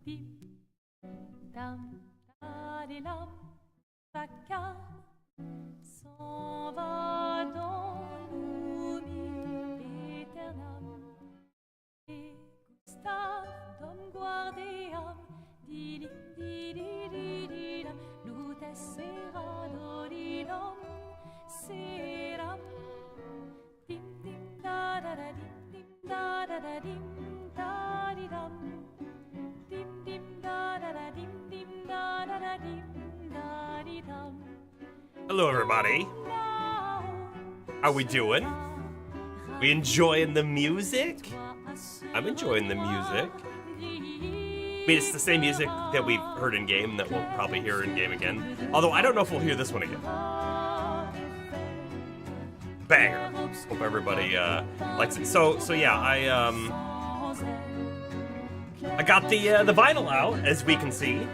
dim, dam, dadilam, chacun s'en va dans l'oubli éternel. Et Gustave, dom guardiam, dilim, didididilam, lutes sera dodilam, seram, dim, dim, da da da, dim, da da da, dim, da di dam, dim, dim, da da da, dim, da da da, dim, da di dam. Hello, everybody. How we doing? We enjoying the music? I'm enjoying the music. I mean, it's the same music that we've heard in game that we'll probably hear in game again. Although I don't know if we'll hear this one again. Banger. Hope everybody likes it. So yeah, I got the vinyl out, as we can see.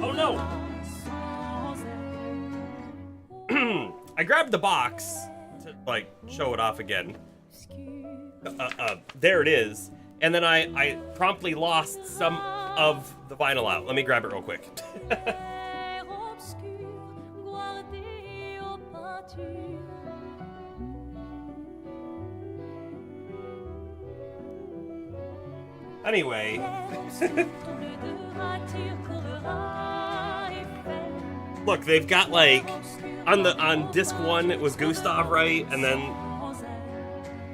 Oh no! I grabbed the box to like show it off again. There it is. And then I promptly lost some of the vinyl out. Let me grab it real quick. Clair obscur, guardé aux peintures. Anyway, look, they've got like on disc 1 it was Gustav, right? And then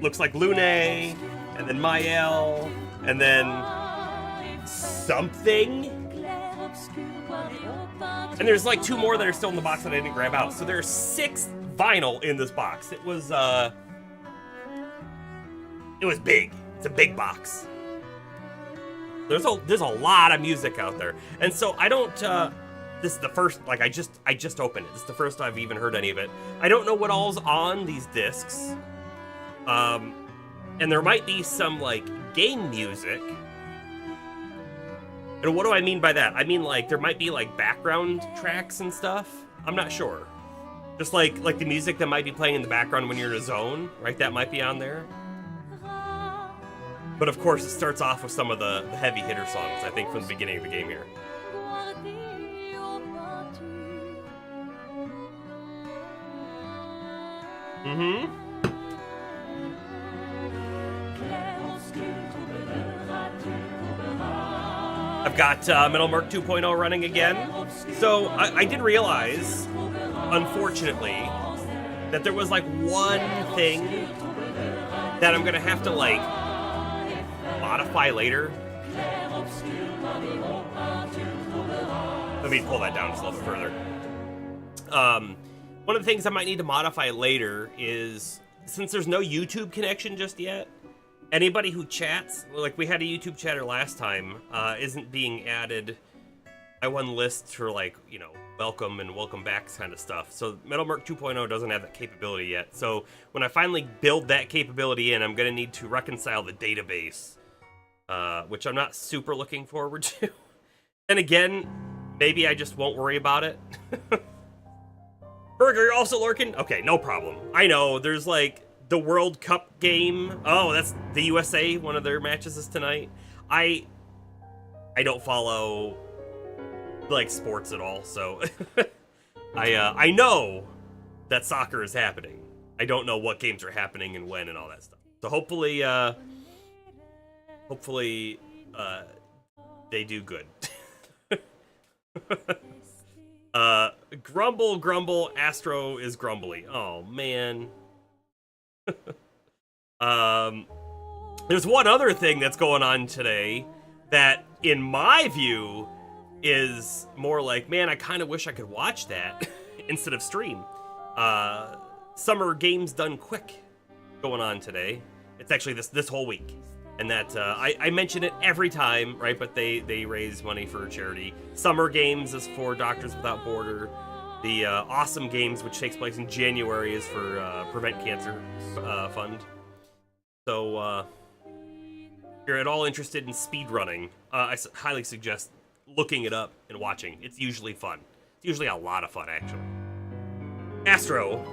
looks like Lune, and then Mael, and then something. And there's like 2 more that are still in the box that I didn't grab out. So there's 6 vinyl in this box. It was big. It's a big box. There's a lot of music out there. And so I don't this is the first, like I just opened it. This is the first I've even heard any of it. I don't know what all's on these discs. And there might be some like game music. And what do I mean by that? I mean like there might be like background tracks and stuff. I'm not sure. Just like the music that might be playing in the background when you're in a zone, right? That might be on there. But of course it starts off with some of the heavy hitter songs, I think, from the beginning of the game here. Mm-hmm. I've got Metal Merc 2.0 running again. So I did realize, unfortunately, that there was like one thing that I'm gonna have to like modify later. Let me pull that down just a little bit further. One of the things I might need to modify later is, since there's no YouTube connection just yet, anybody who chats, like we had a YouTube chatter last time, isn't being added. I won lists for like, you know, welcome and welcome back kind of stuff. So Metal Merc 2.0 doesn't have that capability yet. So when I finally build that capability in, I'm going to need to reconcile the database, which I'm not super looking forward to. And again, maybe I just won't worry about it. Burger, you're also lurking? Okay, no problem. I know, there's like the World Cup game. Oh, that's the USA. One of their matches is tonight. I don't follow like sports at all, so I know that soccer is happening. I don't know what games are happening and when and all that stuff. So hopefully they do good. Grumble, Astro is grumbly. Oh, man. There's one other thing that's going on today that, in my view, is more like, man, I kind of wish I could watch that instead of stream. Summer Games Done Quick going on today. It's actually this whole week. And that, I mention it every time, right? But they raise money for charity. Summer Games is for Doctors Without Border. The Awesome Games, which takes place in January, is for Prevent Cancer Fund. So, if you're at all interested in speedrunning, I highly suggest looking it up and watching. It's usually fun. It's usually a lot of fun, actually. Astro,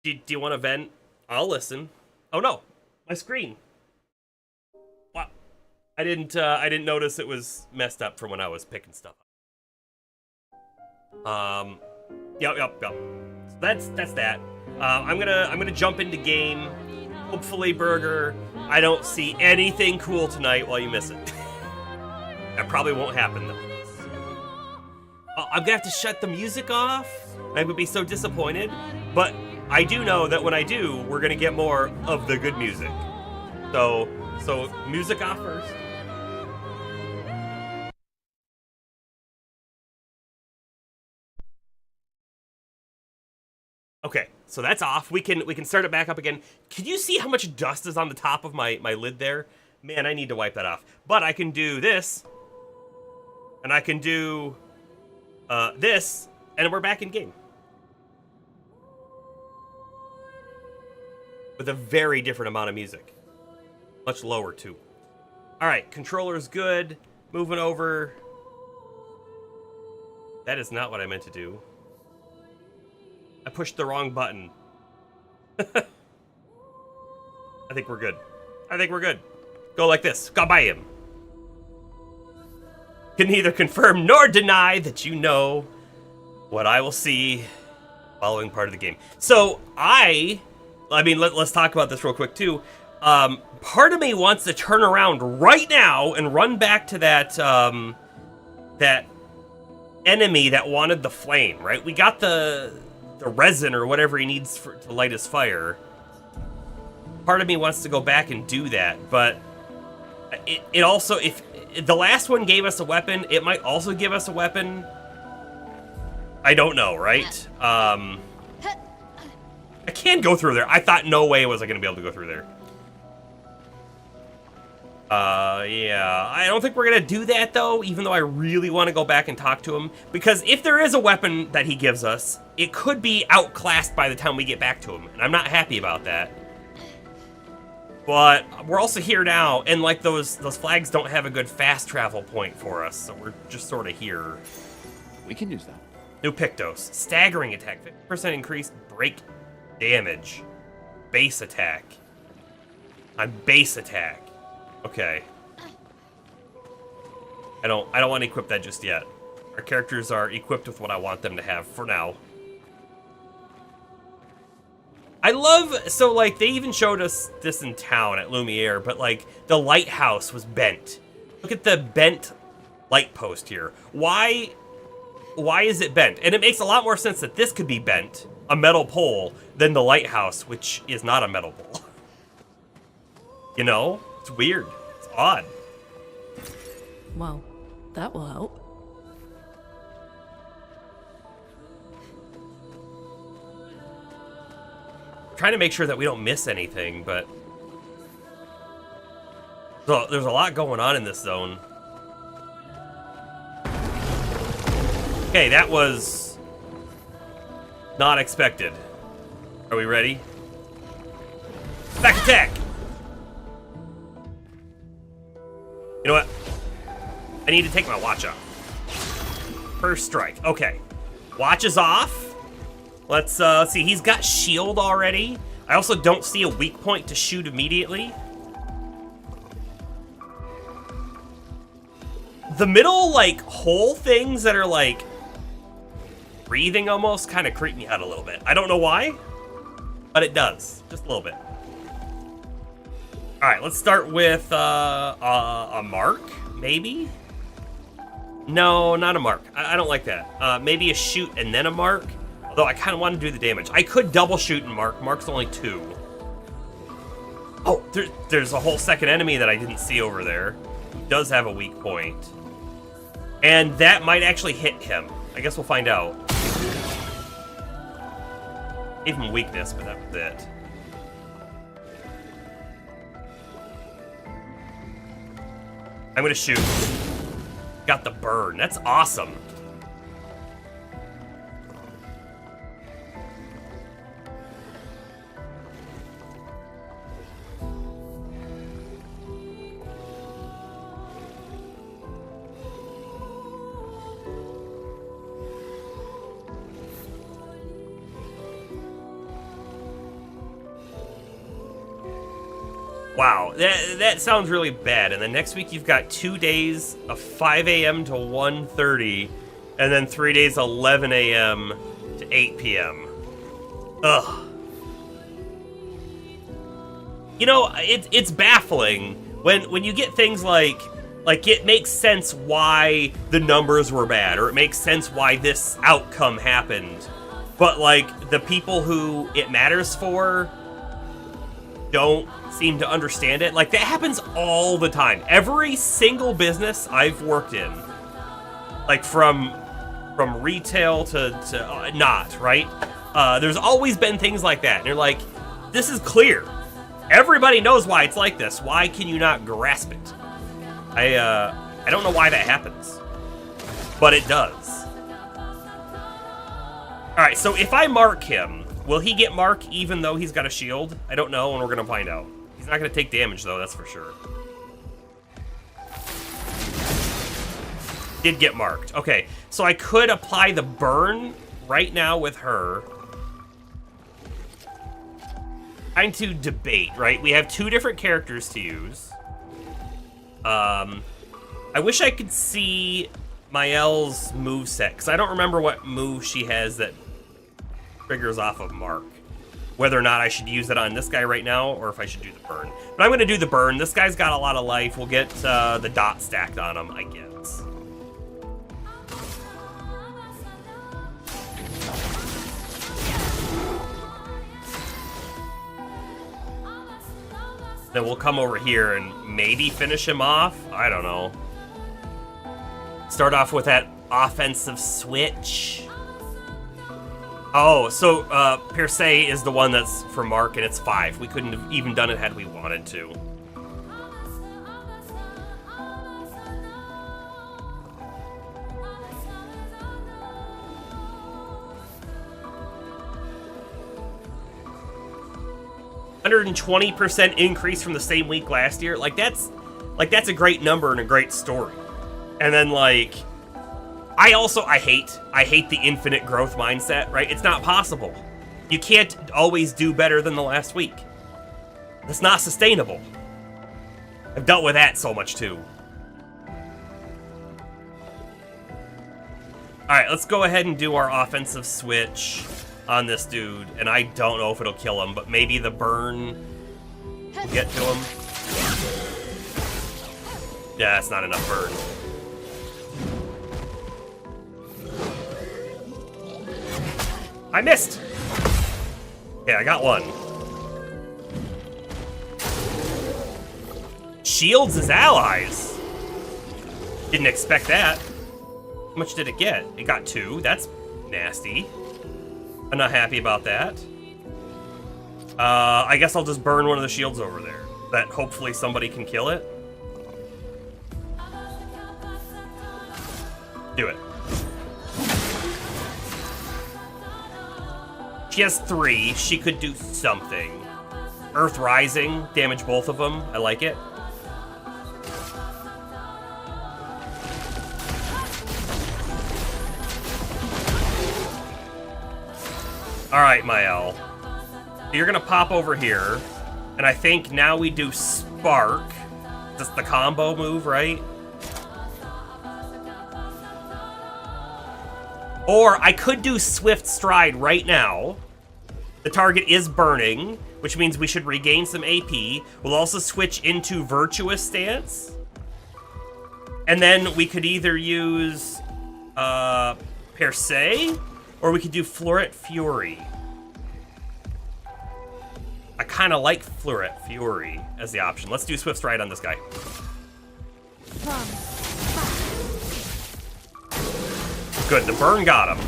do you want to vent? I'll listen. Oh no, my screen. Wow, I didn't notice it was messed up from when I was picking stuff up. Yep. So that's that. I'm gonna jump into game. Hopefully, Burger, I don't see anything cool tonight while you miss it. That probably won't happen though. I'm gonna have to shut the music off. I would be so disappointed, but I do know that when I do, we're gonna get more of the good music. So music off first. Okay, so that's off. We can start it back up again. Can you see how much dust is on the top of my lid there? Man, I need to wipe that off. But I can do this, and I can do this, and we're back in game. With a very different amount of music. Much lower, too. Alright, controller's good. Moving over. That is not what I meant to do. I pushed the wrong button. I think we're good. Go like this. Go by him. Can neither confirm nor deny that you know what I will see following part of the game. So, I mean, let's talk about this real quick, too. Part of me wants to turn around right now and run back to that, that enemy that wanted the flame, right? We got the resin or whatever he needs to light his fire. Part of me wants to go back and do that, but it also, if the last one gave us a weapon, it might also give us a weapon. I don't know, right? I can go through there. I thought no way was I going to be able to go through there. Yeah. I don't think we're going to do that, though, even though I really want to go back and talk to him. Because if there is a weapon that he gives us, it could be outclassed by the time we get back to him. And I'm not happy about that. But we're also here now, and like those flags don't have a good fast travel point for us, so we're just sort of here. We can use that. New Pictos. Staggering attack. 50% increased break damage. Base attack. On base attack. Okay. I don't want to equip that just yet. Our characters are equipped with what I want them to have for now. I love, so like they even showed us this in town at Lumiere, but like the lighthouse was bent. Look at the bent light post here. Why is it bent? And it makes a lot more sense that this could be bent, a metal pole, than the lighthouse, which is not a metal pole. You know? It's weird. It's odd. Well, that will help. Trying to make sure that we don't miss anything, but so there's a lot going on in this zone. Okay, that was not expected. Are we ready? Back attack! You know what? I need to take my watch off. First strike. Okay. Watch is off. Let's see. He's got shield already. I also don't see a weak point to shoot immediately. The middle, like, hole things that are, like, breathing almost kind of creep me out a little bit. I don't know why, but it does. Just a little bit. All right, let's start with a mark, maybe? No, not a mark. I don't like that. Maybe a shoot and then a mark. Although I kind of want to do the damage. I could double shoot and mark. Mark's only 2. Oh, there's a whole second enemy that I didn't see over there. He does have a weak point. And that might actually hit him. I guess we'll find out. Gave him weakness, but that was it. I'm gonna shoot. Got the burn. That's awesome. Wow, that sounds really bad. And then next week you've got 2 days of 5 a.m. to 1:30, and then 3 days 11 a.m. to 8 p.m. Ugh. You know, it's baffling when you get things like it makes sense why the numbers were bad, or it makes sense why this outcome happened, but like the people who it matters for don't seem to understand it. Like, that happens all the time. Every single business I've worked in, like from retail to not, right? There's always been things like that. And you're like, this is clear. Everybody knows why it's like this. Why can you not grasp it? I don't know why that happens, but it does. All right, so if I mark him, will he get mark even though he's got a shield? I don't know, and we're gonna find out. He's not gonna take damage though, that's for sure. Did get marked. Okay, so I could apply the burn right now with her. Trying to debate, right? We have 2 different characters to use. I wish I could see Mael's moveset, because I don't remember what move she has that triggers off of mark. Whether or not I should use it on this guy right now, or if I should do the burn. But I'm going to do the burn. This guy's got a lot of life. We'll get the dot stacked on him, I guess. Then we'll come over here and maybe finish him off. I don't know. Start off with that offensive switch. Oh, so per se is the one that's for mark, and it's 5. We couldn't have even done it had we wanted to. $120% increase from the same week last year. Like that's a great number and a great story. And then like I hate the infinite growth mindset, right? It's not possible. You can't always do better than the last week. That's not sustainable. I've dealt with that so much too. Alright, let's go ahead and do our offensive switch on this dude. And I don't know if it'll kill him, but maybe the burn will get to him. Yeah, that's not enough burn. I missed! Okay, I got one. Shields his allies. Didn't expect that. How much did it get? It got 2. That's nasty. I'm not happy about that. I guess I'll just burn one of the shields over there. That hopefully somebody can kill it. Do it. She has 3. She could do something. Earth Rising, damage both of them. I like it. Alright, Mael. You're gonna pop over here. And I think now we do Spark. That's the combo move, right? Or I could do Swift Stride right now. The target is burning, which means we should regain some AP. We'll also switch into Virtuous Stance. And then we could either use Per Se, or we could do Floret Fury. I kind of like Floret Fury as the option. Let's do Swift Stride on this guy. Good, the burn got him.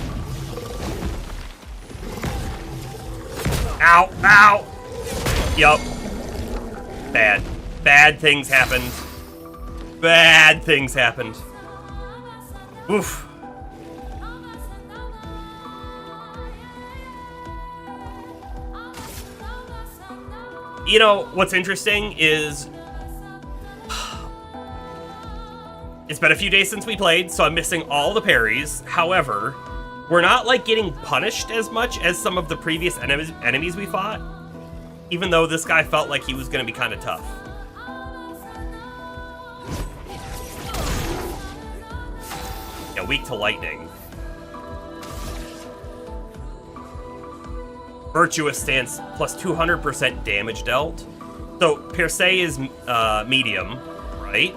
Ow, ow! Yup. Bad. Bad things happened. Bad things happened. Oof. You know, what's interesting is it's been a few days since we played, so I'm missing all the parries. However, we're not like getting punished as much as some of the previous enemies we fought, even though this guy felt like he was going to be kind of tough. weak to lightning. Virtuous stance plus 200% damage dealt. So Perse is medium, right?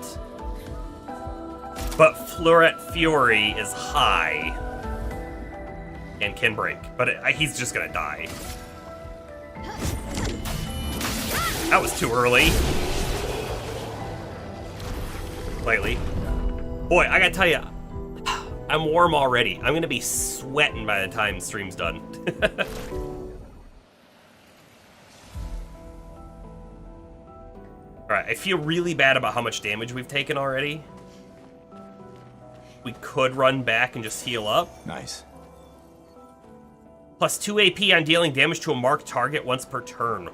But Fleuret Fury is high and can break, but he's just gonna die. That was too early. Slightly. Boy, I gotta tell you, I'm warm already. I'm gonna be sweating by the time stream's done. Alright, I feel really bad about how much damage we've taken already. We could run back and just heal up. Nice. Plus 2 AP on dealing damage to a marked target once per turn.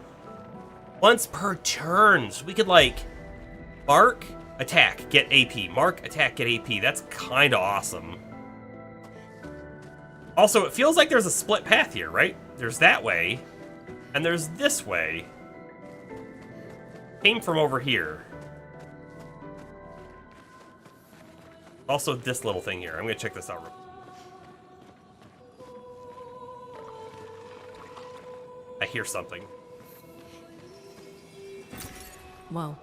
Once per turn! So we could, like, mark, attack, get AP. Mark, attack, get AP. That's kinda awesome. Also, it feels like there's a split path here, right? There's that way, and there's this way. Came from over here. Also, this little thing here. I'm gonna check this out real quick. I hear something. Well,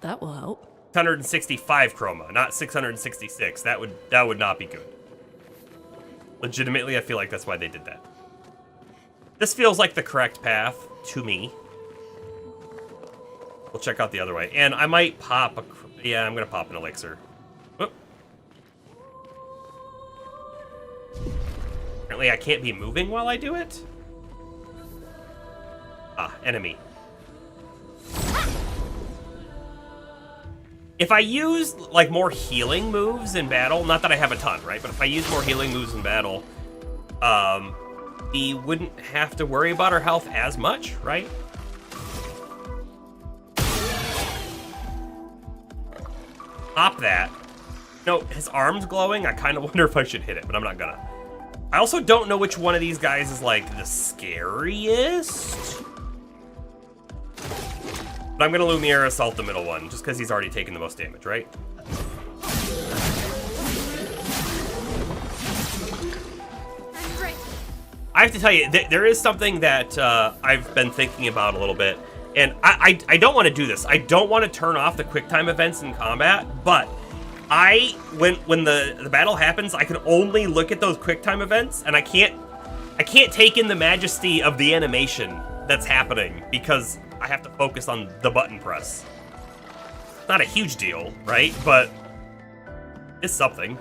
that will help. 665 chroma, not 666. That would not be good. Legitimately, I feel like that's why they did that. This feels like the correct path to me. We'll check out the other way. And I might pop a... Yeah, I'm going to pop an elixir. Whoop. Apparently I can't be moving while I do it. Ah, enemy. If I use, like, more healing moves in battle, not that I have a ton, right? But if I use more healing moves in battle, we wouldn't have to worry about our health as much, right? Pop that. No, his arm's glowing. I kind of wonder if I should hit it, but I'm not gonna. I also don't know which one of these guys is, like, the scariest. But I'm gonna Lumiere Assault the middle one, just because he's already taken the most damage, right? I have to tell you, there is something that I've been thinking about a little bit, and I don't want to do this. I don't want to turn off the QuickTime events in combat, but when the battle happens, I can only look at those QuickTime events, and I can't take in the majesty of the animation that's happening because I have to focus on the button press. Not a huge deal, right? But it's something.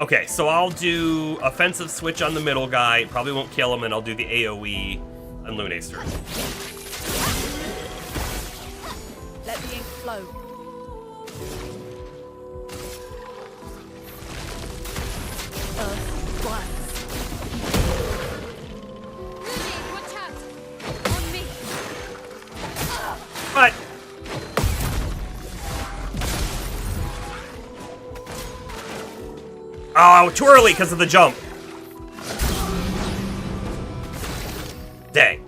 Okay, so I'll do offensive switch on the middle guy. Probably won't kill him, and I'll do the AoE on Lunaster. Let the ink flow. Blast. Watch out! On me! But oh, too early because of the jump. Dang.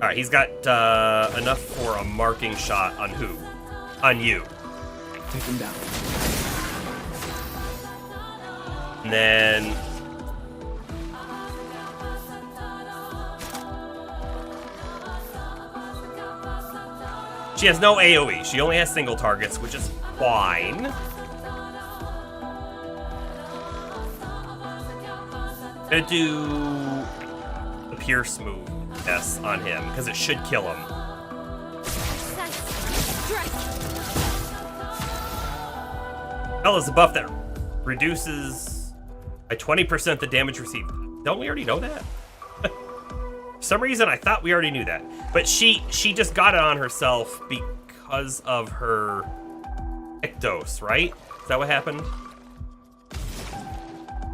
All right, he's got enough for a marking shot on who? On you. Take him down. And then she has no AoE. She only has single targets, which is fine. Gonna do the Pierce move, yes, on him, because it should kill him. Hell is a buff that reduces by 20% the damage received. Don't we already know that? For some reason, I thought we already knew that. But she just got it on herself because of her Ictos, right? Is that what happened?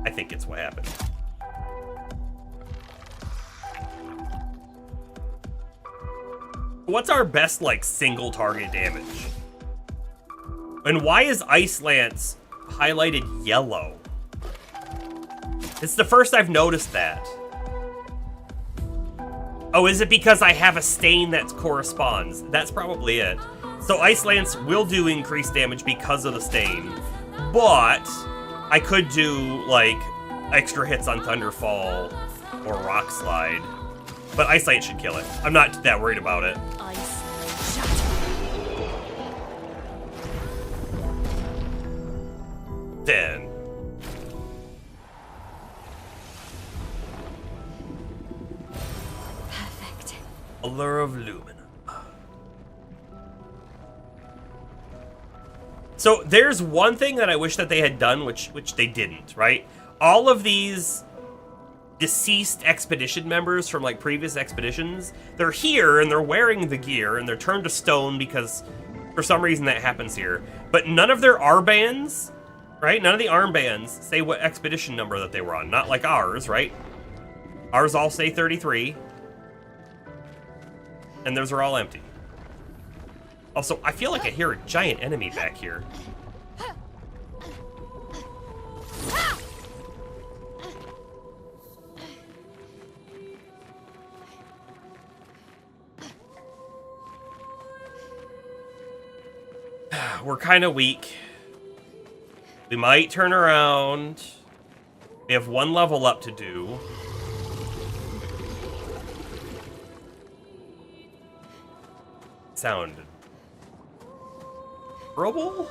I think it's what happened. What's our best, like, single target damage? And why is Ice Lance highlighted yellow? It's the first I've noticed that. Oh, is it because I have a stain that corresponds? That's probably it. So Ice Lance will do increased damage because of the stain, but I could do, like, extra hits on Thunderfall or Rock Slide. But Ice Lance should kill it. I'm not that worried about it. Ice shatter. Then. Perfect. Allure of Lumina. So there's one thing that I wish that they had done, which they didn't, right? All of these deceased expedition members from like previous expeditions, they're here and they're wearing the gear and they're turned to stone because for some reason that happens here. But none of their armbands, right? None of the armbands say what expedition number that they were on. Not like ours, right? Ours all say 33. And those are all empty. Also, I feel like I hear a giant enemy back here. We're kind of weak. We might turn around. We have one level up to do. Sound. Rubble?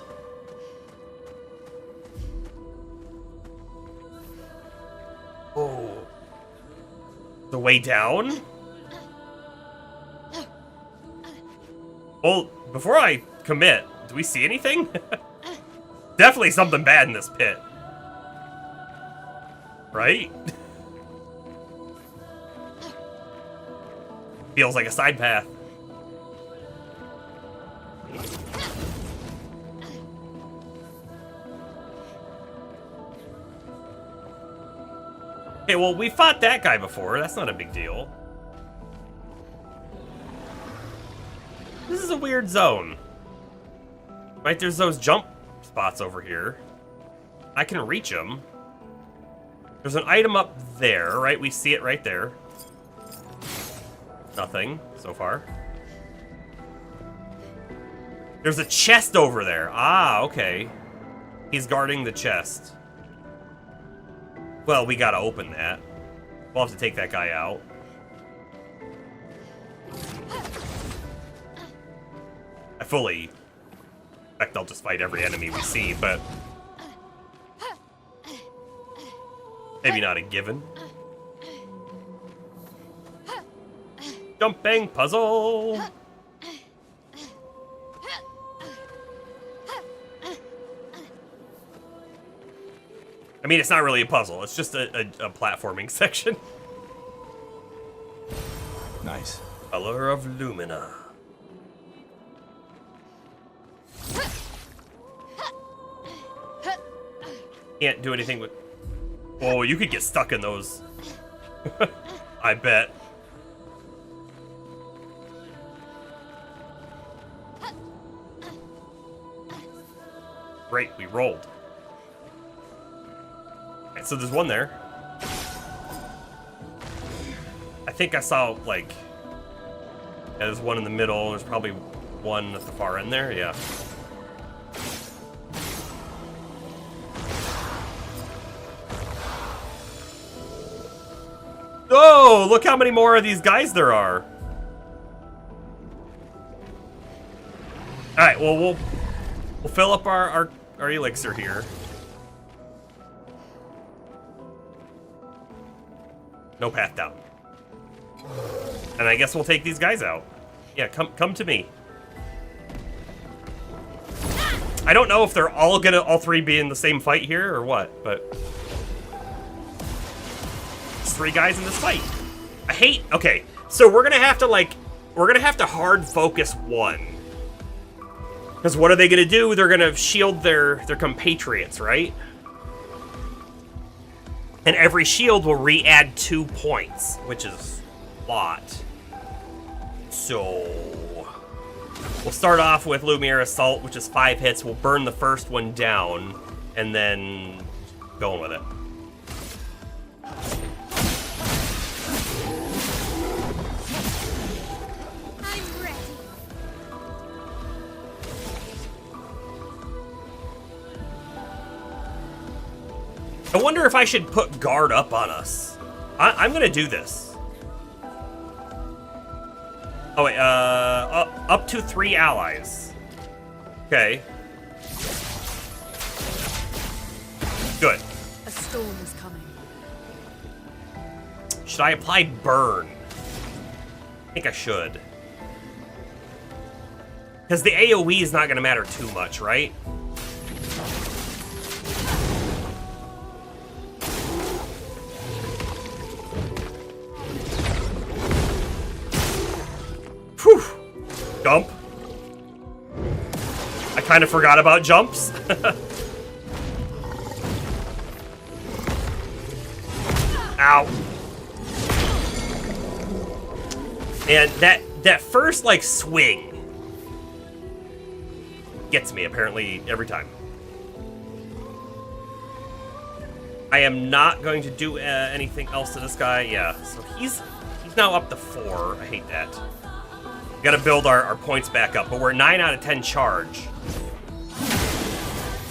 Oh. The way down? Well, before I commit, do we see anything? Definitely something bad in this pit. Right? Feels like a side path. Okay, well, we fought that guy before. That's not a big deal. This is a weird zone. Right, there's those jump spots over here. I can reach them. There's an item up there, right? We see it right there. Nothing so far. There's a chest over there. Ah, okay. He's guarding the chest. Well, we gotta open that. We'll have to take that guy out. I fully expect I'll just fight every enemy we see, but maybe not a given. Jumping puzzle! I mean, it's not really a puzzle. It's just a platforming section. Nice. Allure of Lumina. Can't do anything with... Whoa, you could get stuck in those. I bet. Great, we rolled. So there's one there. I think I saw, like... Yeah, there's one in the middle. There's probably one at the far end there. Yeah. Oh, look how many more of these guys there are. Alright, well, we'll fill up our elixir here. No path down. And I guess we'll take these guys out. Yeah, come to me. I don't know if they're all three be in the same fight here or what, but it's 3 guys in this fight. Okay, so we're gonna have to hard focus one. Because what are they gonna do? They're gonna shield their compatriots, right? And every shield will re-add 2 points, which is a lot. So we'll start off with Lumiere Assault, which is 5 hits. We'll burn the first one down, and then going with it. I wonder if I should put guard up on us. I'm gonna do this. Oh wait, up to 3 allies. Okay. Good. A storm is coming. Should I apply burn? I think I should. Because the AoE is not gonna matter too much, right? Whew. Jump. I kind of forgot about jumps. Ow. And that first, like, swing gets me, apparently, every time. I am not going to do anything else to this guy. Yeah, so he's now up to 4. I hate that. Gotta build our points back up, but we're 9 out of 10 charge.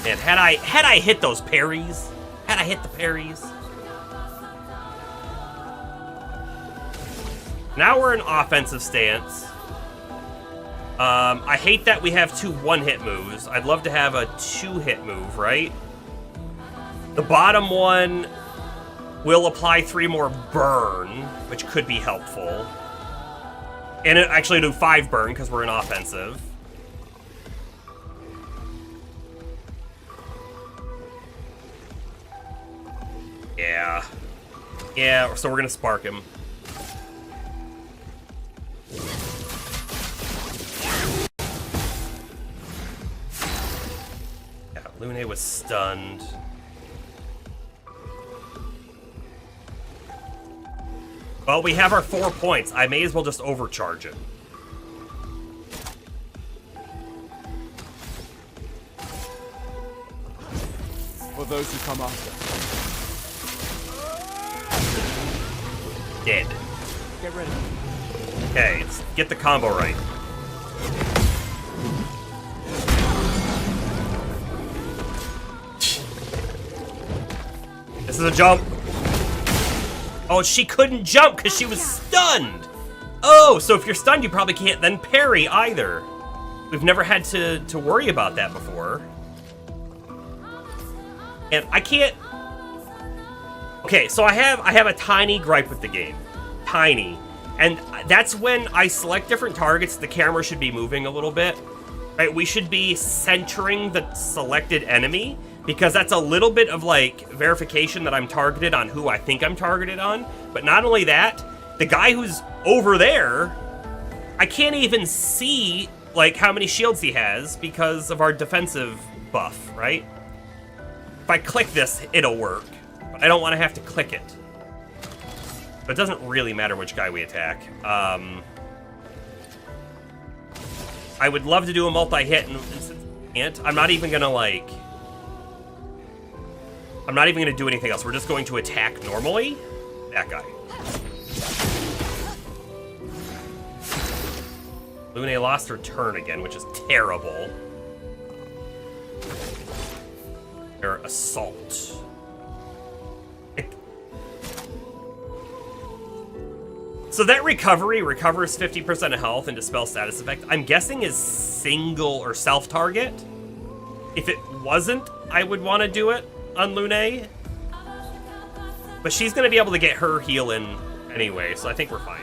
And had I hit those parries, had I hit the parries. Now we're in offensive stance. I hate that we have 2 one-hit moves. I'd love to have a 2-hit move, right? The bottom one will apply 3 more burn, which could be helpful. And it actually do 5 burn because we're in offensive. Yeah. Yeah, so we're gonna spark him. Yeah, Lune was stunned. Well, we have our 4 points. I may as well just overcharge it. For those who come after. Dead. Get ready. Okay, let's get the combo right. This is a jump. Oh, she couldn't jump because she was stunned. Oh, so if you're stunned, you probably can't then parry either. We've never had to worry about that before. And I can't... Okay, so I have a tiny gripe with the game. Tiny. And that's when I select different targets, the camera should be moving a little bit. Right, we should be centering the selected enemy, because that's a little bit of, like, verification that I'm targeted on who I think I'm targeted on. But not only that, the guy who's over there, I can't even see, like, how many shields he has because of our defensive buff, right? If I click this, it'll work. But I don't want to have to click it. But it doesn't really matter which guy we attack. I would love to do a multi-hit, and since I can't, I'm not even gonna, like... I'm not even going to do anything else. We're just going to attack normally. That guy. Lune lost her turn again, which is terrible. Their assault. So that recovery recovers 50% of health and dispels status effect. I'm guessing is single or self-target. If it wasn't, I would want to do it on Lune, but she's gonna be able to get her heal in anyway, so I think we're fine.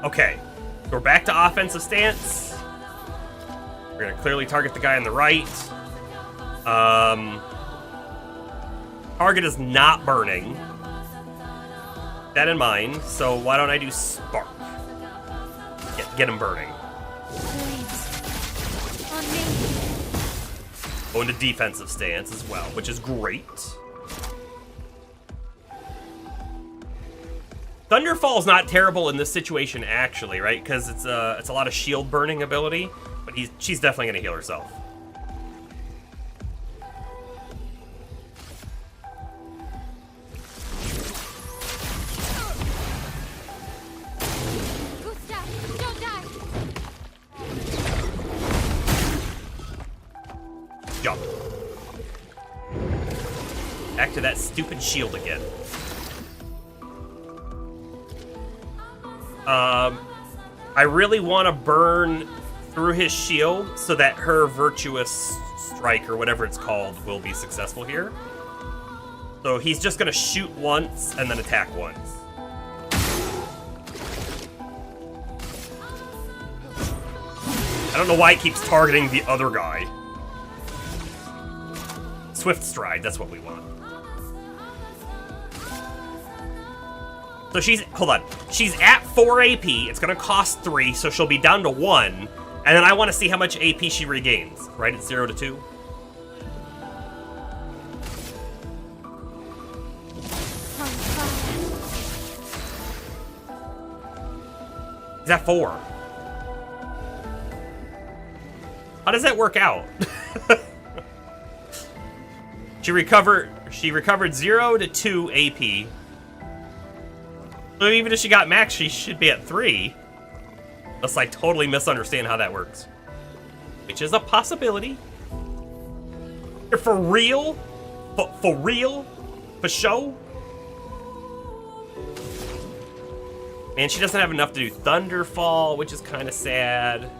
Okay, we're back to offensive stance. We're gonna clearly target the guy on the right. Target is not burning. That in mind, so why don't I do spark? Get him burning. Please. On me. Go into defensive stance as well, which is great. Thunderfall's not terrible in this situation, actually, right? Because it's a lot of shield burning ability, but she's definitely gonna heal herself. to that stupid shield again. I really want to burn through his shield so that her virtuous strike, or whatever it's called, will be successful here. So he's just going to shoot once and then attack once. I don't know why it keeps targeting the other guy. Swift Stride, that's what we want. So she's, hold on. She's at 4 AP, it's gonna cost 3, so she'll be down to 1. And then I wanna see how much AP she regains, right? It's 0 to 2. He's at 4. How does that work out? She recovered 0 to 2 AP. So even if she got max, she should be at 3. Unless I totally misunderstand how that works. Which is a possibility. For real? For real? For show? Man, she doesn't have enough to do Thunderfall, which is kind of sad.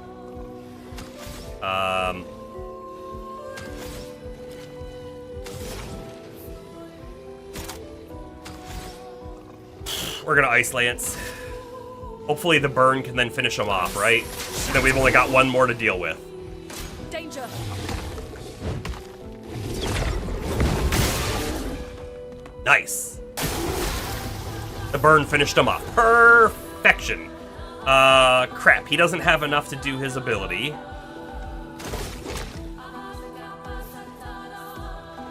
We're gonna Ice Lance. Hopefully the burn can then finish him off, right? Then we've only got one more to deal with. Danger. Nice. The burn finished him off. Perfection. Crap. He doesn't have enough to do his ability.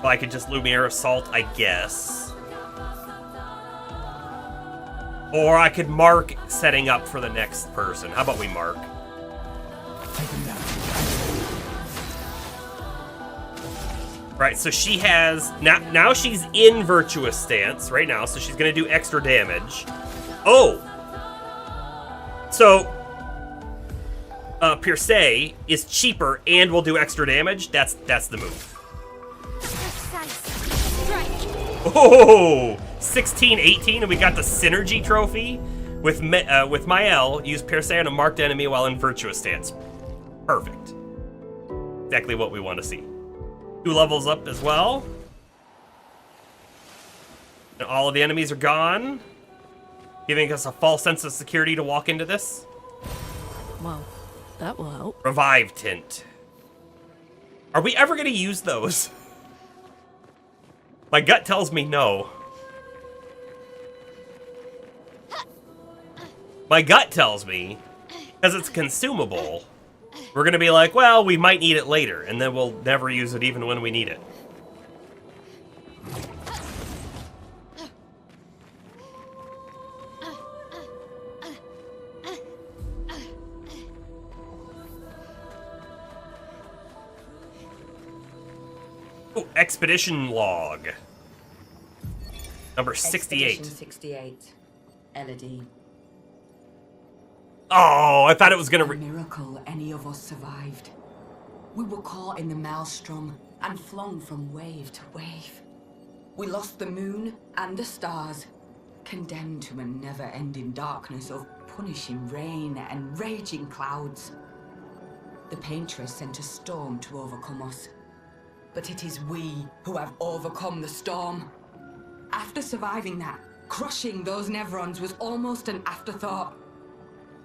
Well, I could just Lumiere Assault, I guess. Or I could mark setting up for the next person. How about we mark? Right, so she has... Now she's in Virtuous Stance right now, so she's going to do extra damage. Oh! So... Pierce is cheaper and will do extra damage. That's the move. Oh! 16, 18, and we got the Synergy Trophy. With Mael, use Pierce on a marked enemy while in Virtuous Stance. Perfect. Exactly what we want to see. 2 levels up as well. And all of the enemies are gone. Giving us a false sense of security to walk into this. Well, that will help. Revive Tint. Are we ever going to use those? My gut tells me no. My gut tells me, because it's consumable, we're going to be like, well, we might need it later, and then we'll never use it even when we need it. Ooh, Expedition Log. Number 68. Expedition 68. Elodie. Oh, I thought it was gonna... A miracle any of us survived. We were caught in the maelstrom and flung from wave to wave. We lost the moon and the stars, condemned to a never-ending darkness of punishing rain and raging clouds. The Paintress sent a storm to overcome us. But it is we who have overcome the storm. After surviving that, crushing those Nevrons was almost an afterthought.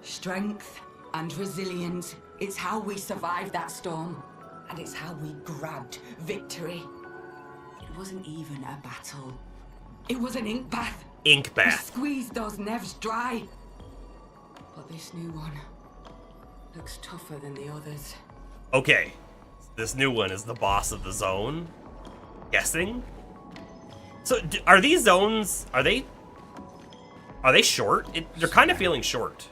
Strength and resilience, it's how we survived that storm. And it's how we grabbed victory. It wasn't even a battle. It was an ink bath. Ink We bath. squeezed those Nevs dry. But this new one looks tougher than the others. Okay. This new one is the boss of the zone. Guessing? So, are these zones... Are they short? They're kind of feeling short.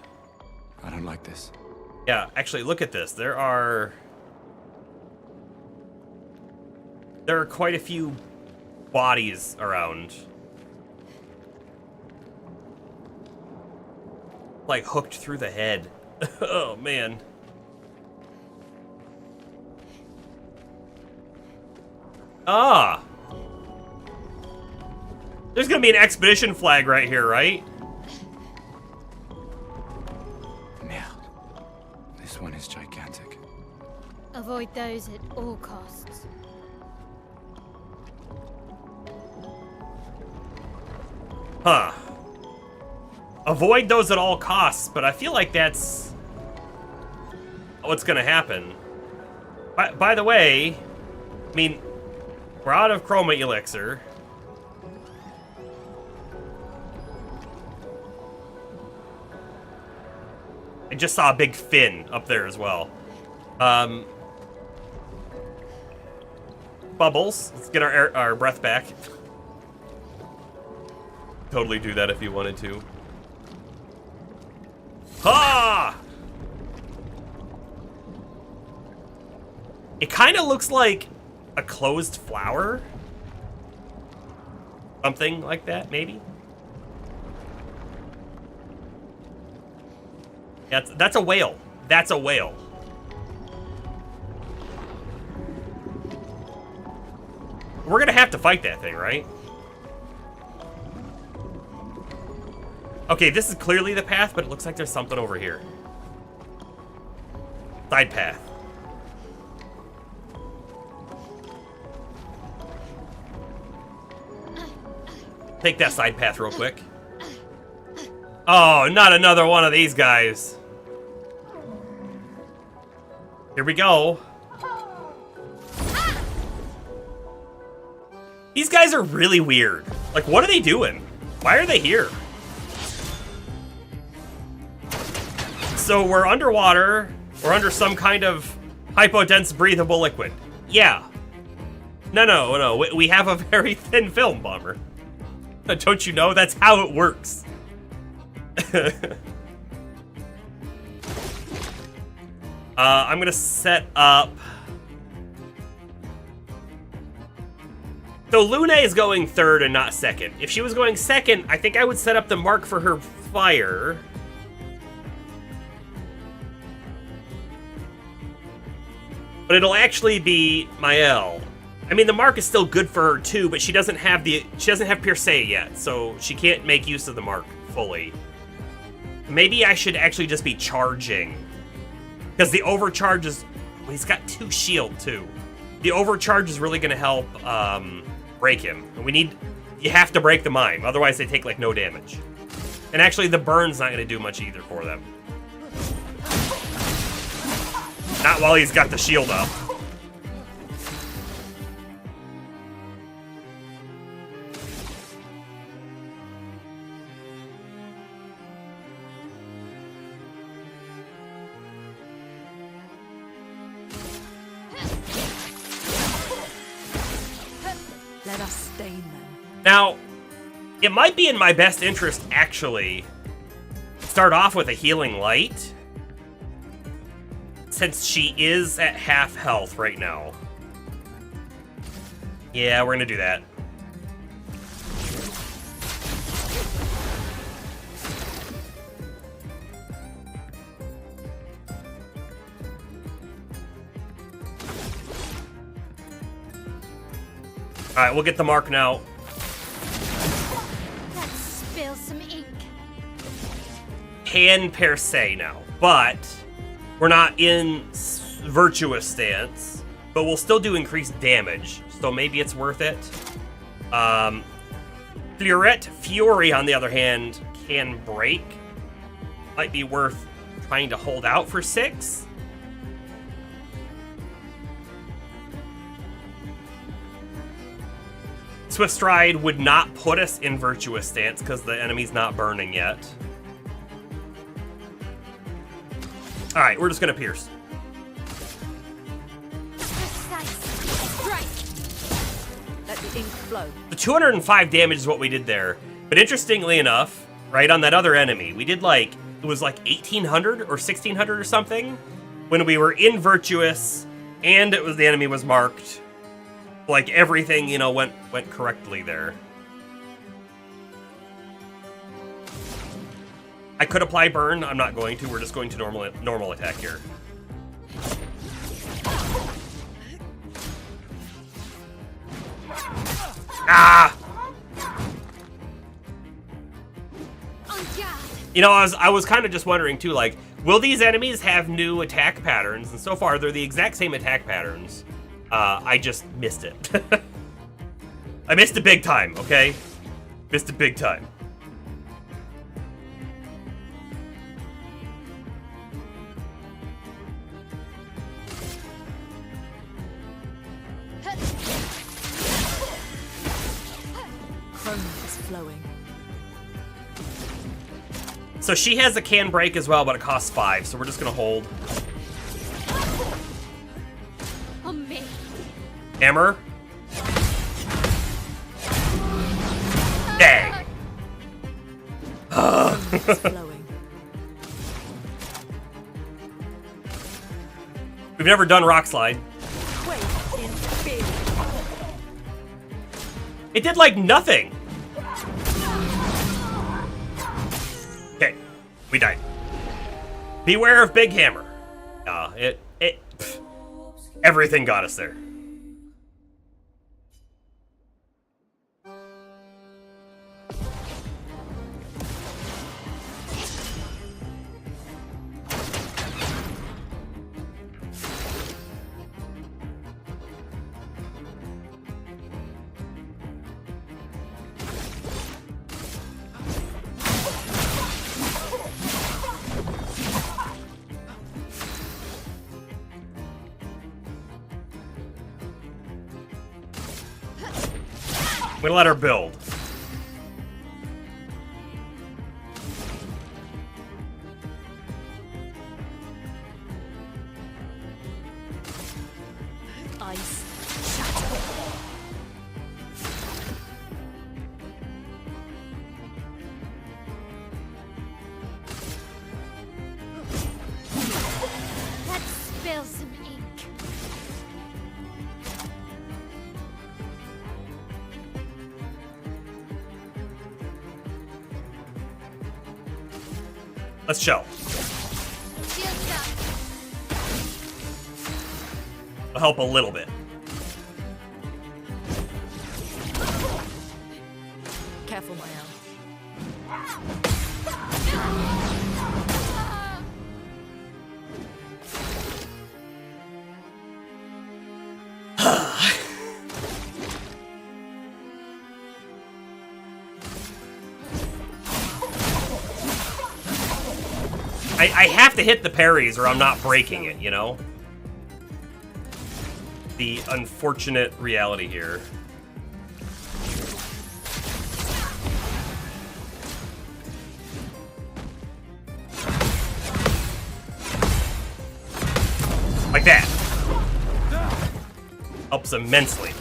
I don't like this. Yeah, actually, look at this. There are quite a few bodies around. Like, hooked through the head. Oh, man. Ah! gonna be an expedition flag right here, right? Merde. This one is gigantic. Avoid those at all costs. Huh. Avoid those at all costs, but I feel like that's what's gonna happen. By the way, I mean, we're out of chroma elixir. I just saw a big fin up there as well. Bubbles. Let's get our breath back. Totally do that if you wanted to. Ha! It kind of looks like a closed flower. Something like that, maybe. That's a whale. That's a whale. We're gonna have to fight that thing, right? Okay, this is clearly the path, but it looks like there's something over here. Side path. Take that side path real quick. Oh, not another one of these guys. Here we go. These guys are really weird. Like, what are they doing? Why are they here? So we're underwater. We're under some kind of hypodense breathable liquid. Yeah. No. We have a very thin film, Bomber. Don't you know? That's how it works. I'm gonna set up. So Luna is going third and not second. If she was going second, I think I would set up the mark for her fire. But it'll actually be Mael. I mean, the mark is still good for her too, but she doesn't have Pierce yet, so she can't make use of the mark fully. Maybe I should actually just be charging, because the overcharge is. Well, he's got 2 shield too. The overcharge is really going to help break him. You have to break the mime, otherwise they take like no damage. And actually, the burn's not going to do much either for them. Not while he's got the shield up. Let us stain them. Now, it might be in my best interest, actually, start off with a healing light, since she is at half health right now. Yeah, we're gonna do that. Alright, we'll get the mark now. Let's spill some ink. Can per se now, but we're not in virtuous stance, but we'll still do increased damage, so maybe it's worth it. Fleurette Fury, on the other hand, can break. Might be worth trying to hold out for 6. Swift Stride would not put us in virtuous stance because the enemy's not burning yet. Alright, we're just gonna pierce. Let the ink flow. The 205 damage is what we did there. But interestingly enough, right on that other enemy, we did like, it was like 1800 or 1600 or something when we were in virtuous and it was the enemy was marked. Like everything, went correctly there. I could apply burn. I'm not going to. We're just going to normal attack here. Ah! You know, I was kind of just wondering too, like, will these enemies have new attack patterns? And so far, they're the exact same attack patterns. I just missed it. I missed it big time, okay? Missed it big time. Chrome is flowing. So she has a can break as well, but it costs 5, so we're just gonna hold. On me. Hammer. Dang. It's flowing. We've never done Rock Slide. Quake in fear. It did like nothing. Okay, we died. Beware of Big Hammer. Everything got us there. I'm gonna let her build. Ice. Let's spill some ink. Let's chill. Shields up. I'll help a little bit. Careful, my own. I have to hit the parries or I'm not breaking it, you know? The unfortunate reality here. Like that. Helps immensely.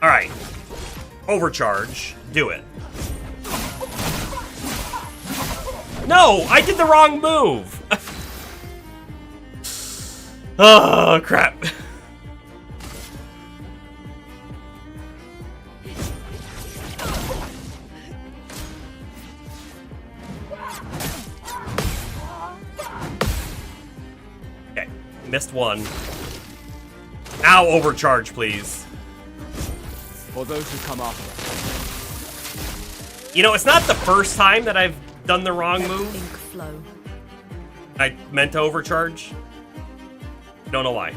Alright. Overcharge. Do it. No! I did the wrong move! Oh, crap. Okay, missed one. Now overcharge, please. For those who come after. You know, it's not the first time that I've done the wrong move. Ink flow. I meant to overcharge. Don't know why.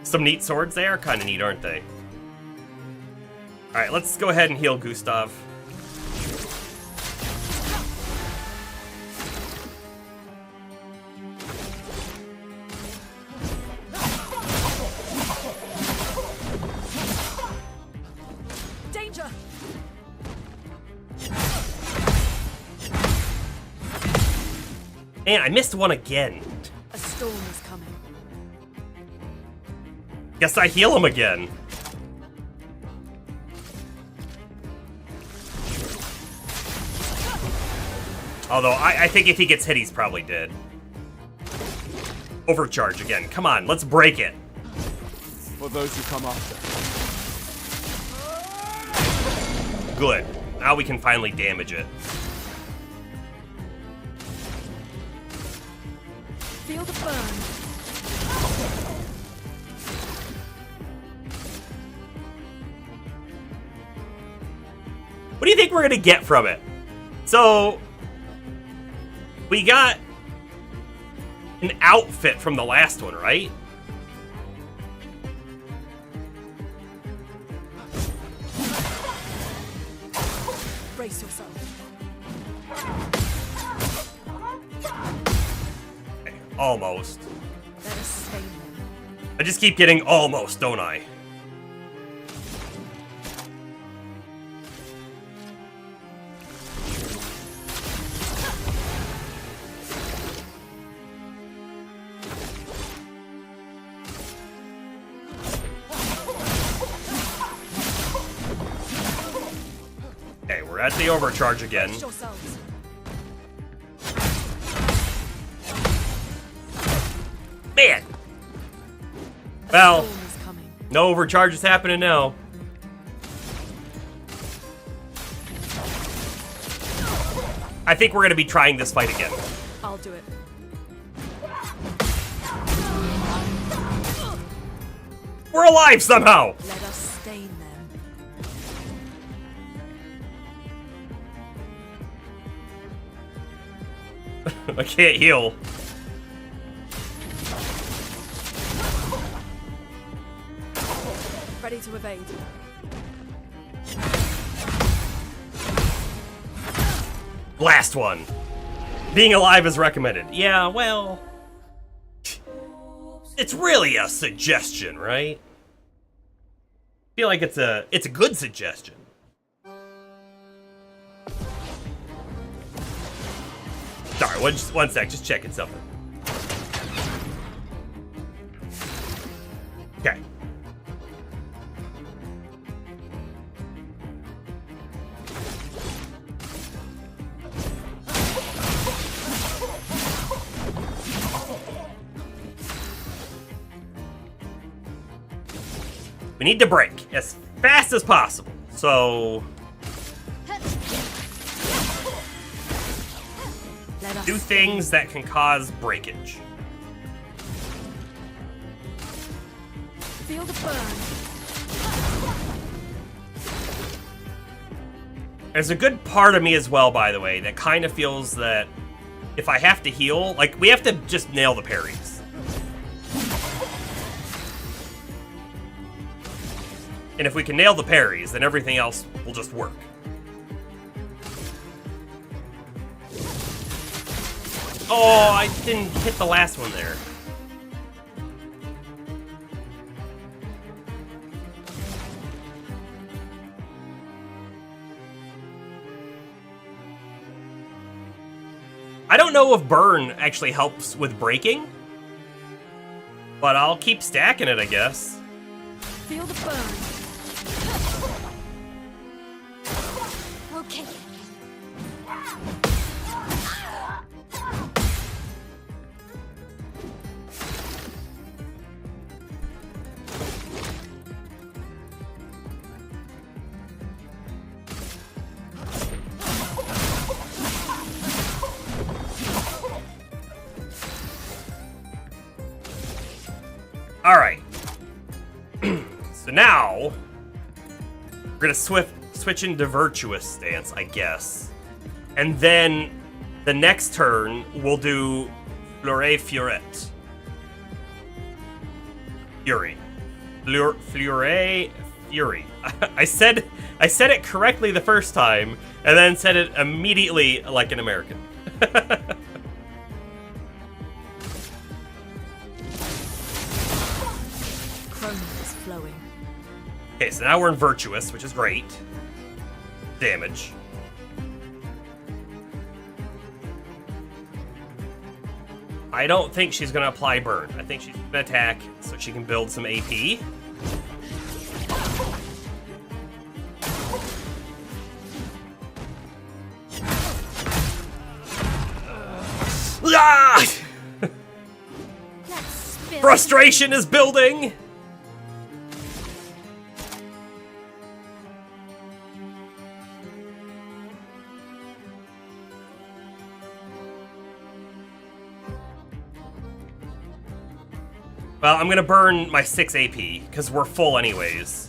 Some neat swords there. Kind of neat, aren't they? Alright, let's go ahead and heal Gustav. Danger! And I missed one again. A storm is coming. Guess I heal him again. Although, I think if he gets hit, he's probably dead. Overcharge again. Come on, let's break it. For those who come after. Good. Now we can finally damage it. Feel the burn. What do you think we're gonna get from it? So, we got an outfit from the last one, right? Brace yourself. Okay, almost. Let us stain them. I just keep getting almost, don't I? Okay, we're at the overcharge again. Brace yourselves. Man! Well, Storm is coming. no overcharge is happening now. I think we're gonna be trying this fight again. I'll do it. We're alive somehow! Let us stain them. I can't heal. Ready to evade. Last one. Being alive is recommended. Yeah, well... It's really a suggestion, right? I feel like it's a good suggestion. Sorry, one sec, just checking something. Okay. We need to break as fast as possible. So Let us do things that can cause breakage. feel the burn. There's a good part of me as well, by the way, that kind of feels that if I have to heal, like, we have to just nail the parries. And if we can nail the parries, then everything else will just work. Oh, I didn't hit the last one there. I don't know if burn actually helps with breaking, but I'll keep stacking it, I guess. Feel the burn. Okay. All right. So now we're gonna switch into virtuous stance, I guess, and then the next turn we'll do Fleuret Furette. Fury. Fleuret Fury. I said it correctly the first time, and then said it immediately like an American. Chroma is flowing. Okay, so now we're in virtuous, which is great. Damage. I don't think she's gonna apply burn. I think she's gonna attack so she can build some AP. Ah! Let's spill. Frustration is building! Well, I'm gonna burn my 6 AP, because we're full anyways.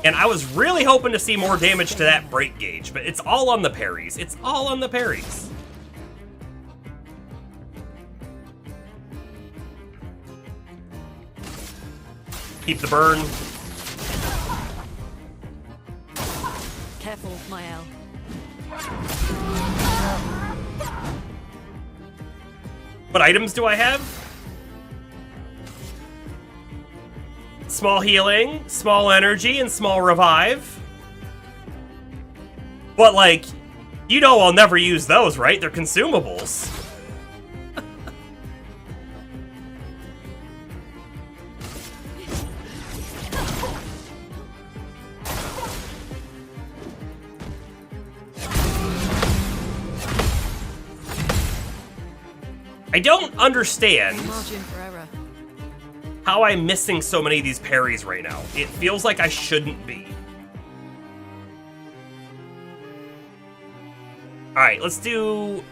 And I was really hoping to see more damage to that break gauge, but it's all on the parries. It's all on the parries. Keep the burn. Careful, Mael. What items do I have? Small healing, small energy, and small revive. But, like, you know I'll never use those, right? They're consumables. I don't understand Margin for error. how I'm missing so many of these parries right now. It feels like I shouldn't be. Alright, let's do...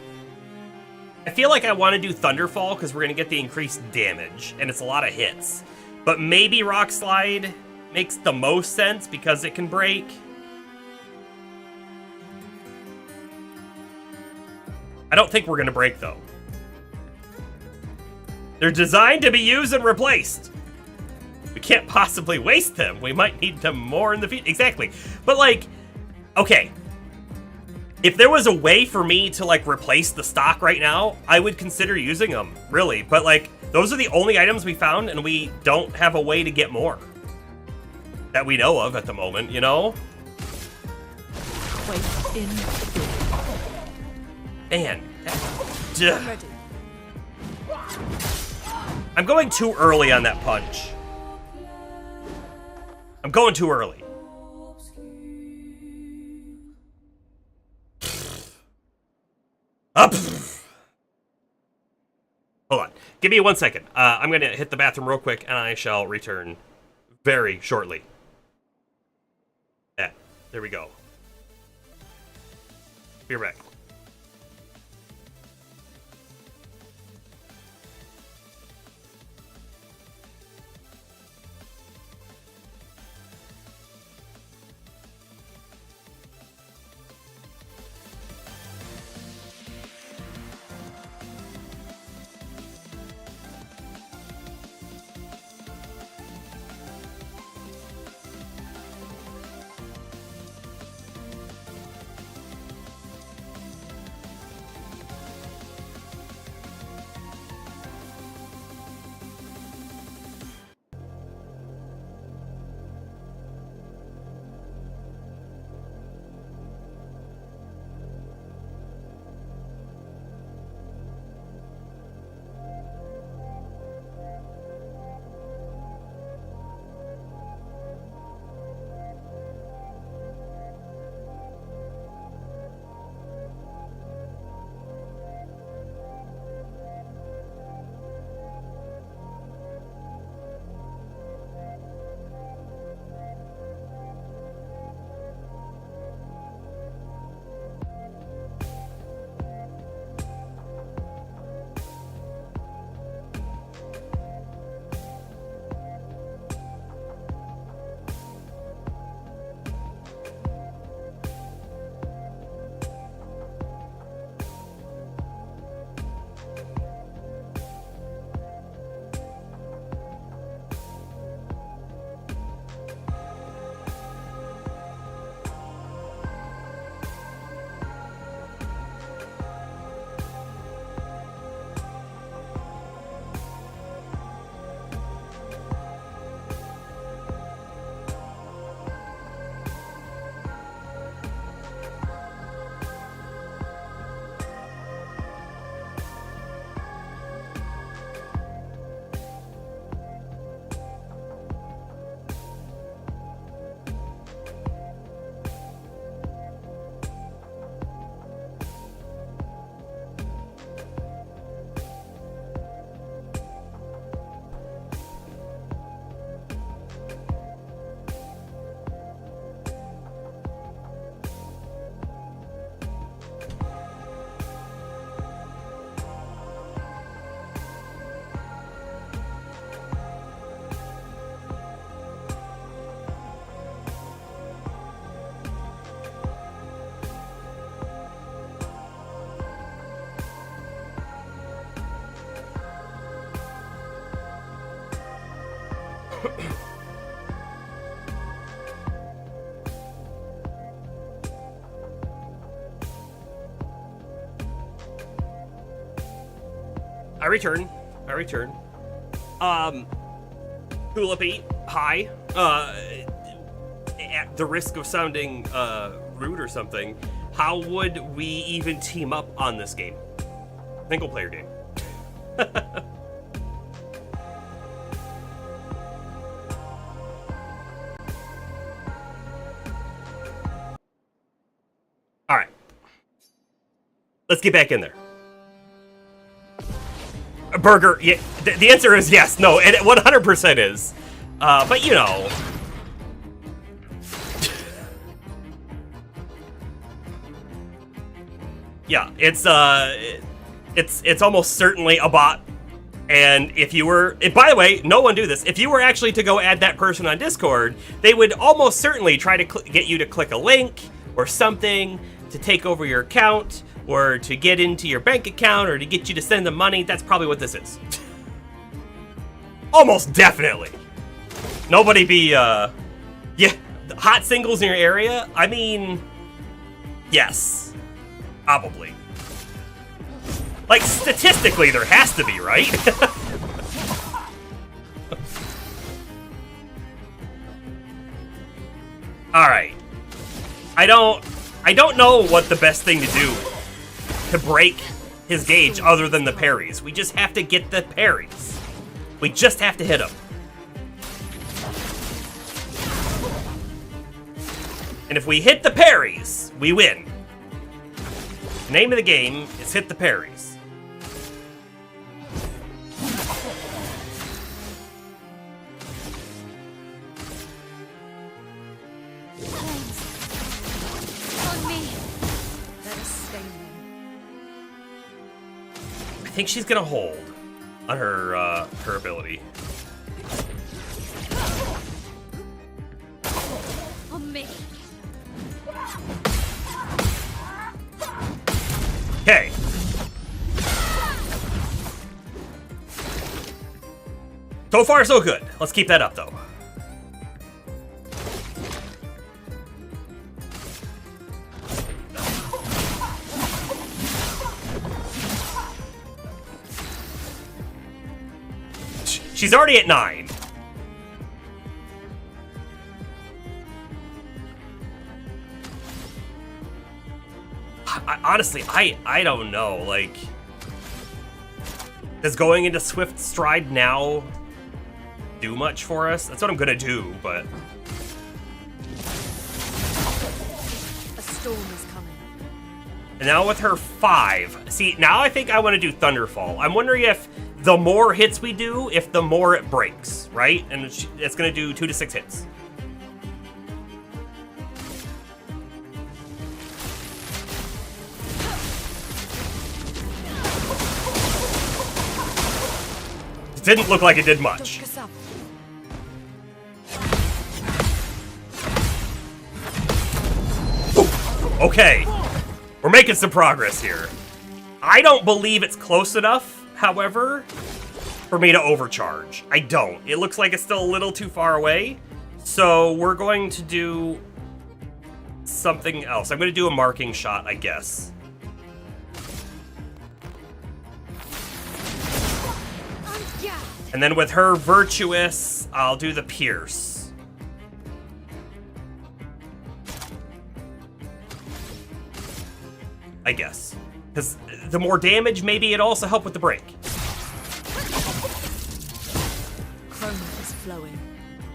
I feel like I want to do Thunderfall because we're going to get the increased damage, and it's a lot of hits. But maybe Rock Slide makes the most sense because it can break. I don't think we're going to break, though. They're designed to be used and replaced. We can't possibly waste them. We might need them more in the future. Exactly. But, like, okay. If there was a way for me to, like, replace the stock right now, I would consider using them, really. But, like, those are the only items we found, and we don't have a way to get more. That we know of at the moment, you know? Wait in. Man. Ready. I'm going too early on that punch. I'm going too early. Up. Hold on. Give me 1 second. I'm going to hit the bathroom real quick, and I shall return very shortly. Yeah, there we go. Be right back. I return. Tulipi, hi. At the risk of sounding rude or something, how would we even team up on this game? Single player game. All right. Let's get back in there. A burger, yeah, the answer is yes. No, it 100% is. But you know. Yeah, it's almost certainly a bot. And if you were, by the way, no one do this. If you were actually to go add that person on Discord, they would almost certainly try to get you to click a link or something to take over your account or to get into your bank account or to get you to send them money. That's probably what this is. Almost definitely. Nobody be, yeah, hot singles in your area? I mean, yes, probably. Like, statistically, there has to be, right? Alright. I don't know what the best thing to do to break his gauge other than the parries. We just have to get the parries. We just have to hit him. And if we hit the parries, we win. The name of the game is Hit the Parries. On me. Let us stay then. I think she's gonna hold on her her ability. On me. Okay. So far, so good. Let's keep that up, though. She's already at 9. Honestly, I don't know. Like, does going into Swift Stride now do much for us? That's what I'm gonna do, but A storm is coming. and now with her 5. See, now I think I want to do Thunderfall. I'm wondering if the more hits we do, if the more it breaks, right? And it's gonna do 2 to 6 hits. Didn't look like it did much. Okay, we're making some progress here. I don't believe it's close enough, however, for me to overcharge. I don't. It looks like it's still a little too far away. So we're going to do something else. I'm going to do a marking shot, I guess. And then with her Virtuous, I'll do the Pierce. I guess. Because the more damage, maybe it also help with the break. Chroma is flowing.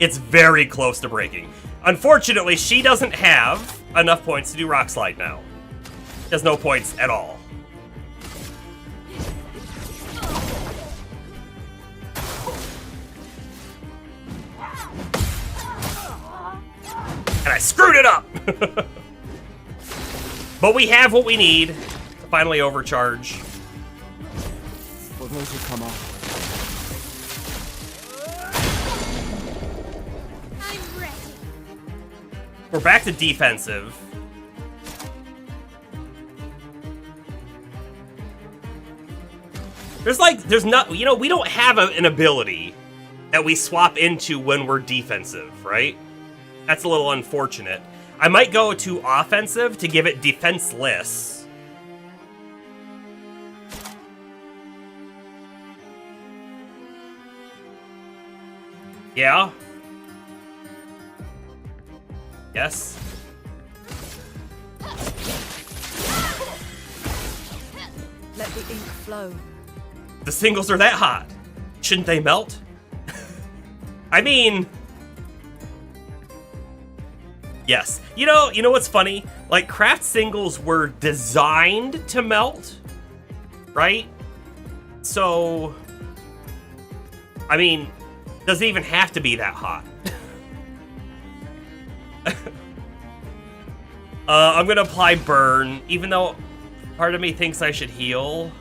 It's very close to breaking. Unfortunately, she doesn't have enough points to do Rock Slide now. She has no points at all. And I screwed it up! But we have what we need to finally overcharge. For those who come up. I'm ready. We're back to defensive. There's not, you know, we don't have an ability that we swap into when we're defensive, right? That's a little unfortunate. I might go to offensive to give it defenseless. Yeah. Yes. Let the ink flow. The singles are that hot. Shouldn't they melt? I mean, yes. You know what's funny? Like, craft singles were designed to melt, right? So, I mean, does it even have to be that hot? I'm gonna apply burn, even though part of me thinks I should heal.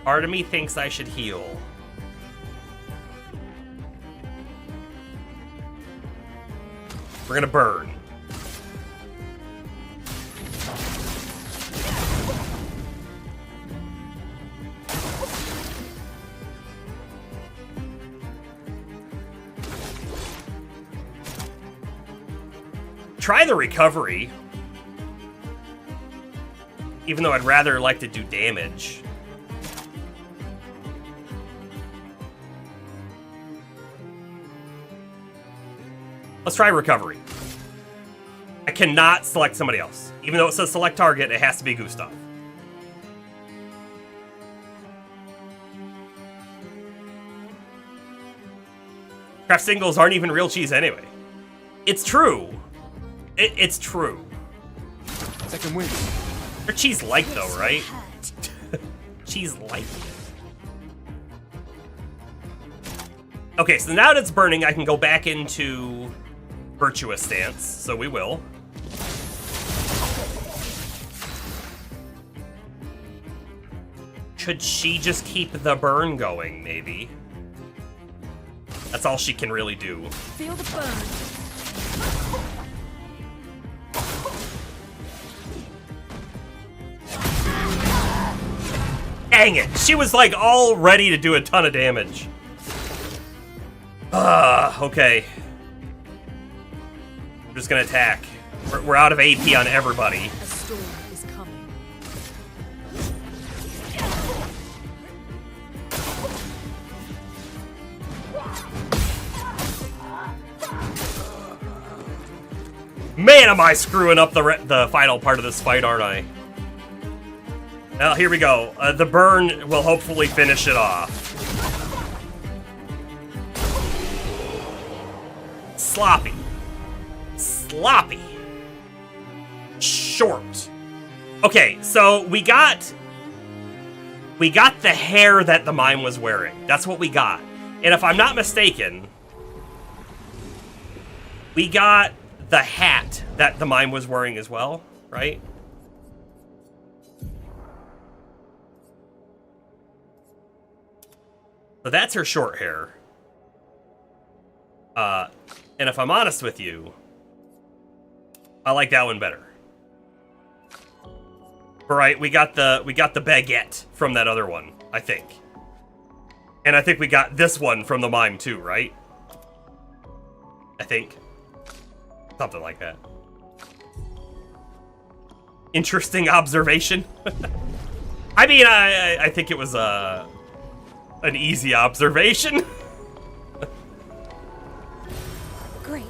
Part of me thinks I should heal. We're gonna burn. Try the recovery. Even though I'd rather like to do damage. Let's try recovery. I cannot select somebody else. Even though it says select target, it has to be Gustav. Craft singles aren't even real cheese anyway. It's true. It's true. Second wind. They're cheese-like though, right? Cheese-like. Okay, so now that it's burning, I can go back into virtuous stance, so we will. Should she just keep the burn going, maybe? That's all she can really do. Feel the burn. Dang it! She was like all ready to do a ton of damage. Okay. I'm just gonna attack. We're out of AP on everybody. A storm is coming. Man, am I screwing up the final part of this fight, aren't I? Well, here we go. The burn will hopefully finish it off. Sloppy. Sloppy. Short. Okay, so we got the hair that the mime was wearing. That's what we got. And if I'm not mistaken, we got the hat that the mime was wearing as well, right? So that's her short hair. And if I'm honest with you, I like that one better. All right, we got the baguette from that other one, I think. And I think we got this one from the mime too, right? I think. Something like that. Interesting observation. I mean, I think it was an easy observation. Great.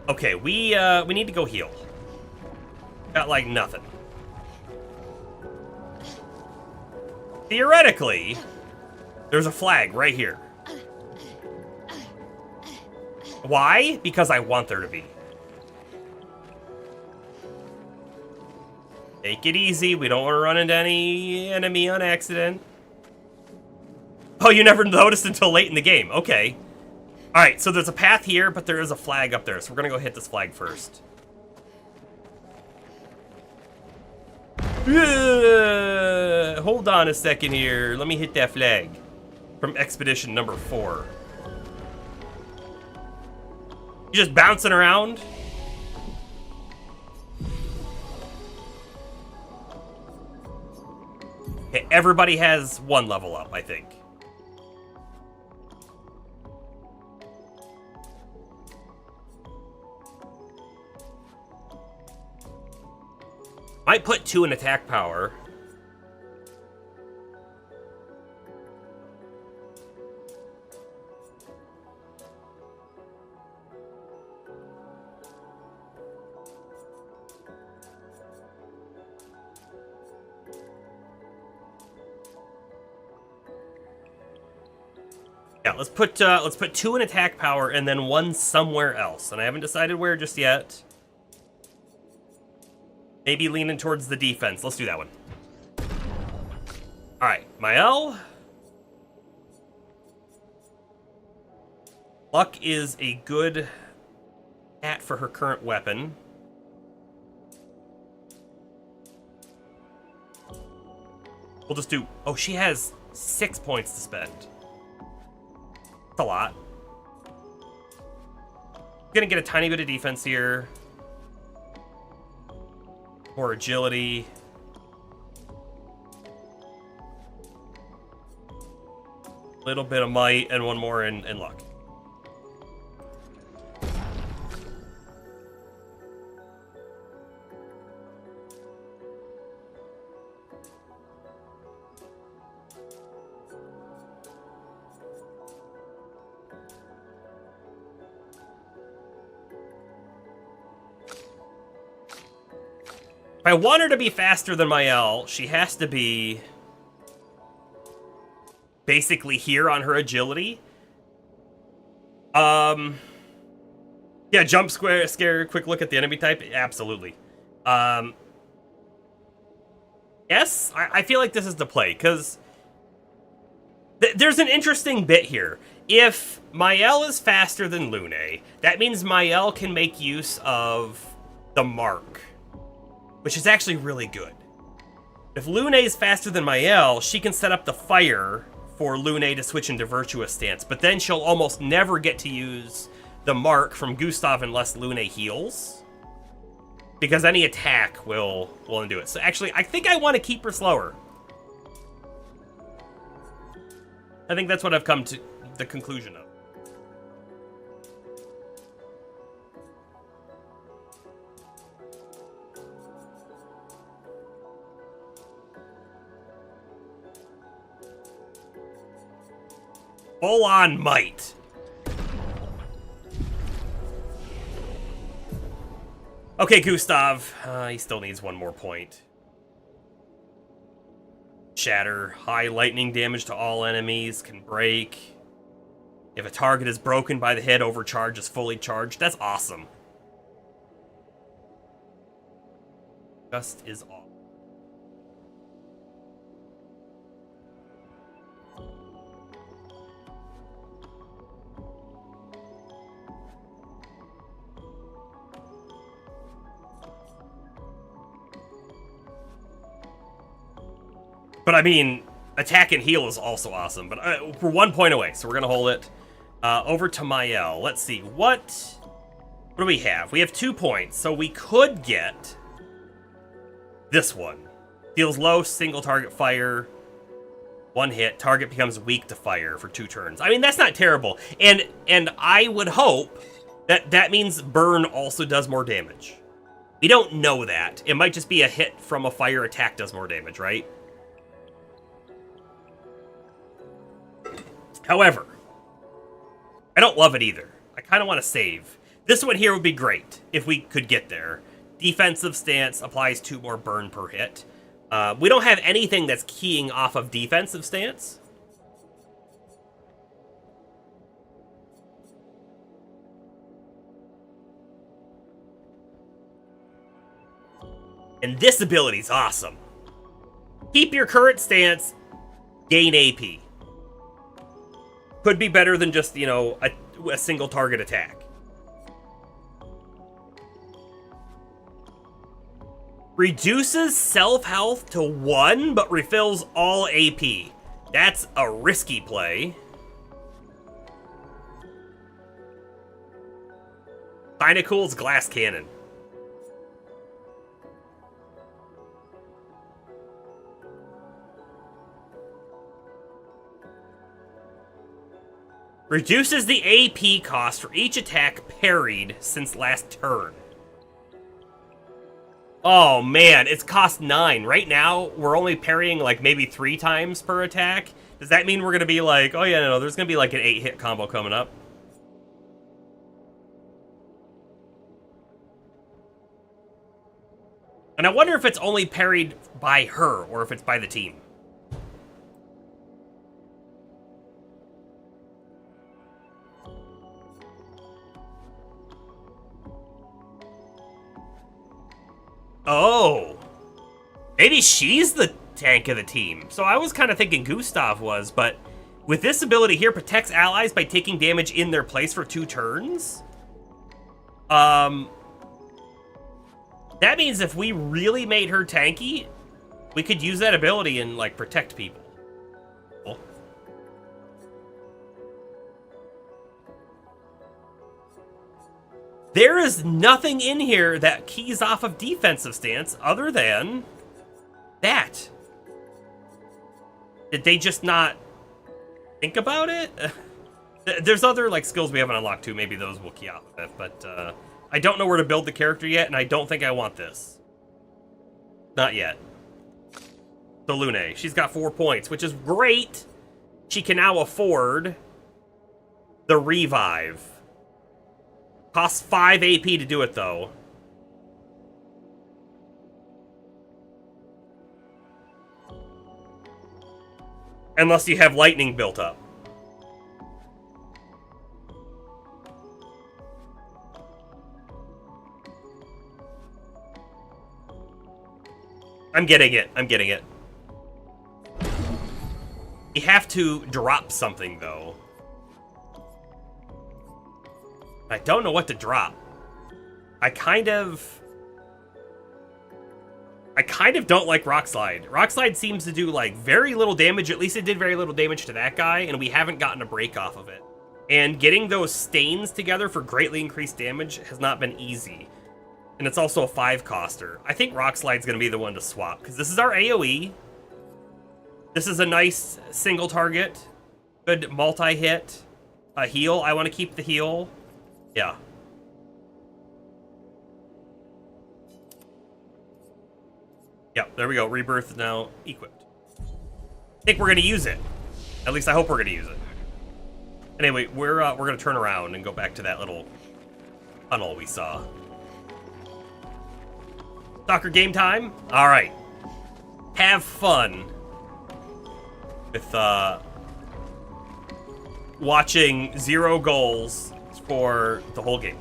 Okay, we need to go heal. Got like nothing. Theoretically, there's a flag right here. Why? Because I want there to be. Take it easy. We don't want to run into any enemy on accident. Oh, you never noticed until late in the game. Okay. All right, so there's a path here, but there is a flag up there. So we're going to go hit this flag first. Hold on a second here. Let me hit that flag from expedition number 4. You just bouncing around? Okay, everybody has 1 level up, I think. Might put 2 in attack power. Yeah, let's put 2 in attack power and then 1 somewhere else, and I haven't decided where just yet. Maybe leaning towards the defense. Let's do that one. All right, Mael. Luck is a good stat for her current weapon. We'll just do... Oh, she has 6 points to spend. That's a lot. Gonna get a tiny bit of defense here. More agility. Little bit of might and 1 more in luck. If I want her to be faster than Mael, she has to be basically here on her agility. Yeah, jump, scare, quick look at the enemy type. Absolutely. Yes, I feel like this is the play, because there's an interesting bit here. If Mael is faster than Lune, that means Mael can make use of the mark, which is actually really good. If Lune is faster than Mael, she can set up the fire for Lune to switch into Virtuous Stance, but then she'll almost never get to use the mark from Gustav unless Lune heals, because any attack will undo it. So actually, I think I want to keep her slower. I think that's what I've come to the conclusion of. Full on might. Okay, Gustav. He still needs 1 more point. Shatter. High lightning damage to all enemies. Can break. If a target is broken by the hit, overcharge is fully charged. That's awesome. Just is awesome. But I mean, attack and heal is also awesome. But we're 1 point away, so we're gonna hold it. Over to Mael. Let's see, what do we have? We have 2 points, so we could get this one. Deals low single target fire. 1 hit. Target becomes weak to fire for 2 turns. I mean, that's not terrible. And I would hope that means burn also does more damage. We don't know that. It might just be a hit from a fire attack does more damage, right? However, I don't love it either. I kind of want to save. This one here would be great if we could get there. Defensive stance applies 2 more burn per hit. We don't have anything that's keying off of defensive stance. And this ability is awesome. Keep your current stance, gain AP. Could be better than just, you know, a single target attack. Reduces self-health to 1, but refills all AP. That's a risky play. Kinda cool is Glass Cannon. Reduces the AP cost for each attack parried since last turn. Oh man, it's cost 9. Right now, we're only parrying like maybe 3 times per attack. Does that mean we're gonna be like, oh yeah, no, there's gonna be like an 8-hit combo coming up? And I wonder if it's only parried by her or if it's by the team. Oh, maybe she's the tank of the team. So I was kind of thinking Gustav was, but with this ability here, protects allies by taking damage in their place for 2 turns. That means if we really made her tanky, we could use that ability and like protect people. Cool. There is nothing in here that keys off of defensive stance other than that. Did they just not think about it? There's other like skills we haven't unlocked too. Maybe those will key off of it, but I don't know where to build the character yet, and I don't think I want this. Not yet. So Lune, she's got 4 points, which is great. She can now afford the revive. Costs 5 AP to do it, though. Unless you have lightning built up. I'm getting it. I'm getting it. You have to drop something, though. I don't know what to drop. I kind of don't like Rock Slide. Rock Slide seems to do like very little damage. At least it did very little damage to that guy, and we haven't gotten a break off of it. And getting those stains together for greatly increased damage has not been easy. And it's also a 5-coster. I think Rock Slide's going to be the one to swap, because this is our AoE. This is a nice single target. Good multi-hit. A heal. I want to keep the heal. Yeah. Yep, there we go. Rebirth is now equipped. I think we're going to use it. At least I hope we're going to use it. Anyway, we're going to turn around and go back to that little tunnel we saw. Soccer game time? All right. Have fun with watching 0 goals for the whole game.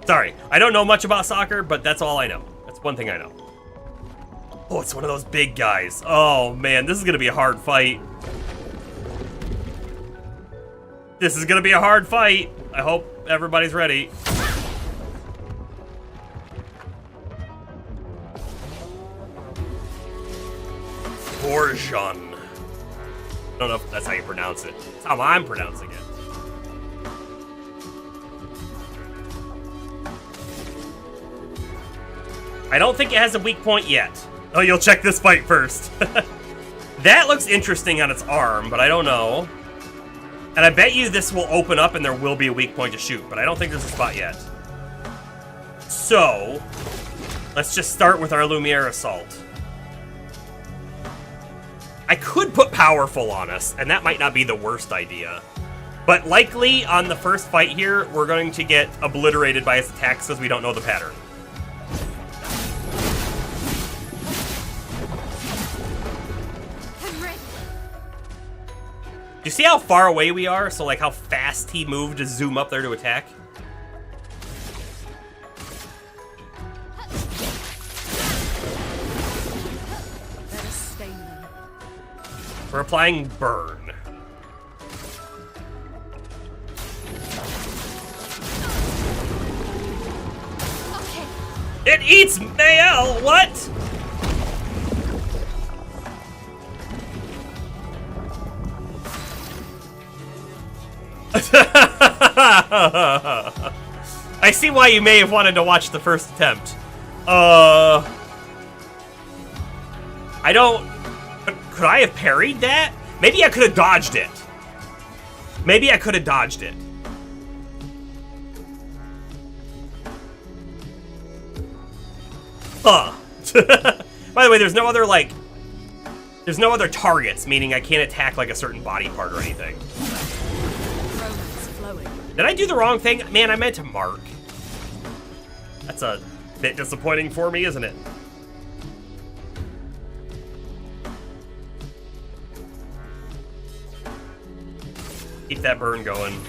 Sorry, I don't know much about soccer, but that's all I know. That's one thing I know. Oh, it's one of those big guys. Oh man, this is gonna be a hard fight. This is gonna be a hard fight. I hope everybody's ready. Borjan. I don't know if that's how you pronounce it. That's how I'm pronouncing it. I don't think it has a weak point yet. Oh, you'll check this fight first. That looks interesting on its arm, but I don't know. And I bet you this will open up and there will be a weak point to shoot, but I don't think there's a spot yet. So, let's just start with our Lumiere Assault. I could put Powerful on us, and that might not be the worst idea. But likely, on the first fight here, we're going to get obliterated by his attacks because we don't know the pattern. Do you see how far away we are? So, like, how fast he moved to zoom up there to attack? We're applying Burn. Okay. It eats Mael! What? I see why you may have wanted to watch the first attempt. I don't... Could I have parried that? Maybe I could have dodged it. Maybe I could have dodged it. Huh. By the way, there's no other, like... There's no other targets, meaning I can't attack, like, a certain body part or anything. Romance flowing. Did I do the wrong thing? Man, I meant to mark. That's a bit disappointing for me, isn't it? Keep that burn going.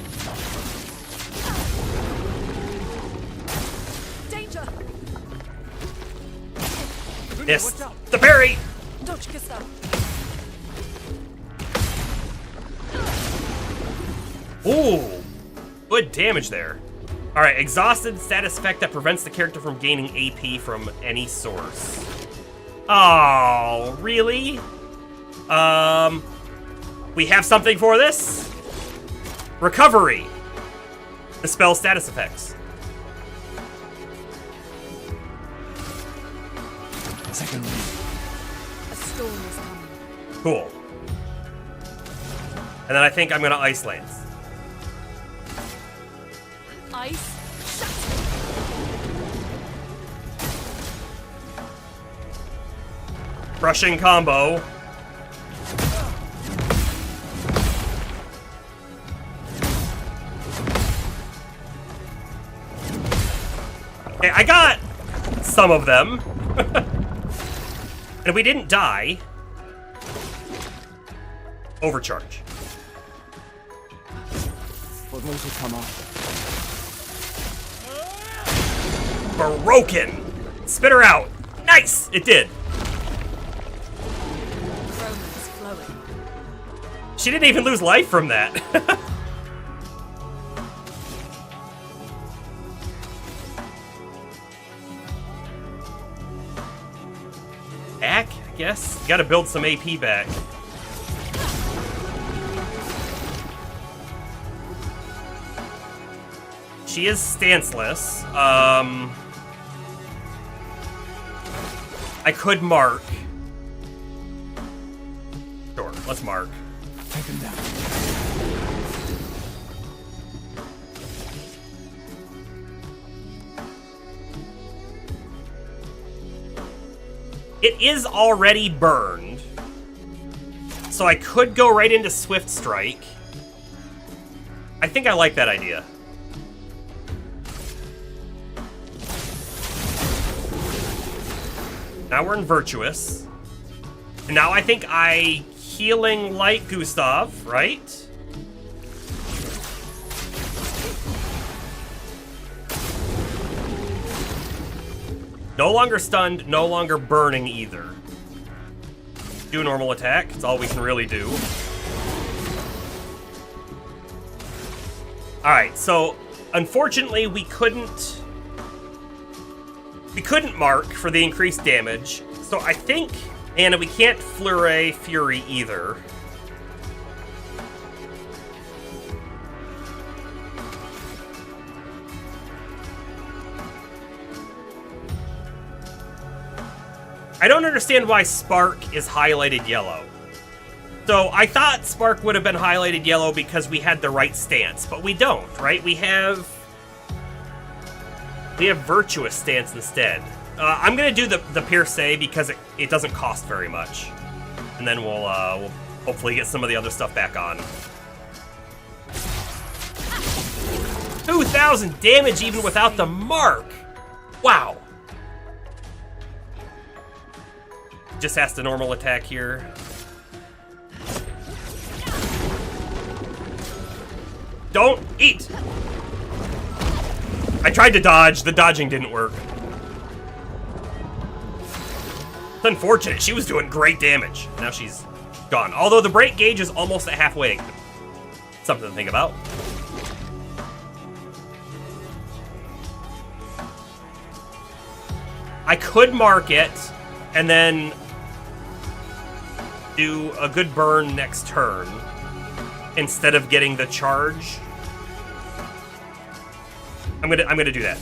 Danger! Missed. The parry! Dodge, Gustav. Ooh, good damage there. All right, exhausted status effect that prevents the character from gaining AP from any source. Oh, really? We have something for this? Recovery. Dispel status effects. Second wind. A storm is coming. Cool. And then I think I'm gonna Ice Lance. Ice. Shut. Crushing combo. Okay, I got some of them. And we didn't die. Overcharge. For those who come after. Broken. Spit her out. Nice! It did. Romance flowing. She didn't even lose life from that. Back, I guess. You gotta build some AP back. She is stanceless. I could mark. Sure, let's mark. Take him down. It is already burned. So I could go right into Swift Strike. I think I like that idea. Now we're in Virtuous. And now I think I healing like Gustav, right? No longer stunned, no longer burning either. Do a normal attack, it's all we can really do. Alright, so unfortunately we couldn't mark for the increased damage. So I think, and we can't Flurry Fury either. I don't understand why Spark is highlighted yellow. So I thought Spark would have been highlighted yellow because we had the right stance, but we don't, right? We have Virtuous stance instead. I'm gonna do the Pierce because it doesn't cost very much, and then we'll hopefully get some of the other stuff back on. 2,000 damage even without the mark. Wow. Just asked a normal attack here. Don't eat! I tried to dodge, the dodging didn't work. It's unfortunate, she was doing great damage. Now she's gone. Although the break gauge is almost at halfway. Something to think about. I could mark it, and then do a good burn next turn instead of getting the charge. I'm gonna do that.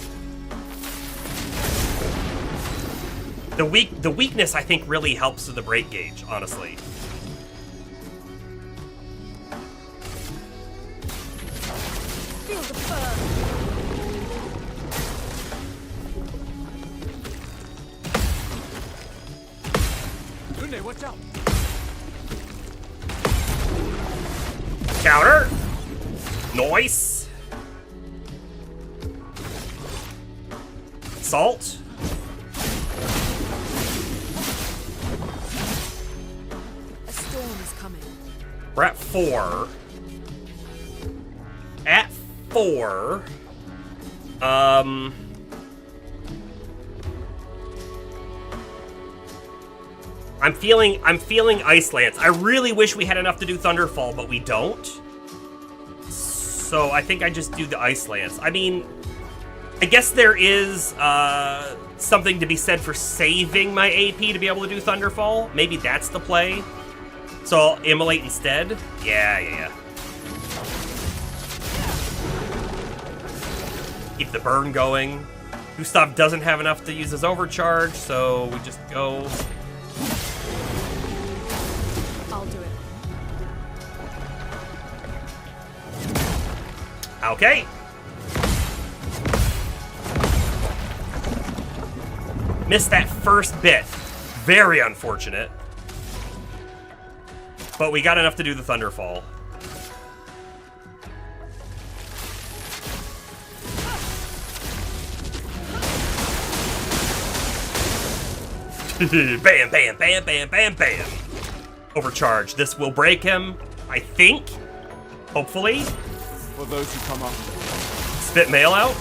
The weakness I think really helps with the break gauge, honestly. Lune, watch out! Counter. Nice. Salt. A storm is coming. We're at 4. At 4. I'm feeling Ice Lance. I really wish we had enough to do Thunderfall, but we don't. So I think I just do the Ice Lance. I mean, I guess there is something to be said for saving my AP to be able to do Thunderfall. Maybe that's the play. So I'll Immolate instead. Yeah. Keep the burn going. Gustav doesn't have enough to use his overcharge, so we just go. I'll do it. Okay. Missed that first bit. Very unfortunate. But we got enough to do the Thunderfall. Bam, bam, bam, bam, bam, bam. Overcharge. This will break him, I think. Hopefully. For those who come after. Spit mail out.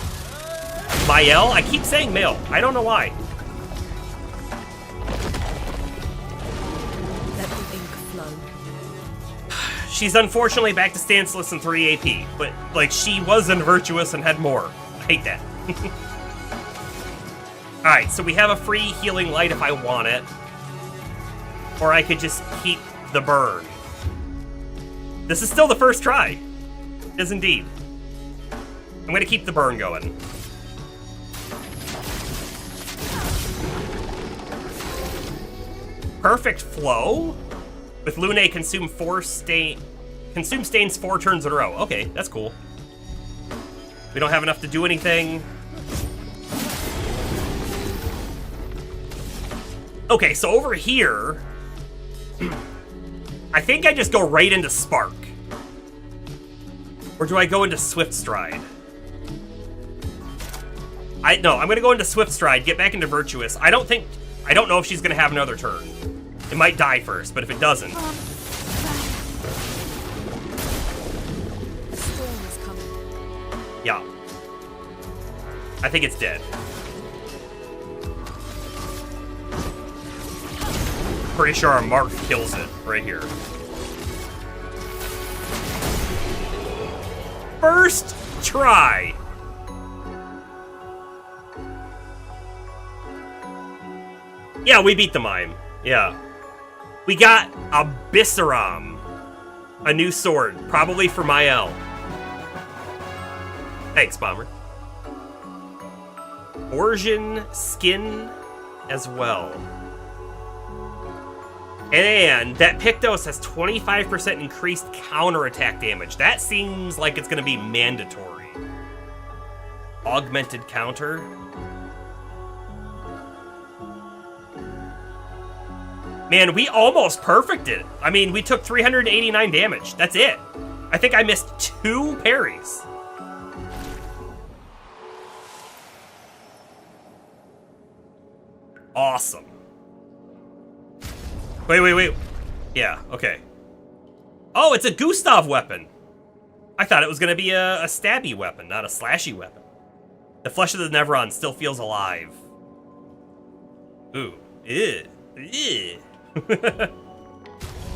Mael? I keep saying mail. I don't know why. Let the ink flow. She's unfortunately back to stanceless and 3 AP, but like she was unvirtuous and had more. I hate that. Alright, so we have a free healing light if I want it. Or I could just keep the burn. This is still the first try. It is indeed. I'm gonna keep the burn going. Perfect flow. With Lune consume stains 4 turns in a row. Okay, that's cool. We don't have enough to do anything. Okay, so over here, I think I just go right into Spark. Or do I go into Swift Stride? No, I'm gonna go into Swift Stride, get back into Virtuous. I don't know if she's gonna have another turn. It might die first, but if it doesn't. A storm is coming. Yeah. I think it's dead. Pretty sure our mark kills it right here. First try. Yeah, we beat the mime. Yeah. We got a Bisseram. A new sword, probably for Mael. Thanks, Bomber. Origin skin as well. And that Pictos has 25% increased counterattack damage. That seems like it's going to be mandatory. Augmented counter. Man, we almost perfected it. I mean, we took 389 damage. That's it. I think I missed 2 parries. Awesome. Wait. Yeah, okay. Oh, it's a Gustav weapon. I thought it was going to be a stabby weapon, not a slashy weapon. The flesh of the Nevron still feels alive. Ooh. Ew. Ew.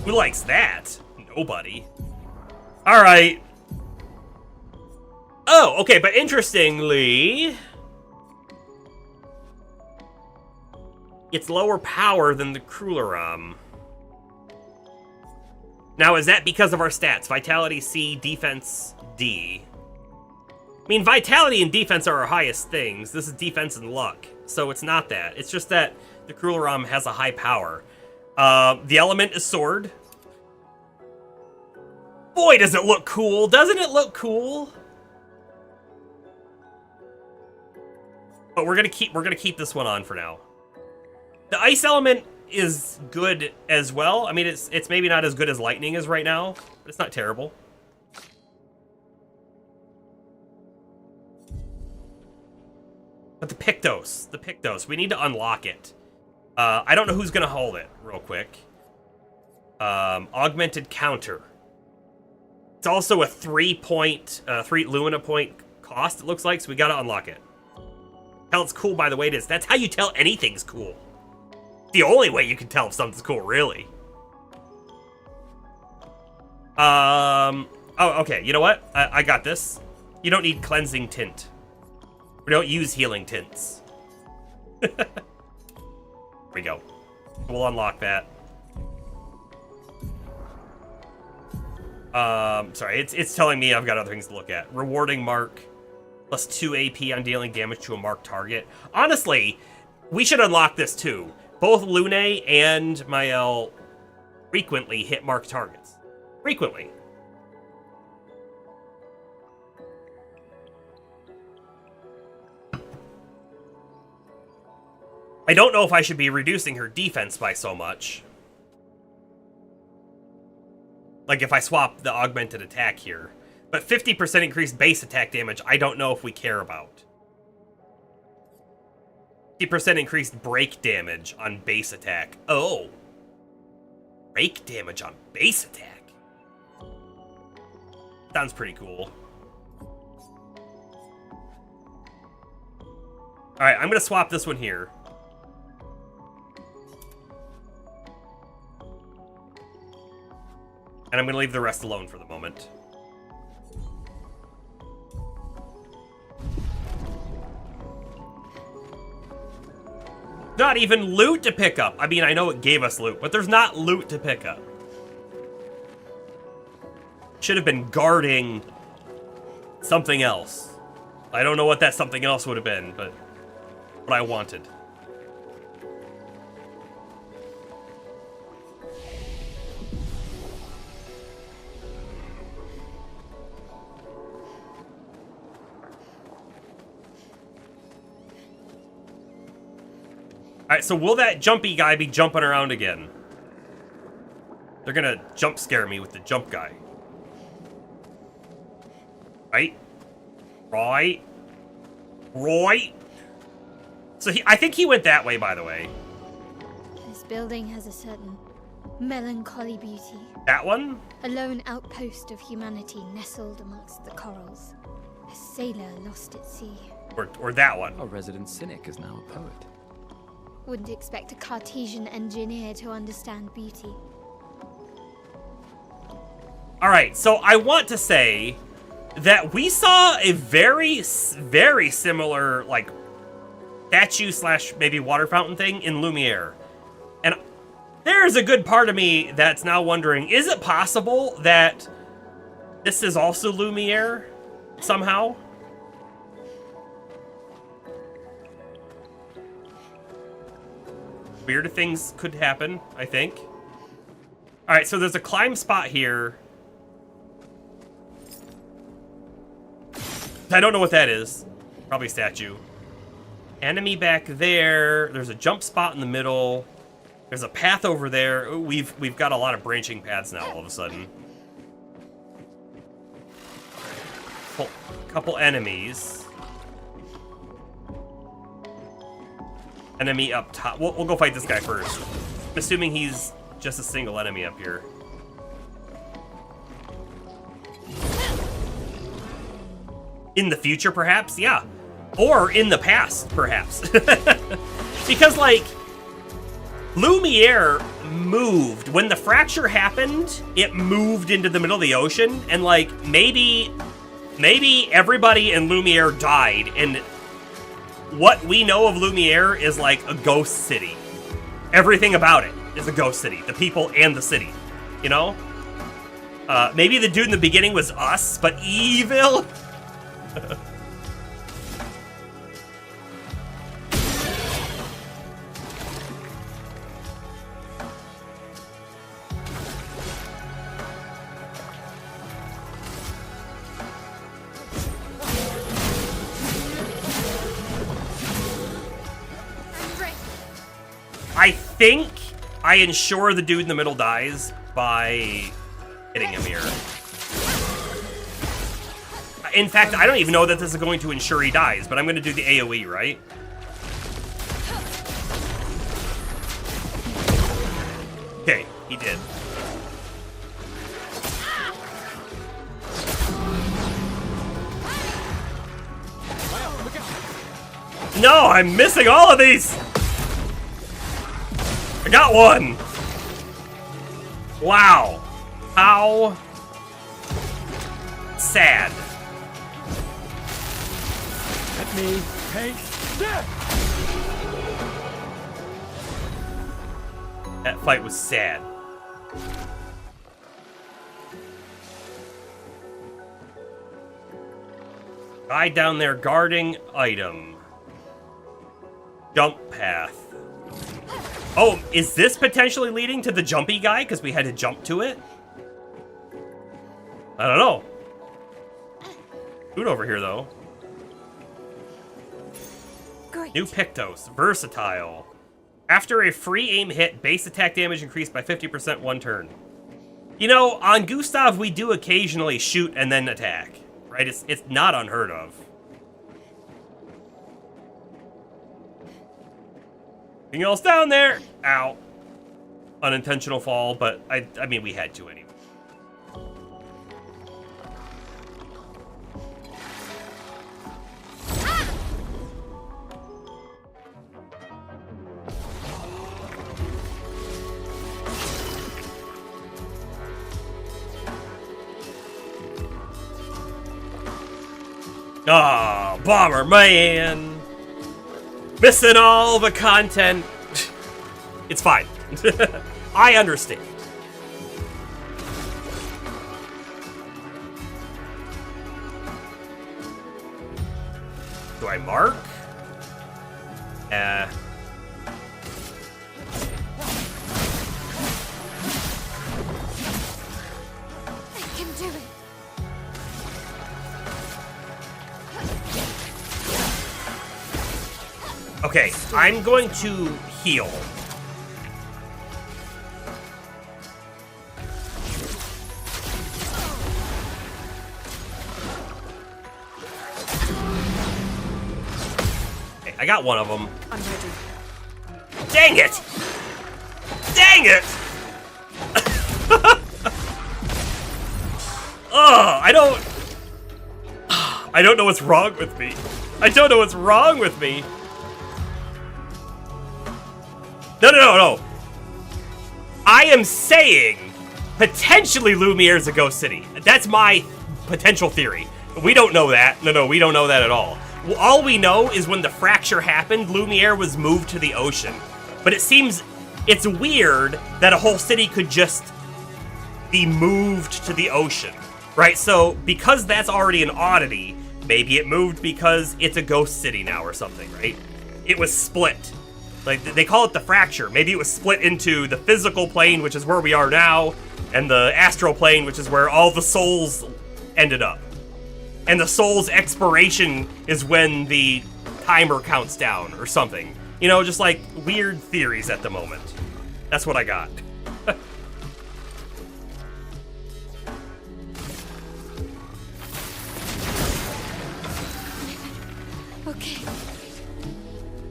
Who likes that? Nobody. Alright. Oh, okay, but interestingly, it's lower power than the Crueleram. Now, is that because of our stats? Vitality C, defense D. I mean, vitality and defense are our highest things. This is defense and luck, so it's not that. It's just that the Crueleram has a high power. The element is sword. Boy, does it look cool. Doesn't it look cool? But we're gonna keep this one on for now. The ice element is good as well. I mean, it's maybe not as good as lightning is right now, but it's not terrible. But the Pictos, we need to unlock it. I don't know who's gonna hold it real quick. Augmented counter. It's also a 3 Lumina point cost, it looks like, so we gotta unlock it. Hell, it's cool by the way it is. That's how you tell anything's cool. The only way you can tell if something's cool, really. Oh, okay, you know what? I got this. You don't need cleansing tint. We don't use healing tints. There we go. We'll unlock that. Sorry, it's telling me I've got other things to look at. Rewarding mark. Plus 2 AP on dealing damage to a marked target. Honestly, we should unlock this too. Both Lune and Mael frequently hit marked targets. Frequently. I don't know if I should be reducing her defense by so much. Like if I swap the augmented attack here. But 50% increased base attack damage, I don't know if we care about. 50% increased break damage on base attack. Oh. Break damage on base attack. Sounds pretty cool. Alright, I'm going to swap this one here. And I'm going to leave the rest alone for the moment. Not even loot to pick up. I mean, I know it gave us loot, but there's not loot to pick up. Should have been guarding something else. I don't know what that something else would have been, but what I wanted. Alright, so will that jumpy guy be jumping around again? They're gonna jump scare me with the jump guy. Right? Right? Right? So I think he went that way, by the way. This building has a certain melancholy beauty. That one? A lone outpost of humanity nestled amongst the corals. A sailor lost at sea. Or that one. Our resident cynic is now a poet. Wouldn't expect a Cartesian engineer to understand beauty. Alright, so I want to say that we saw a very, very similar, like, statue / maybe water fountain thing in Lumiere. And there's a good part of me that's now wondering, is it possible that this is also Lumiere somehow? Weird things could happen, I think. Alright, so there's a climb spot here. I don't know what that is. Probably a statue. Enemy back there. There's a jump spot in the middle. There's a path over there. Ooh, we've got a lot of branching paths now all of a sudden. Couple enemies. Enemy up top. We'll go fight this guy first. I'm assuming he's just a single enemy up here. In the future, perhaps? Yeah. Or in the past, perhaps. Because, like, Lumiere moved. When the fracture happened, it moved into the middle of the ocean. And, like, maybe everybody in Lumiere died. And what we know of Lumiere is, like, a ghost city. Everything about it is a ghost city. The people and the city. You know? Maybe the dude in the beginning was us, but evil. think I ensure the dude in the middle dies by hitting him here. In fact, I don't even know that this is going to ensure he dies, but I'm going to do the AoE, right? Okay, he did. No, I'm missing all of these! I got one! Wow. How sad. Let me take this! That fight was sad. Guy down there guarding item. Jump path. Oh, is this potentially leading to the jumpy guy because we had to jump to it? I don't know. Food over here, though. Great. New Pictos. Versatile. After a free aim hit, base attack damage increased by 50% one turn. You know, on Gustav, we do occasionally shoot and then attack. Right? It's not unheard of. Anything else down there? Ow. Unintentional fall, but I mean, we had to anyway. Ah, Bomber Man! Missing all the content. It's fine. I understand. Do I mark? I can do it. Okay, I'm going to heal. Okay, I got one of them. I'm ready. Dang it! Dang it! Oh, I don't know what's wrong with me. I don't know what's wrong with me. No. I am saying potentially Lumiere's a ghost city. That's my potential theory. We don't know that. No, we don't know that at all. All we know is when the fracture happened, Lumiere was moved to the ocean. But it seems it's weird that a whole city could just be moved to the ocean, right? So because that's already an oddity, maybe it moved because it's a ghost city now or something, right? It was split. Like, they call it the fracture. Maybe it was split into the physical plane, which is where we are now, and the astral plane, which is where all the souls ended up. And the soul's expiration is when the timer counts down or something. You know, just like weird theories at the moment. That's what I got. Okay.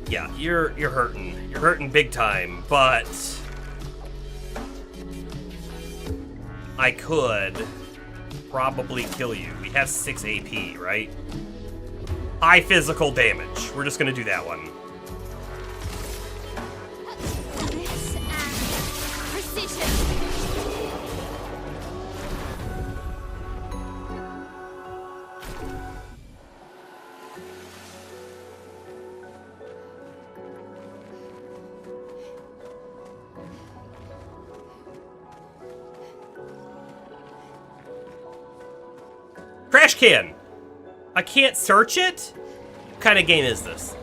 Yeah, you're hurting. You're hurting big time, but I could probably kill you. We have 6 AP, right? High physical damage. We're just gonna do that one. This and precision. Trash can! I can't search it? What kind of game is this?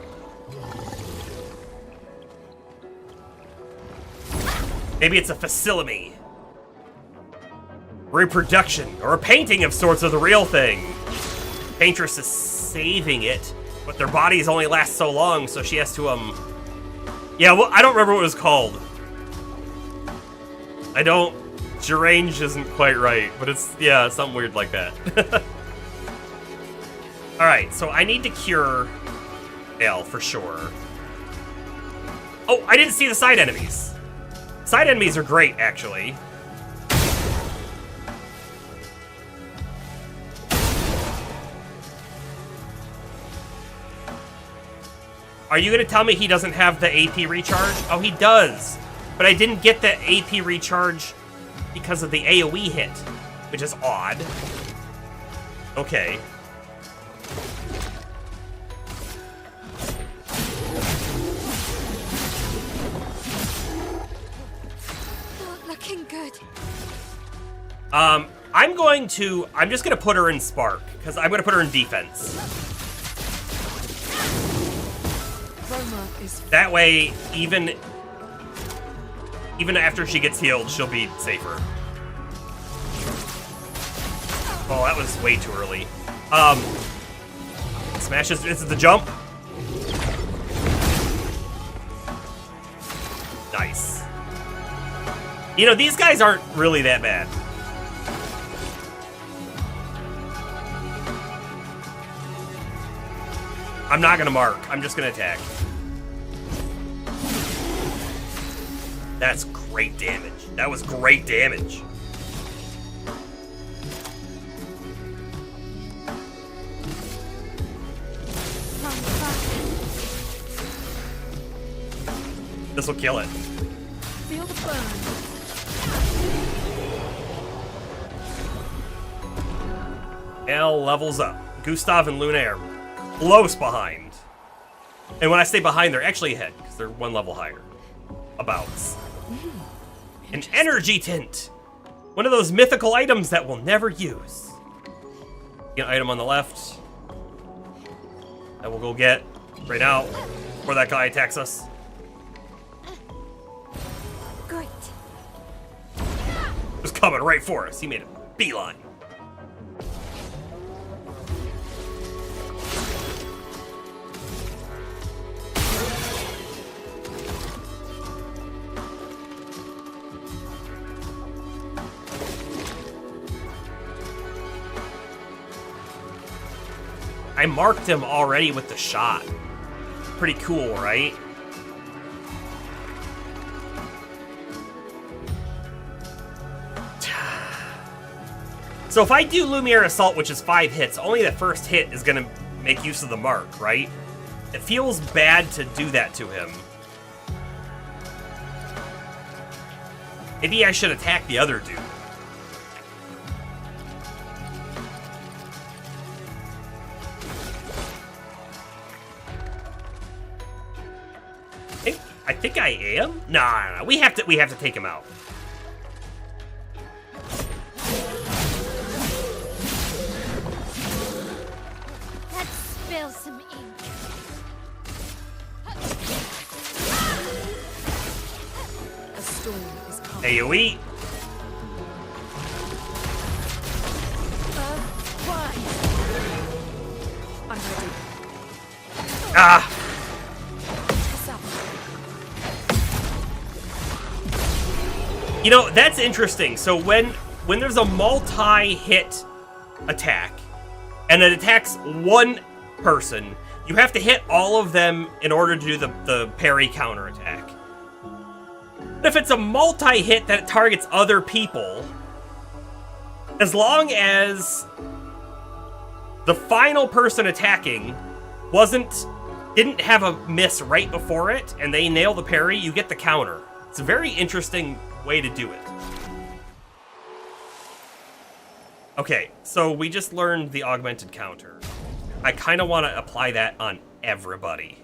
Maybe it's a facility. Reproduction, or a painting of sorts of the real thing. Paintress is saving it, but their bodies only last so long, so she has to, yeah, well, I don't remember what it was called. I don't... Deranged isn't quite right, but it's, yeah, something weird like that. Alright, so I need to cure Ale for sure. Oh, I didn't see the side enemies. Side enemies are great, actually. Are you gonna tell me he doesn't have the AP recharge? Oh, he does. But I didn't get the AP recharge because of the AoE hit, which is odd. Okay. Not looking good. I'm just gonna put her in Spark, because I'm gonna put her in defense. That way, even after she gets healed, she'll be safer. Oh, that was way too early. Smashes, this is the jump. Nice. You know, these guys aren't really that bad. I'm not gonna mark, I'm just gonna attack. That's great damage. That was great damage. This will kill it. Feel the burn. L levels up. Gustav and Luna are close behind. And when I say behind, they're actually ahead, because they're one level higher. Abouts. An energy tint! One of those mythical items that we'll never use. An item on the left that we'll go get right now before that guy attacks us. Great. Was coming right for us. He made a beeline. I marked him already with the shot. Pretty cool, right? So if I do Lumiere Assault, which is 5 hits, only the first hit is gonna make use of the mark, right? It feels bad to do that to him. Maybe I should attack the other dude. I think I am? Nah, we have to take him out. Let's spill some ink. A storm is coming. AoE. I'm ready. Ah! This up. You know, that's interesting. So when there's a multi-hit attack, and it attacks one person, you have to hit all of them in order to do the parry counter attack. But if it's a multi-hit that targets other people, as long as the final person attacking didn't have a miss right before it, and they nail the parry, you get the counter. It's a very interesting way to do it. Okay, so we just learned the augmented counter. I kind of want to apply that on everybody.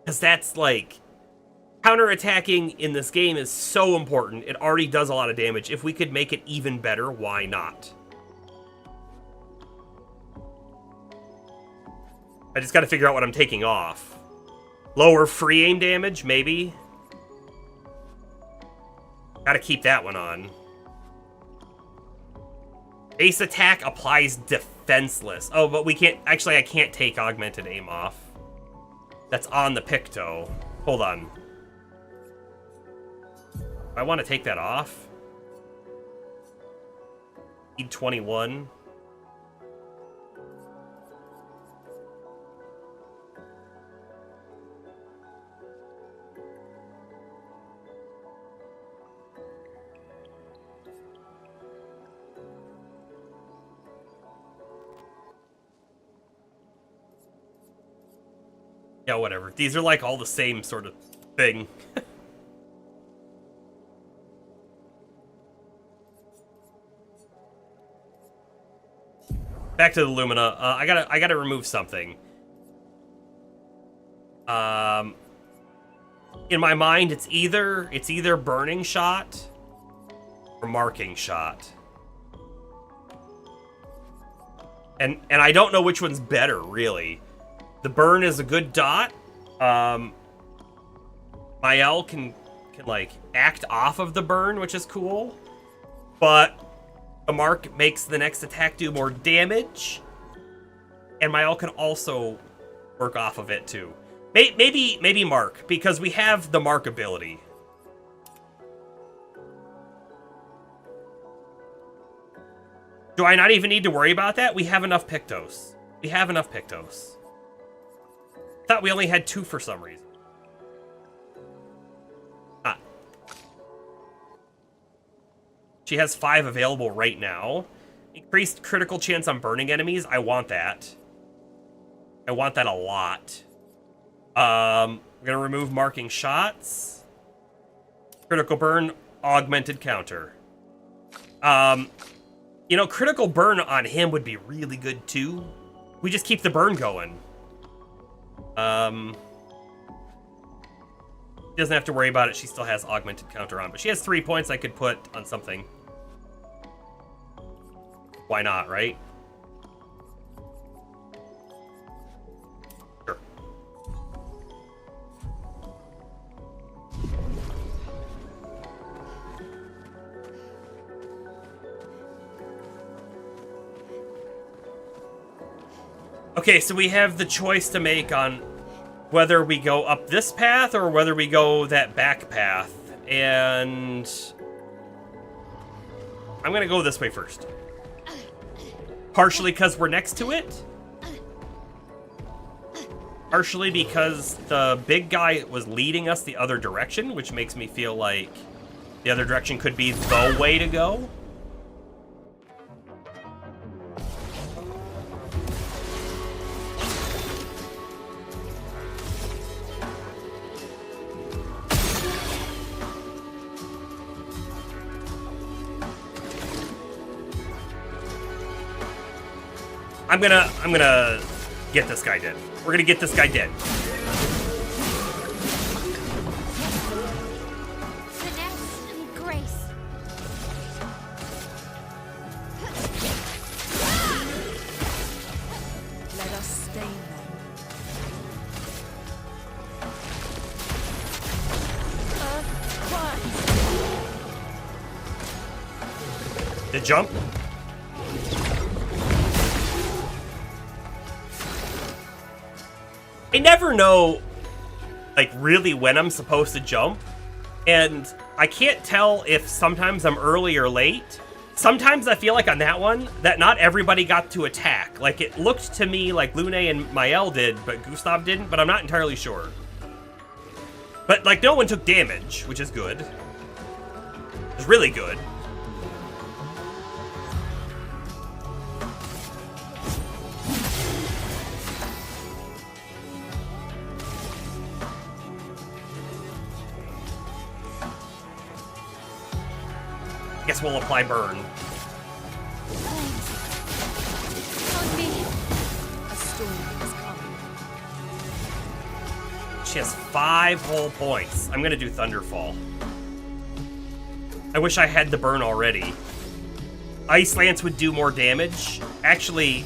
Because that's like, counterattacking in this game is so important. It already does a lot of damage. If we could make it even better, why not? I just gotta figure out what I'm taking off. Lower free aim damage, maybe? Gotta keep that one on. Ace attack applies defenseless. Oh, but we can't... Actually, I can't take augmented aim off. that's on the Picto. Hold on. I want to take that off. Need 21. Yeah, whatever. These are like all the same sort of thing. Back to the Lumina. I gotta remove something. In my mind, it's either burning shot or marking shot. And I don't know which one's better, really. The burn is a good dot. Mael can like act off of the burn, which is cool. But the mark makes the next attack do more damage. And Mael can also work off of it too. Maybe mark, because we have the mark ability. Do I not even need to worry about that? We have enough Pictos. We have enough Pictos. Thought we only had 2 for some reason. Ah. She has 5 available right now. Increased critical chance on burning enemies. I want that. I want that a lot. We're gonna remove marking shots. Critical burn, augmented counter. You know, critical burn on him would be really good too. We just keep the burn going. She doesn't have to worry about it. She still has augmented counter on, but she has 3 points I could put on something. Why not, right? Sure. Okay, so we have the choice to make on whether we go up this path or whether we go that back path. And I'm gonna go this way first. Partially because we're next to it. Partially because the big guy was leading us the other direction, which makes me feel like the other direction could be the way to go. I'm gonna get this guy dead. We're gonna get this guy dead. Finesse and grace. Let us stain them. The jump. I never know, like, really when I'm supposed to jump, and I can't tell if sometimes I'm early or late. Sometimes I feel like on that one, that not everybody got to attack. Like, it looked to me like Lune and Mael did, but Gustav didn't, but I'm not entirely sure. But, like, no one took damage, which is good. It's really good. Guess we'll apply burn. On me. A storm is coming. She has 5 whole points. I'm gonna do Thunderfall. I wish I had the burn already. Ice Lance would do more damage. Actually,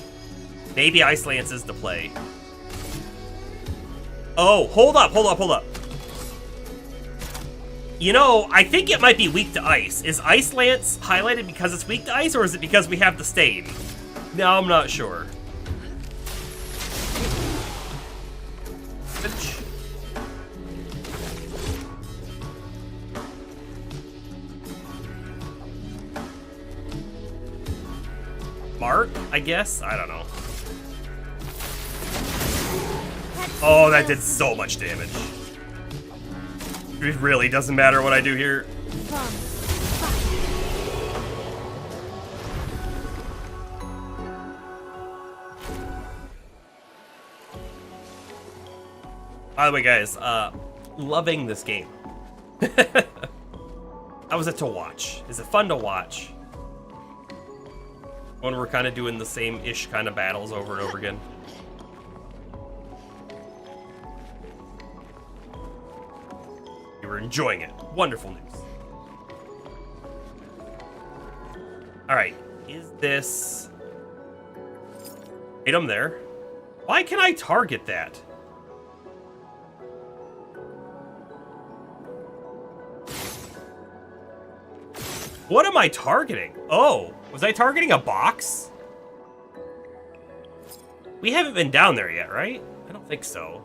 maybe Ice Lance is the play. Oh, hold up. You know, I think it might be weak to ice. Is Ice Lance highlighted because it's weak to ice, or is it because we have the stain? No, I'm not sure. Bitch. art, I guess? I don't know. Oh, that did so much damage. It really doesn't matter what I do here. By the way, guys, loving this game. How was it to watch? Is it fun to watch? When we're kind of doing the same-ish kind of battles over and over again. You were enjoying it. Wonderful news. Alright, is this item there? Why can I target that? What am I targeting? Oh, was I targeting a box? We haven't been down there yet, right? I don't think so.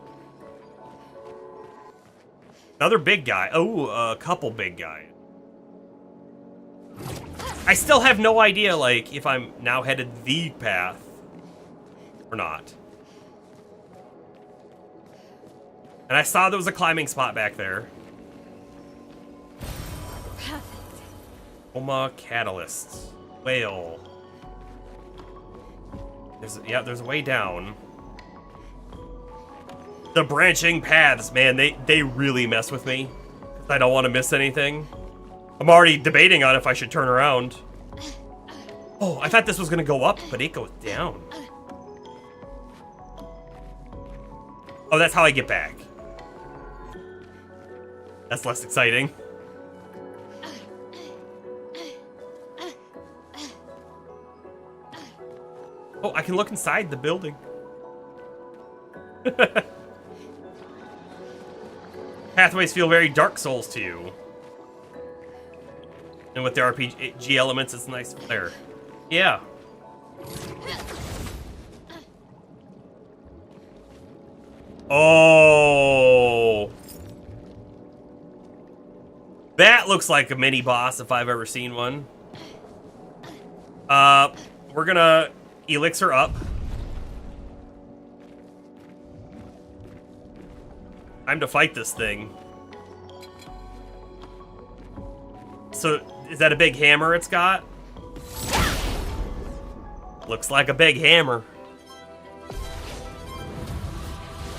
Another big guy. Oh, a couple big guys. I still have no idea, like, if I'm now headed the path or not. And I saw there was a climbing spot back there. Oma Catalyst. Whale. There's a way down. The branching paths, man, they really mess with me. I don't want to miss anything. I'm already debating on if I should turn around. Oh, I thought this was gonna go up, but it goes down. Oh, that's how I get back. That's less exciting. Oh, I can look inside the building. Pathways feel very Dark Souls to you. And with the RPG elements, it's nice flair. Yeah. Oh. That looks like a mini boss if I've ever seen one. We're gonna elixir up. Time to fight this thing. So, is that a big hammer it's got? Looks like a big hammer.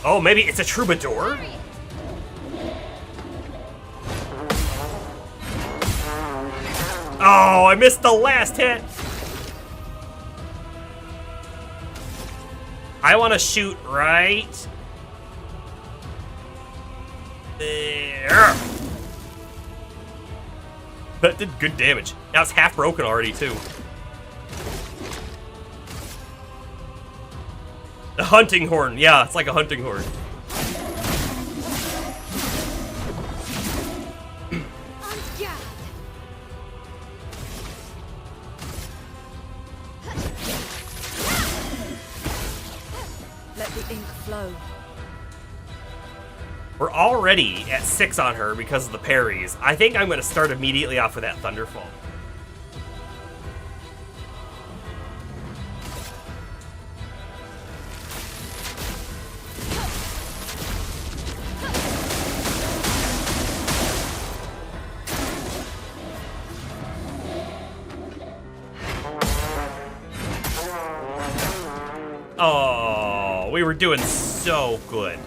Oh, maybe it's a troubadour? Oh, I missed the last hit. I want to shoot right there. That did good damage. Now it's half broken already, too. The hunting horn. Yeah, it's like a hunting horn. Let the ink flow. We're already at 6 on her because of the parries. I think I'm going to start immediately off with that Thunderfall. Oh, we were doing so good.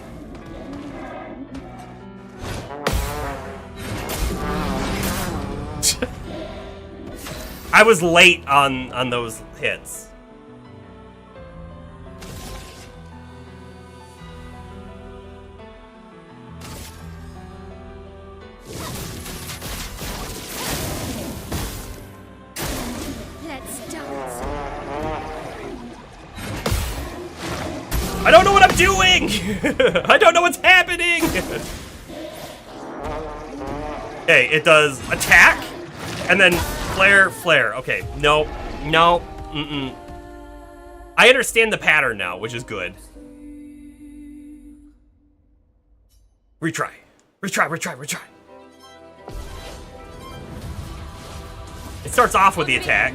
I was late on those hits. Let's dance. I don't know what I'm doing! I don't know what's happening! Okay, it does attack, and then flare, flare. Okay, no, no, mm-mm. I understand the pattern now, which is good. Retry, retry, retry, retry. It starts off with the attack.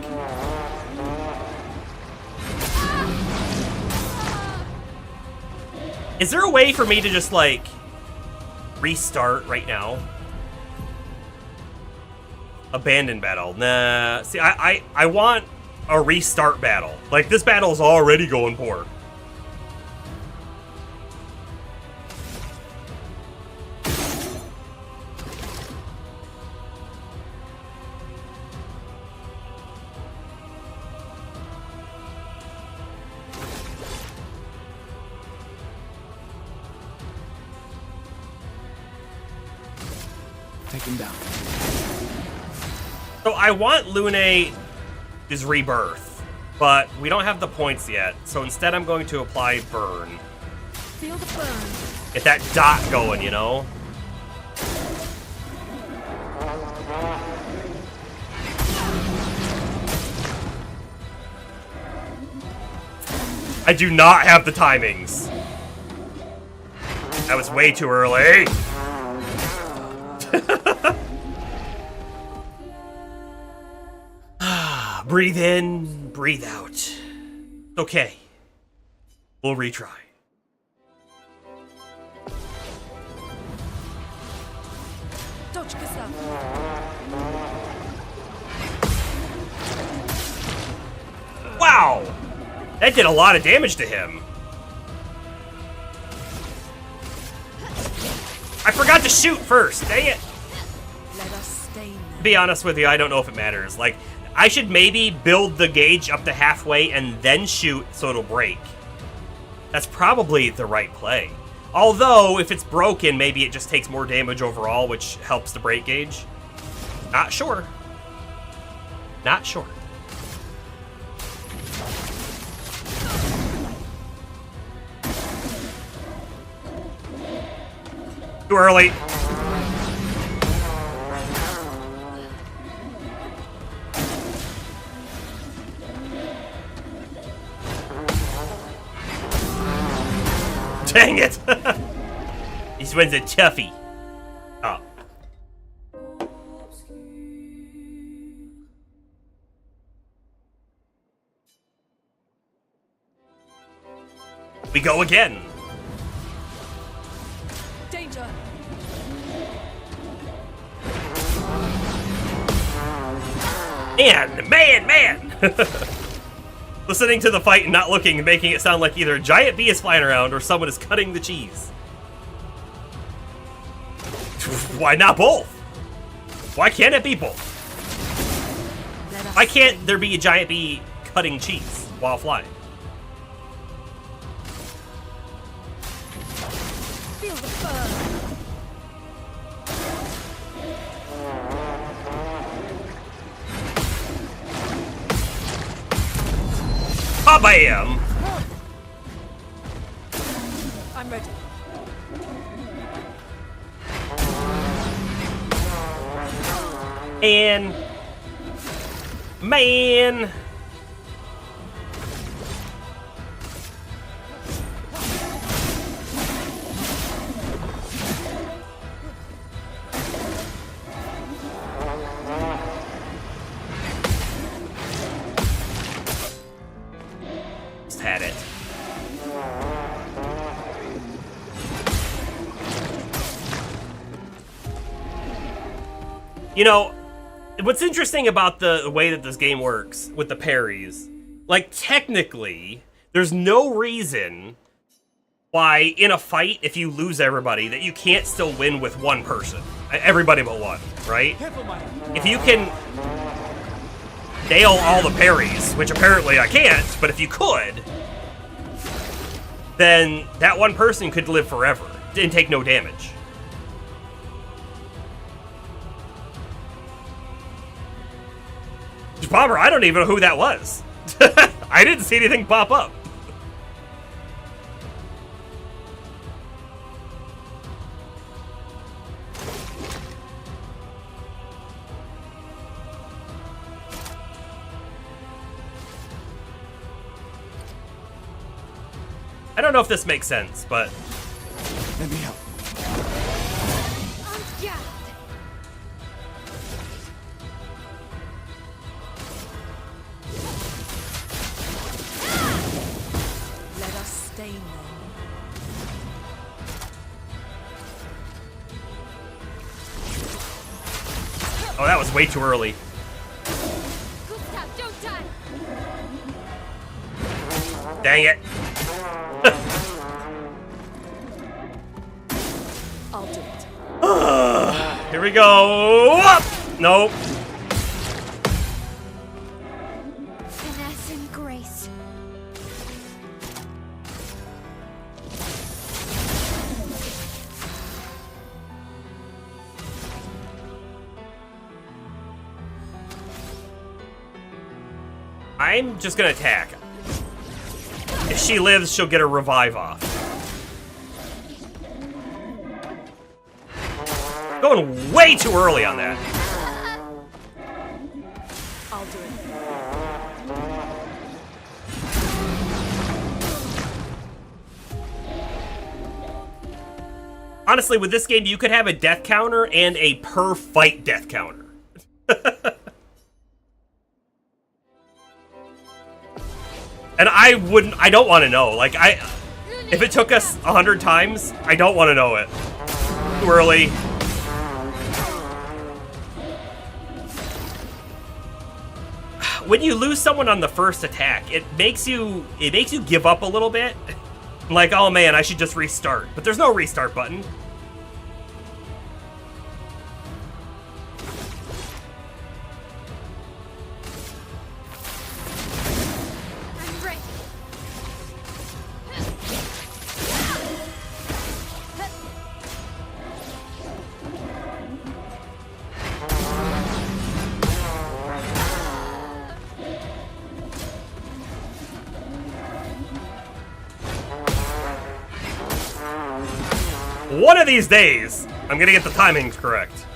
Is there a way for me to just, like, restart right now? Abandon battle. Nah. See, I want a restart battle. Like, this battle is already going poor. Take him down. So I want Luna's rebirth, but we don't have the points yet. So instead I'm going to apply burn. Feel the burn. Get that dot going, you know? I do not have the timings. That was way too early. Breathe in, breathe out. Okay. We'll retry. Dodge Kasa. Wow! That did a lot of damage to him. I forgot to shoot first, dang it! Let us stay there. To be honest with you, I don't know if it matters. Like, I should maybe build the gauge up to halfway and then shoot so it'll break. That's probably the right play. Although, if it's broken, maybe it just takes more damage overall, which helps the break gauge. Not sure. Not sure. Too early. Dang it! This one's a toughie. Oh. We go again. Danger. Man! Listening to the fight and not looking and making it sound like either a giant bee is flying around or someone is cutting the cheese. Why not both? Why can't it be both? Why can't there be a giant bee cutting cheese while flying? Feel the burn. Bam! I'm ready. And man. Just had it. You know, what's interesting about the way that this game works with the parries, like, technically, there's no reason why in a fight, if you lose everybody, that you can't still win with one person. Everybody but one, right? If you can nail all the parries, which apparently I can't, but if you could, then that one person could live forever and take no damage. Bomber, I don't even know who that was. I didn't see anything pop up. I don't know if this makes sense, but Let me help. Let us stay there. Oh, that was way too early. Gustav, don't die! Dang it. I'll do it. Here we go. Up. Nope. Finesse and grace. I'm just gonna attack. If she lives, she'll get a revive off. Going way too early on that. I'll do it. Honestly, with this game, you could have a death counter and a per fight death counter. And I don't want to know. Like, if it took us 100 times, I don't want to know it. Too early. When you lose someone on the first attack, it makes you give up a little bit. Like, oh man, I should just restart. But there's no restart button. I'm ready. One of these days, I'm gonna get the timings correct.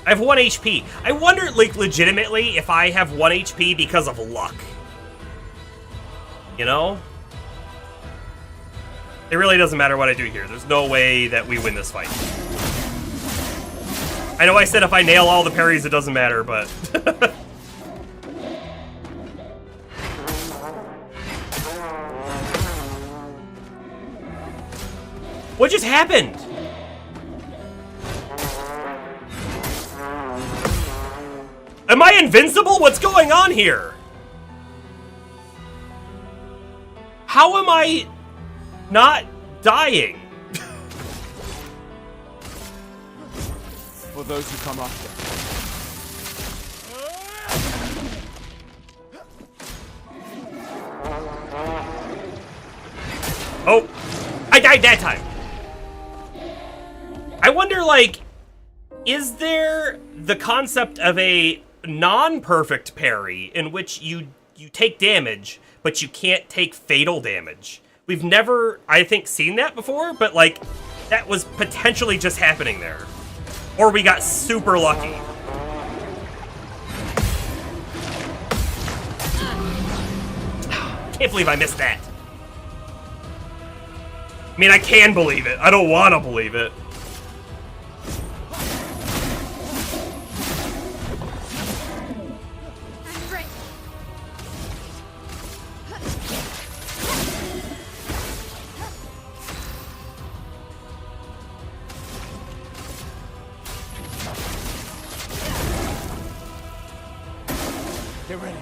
I have 1 HP. I wonder, like, legitimately, if I have 1 HP because of luck. You know? It really doesn't matter what I do here. There's no way that we win this fight. I know I said if I nail all the parries, it doesn't matter, but... What just happened? Am I invincible? What's going on here? How am I not dying? For those who come after. Oh, I died that time. I wonder, like, is there the concept of a non-perfect parry in which you take damage, but you can't take fatal damage? We've never, I think, seen that before, but, like, that was potentially just happening there. Or we got super lucky. Can't believe I missed that. I mean, I can believe it. I don't want to believe it. I'm ready. Get ready.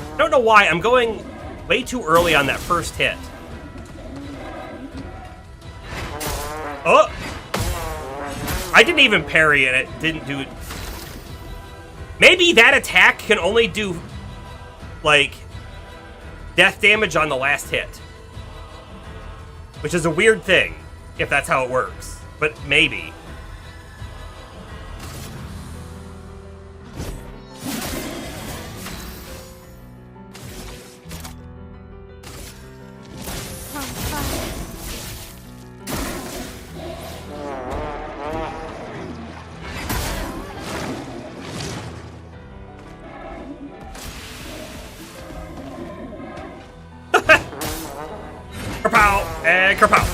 I don't know why, I'm going way too early on that first hit. Oh! I didn't even parry and it didn't do it. Maybe that attack can only do, like, death damage on the last hit. Which is a weird thing, if that's how it works. But maybe. Kerpow! And kerpow!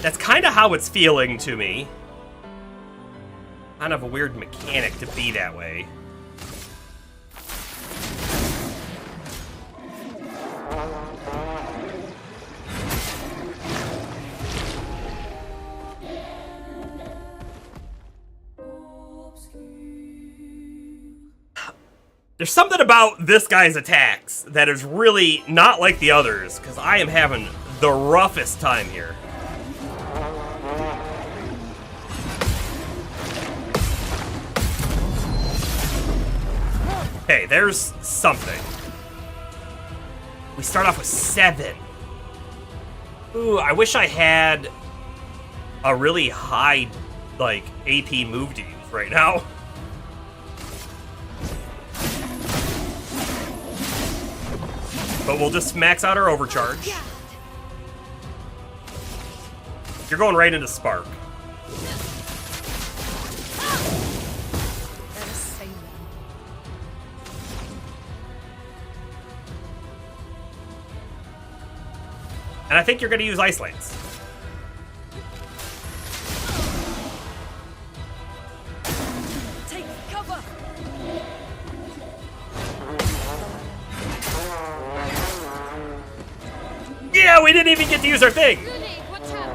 That's kind of how it's feeling to me. Kind of a weird mechanic to be that way. There's something about this guy's attacks that is really not like the others, because I am having the roughest time here. Okay, there's something. We start off with 7. Ooh, I wish I had a really high, like, AP move to use right now. But we'll just max out our overcharge. You're going right into Spark. And I think you're going to use Ice Lance. Take cover. Yeah, we didn't even get to use our thing. Grenade, watch out!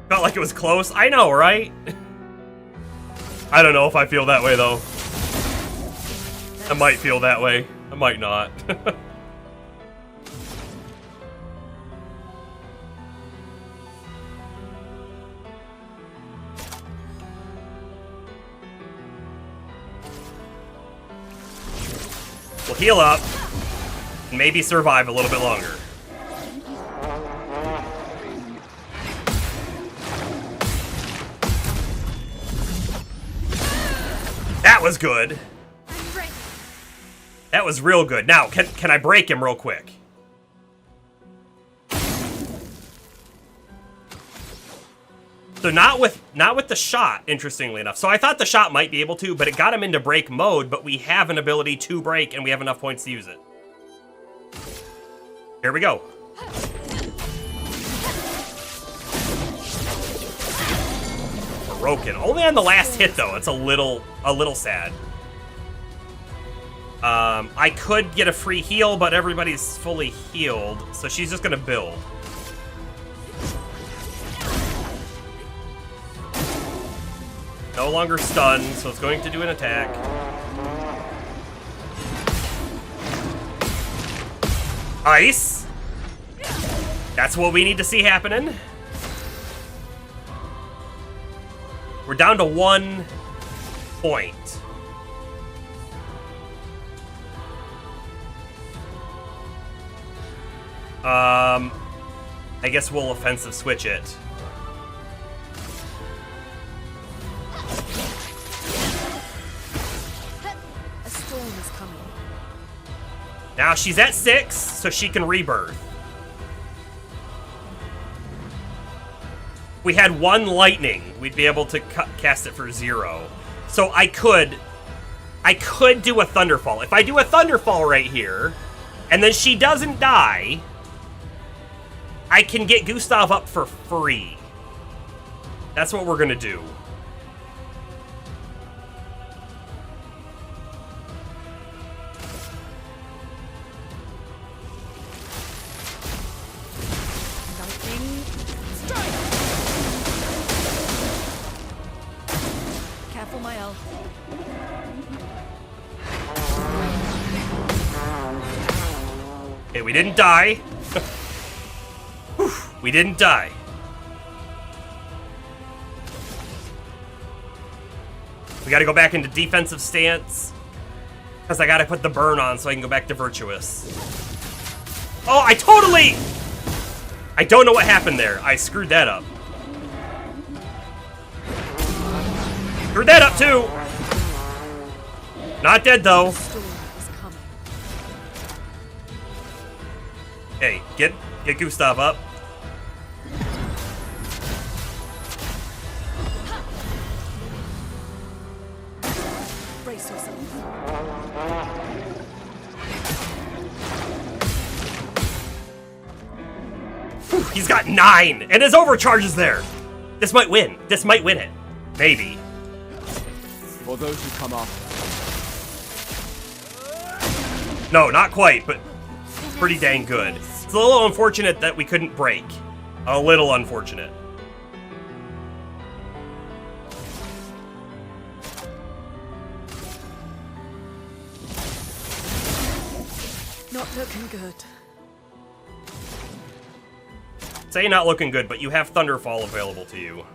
Felt like it was close. I know, right? I don't know if I feel that way, though. I might feel that way. I might not. We'll heal up. And maybe survive a little bit longer. That was good. I'm ready. That was real good. Now, can I break him real quick? So not with the shot, interestingly enough. So I thought the shot might be able to, but it got him into break mode, but we have an ability to break, and we have enough points to use it. Here we go. Broken. Only on the last hit, though. It's a little sad. I could get a free heal, but everybody's fully healed, so she's just gonna build. No longer stunned, so it's going to do an attack. Ice. That's what we need to see happening. We're down to 1 point. I guess we'll offensive switch it. A storm is coming. Now she's at 6, so she can rebirth. If we had 1 lightning, we'd be able to cast it for 0. So I could do a Thunderfall. If I do a Thunderfall right here, and then she doesn't die, I can get Gustav up for free. That's what we're gonna do. Lightning strike. Careful, my elf. Okay, we didn't die. Whew, we didn't die. We gotta go back into defensive stance. Because I gotta put the burn on so I can go back to virtuous. Oh, I don't know what happened there. I screwed that up. Screwed that up too. Not dead though. Storm is coming. Hey, get Gustav up. Brace yourself. Whew, he's got 9, and his overcharge is there. This might win. This might win it. Maybe. For those who come after. No, not quite, but pretty dang good. It's a little unfortunate that we couldn't break. A little unfortunate. Not looking good. Say not looking good, but you have Thunderfall available to you.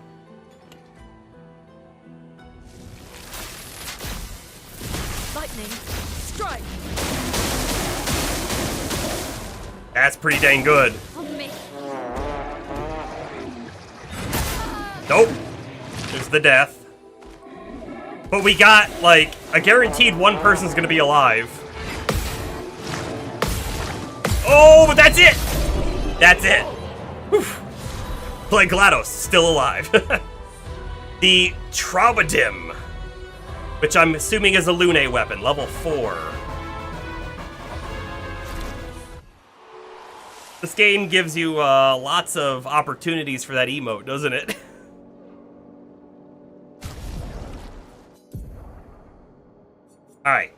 Lightning, strike! That's pretty dang good. On me. Nope. There's the death. But we got, like, a guaranteed one person's gonna be alive. Oh, but that's it! That's it. Whew. Like GLaDOS, still alive. The Traumadim, which I'm assuming is a Lune weapon, level 4. This game gives you lots of opportunities for that emote, doesn't it? Alright.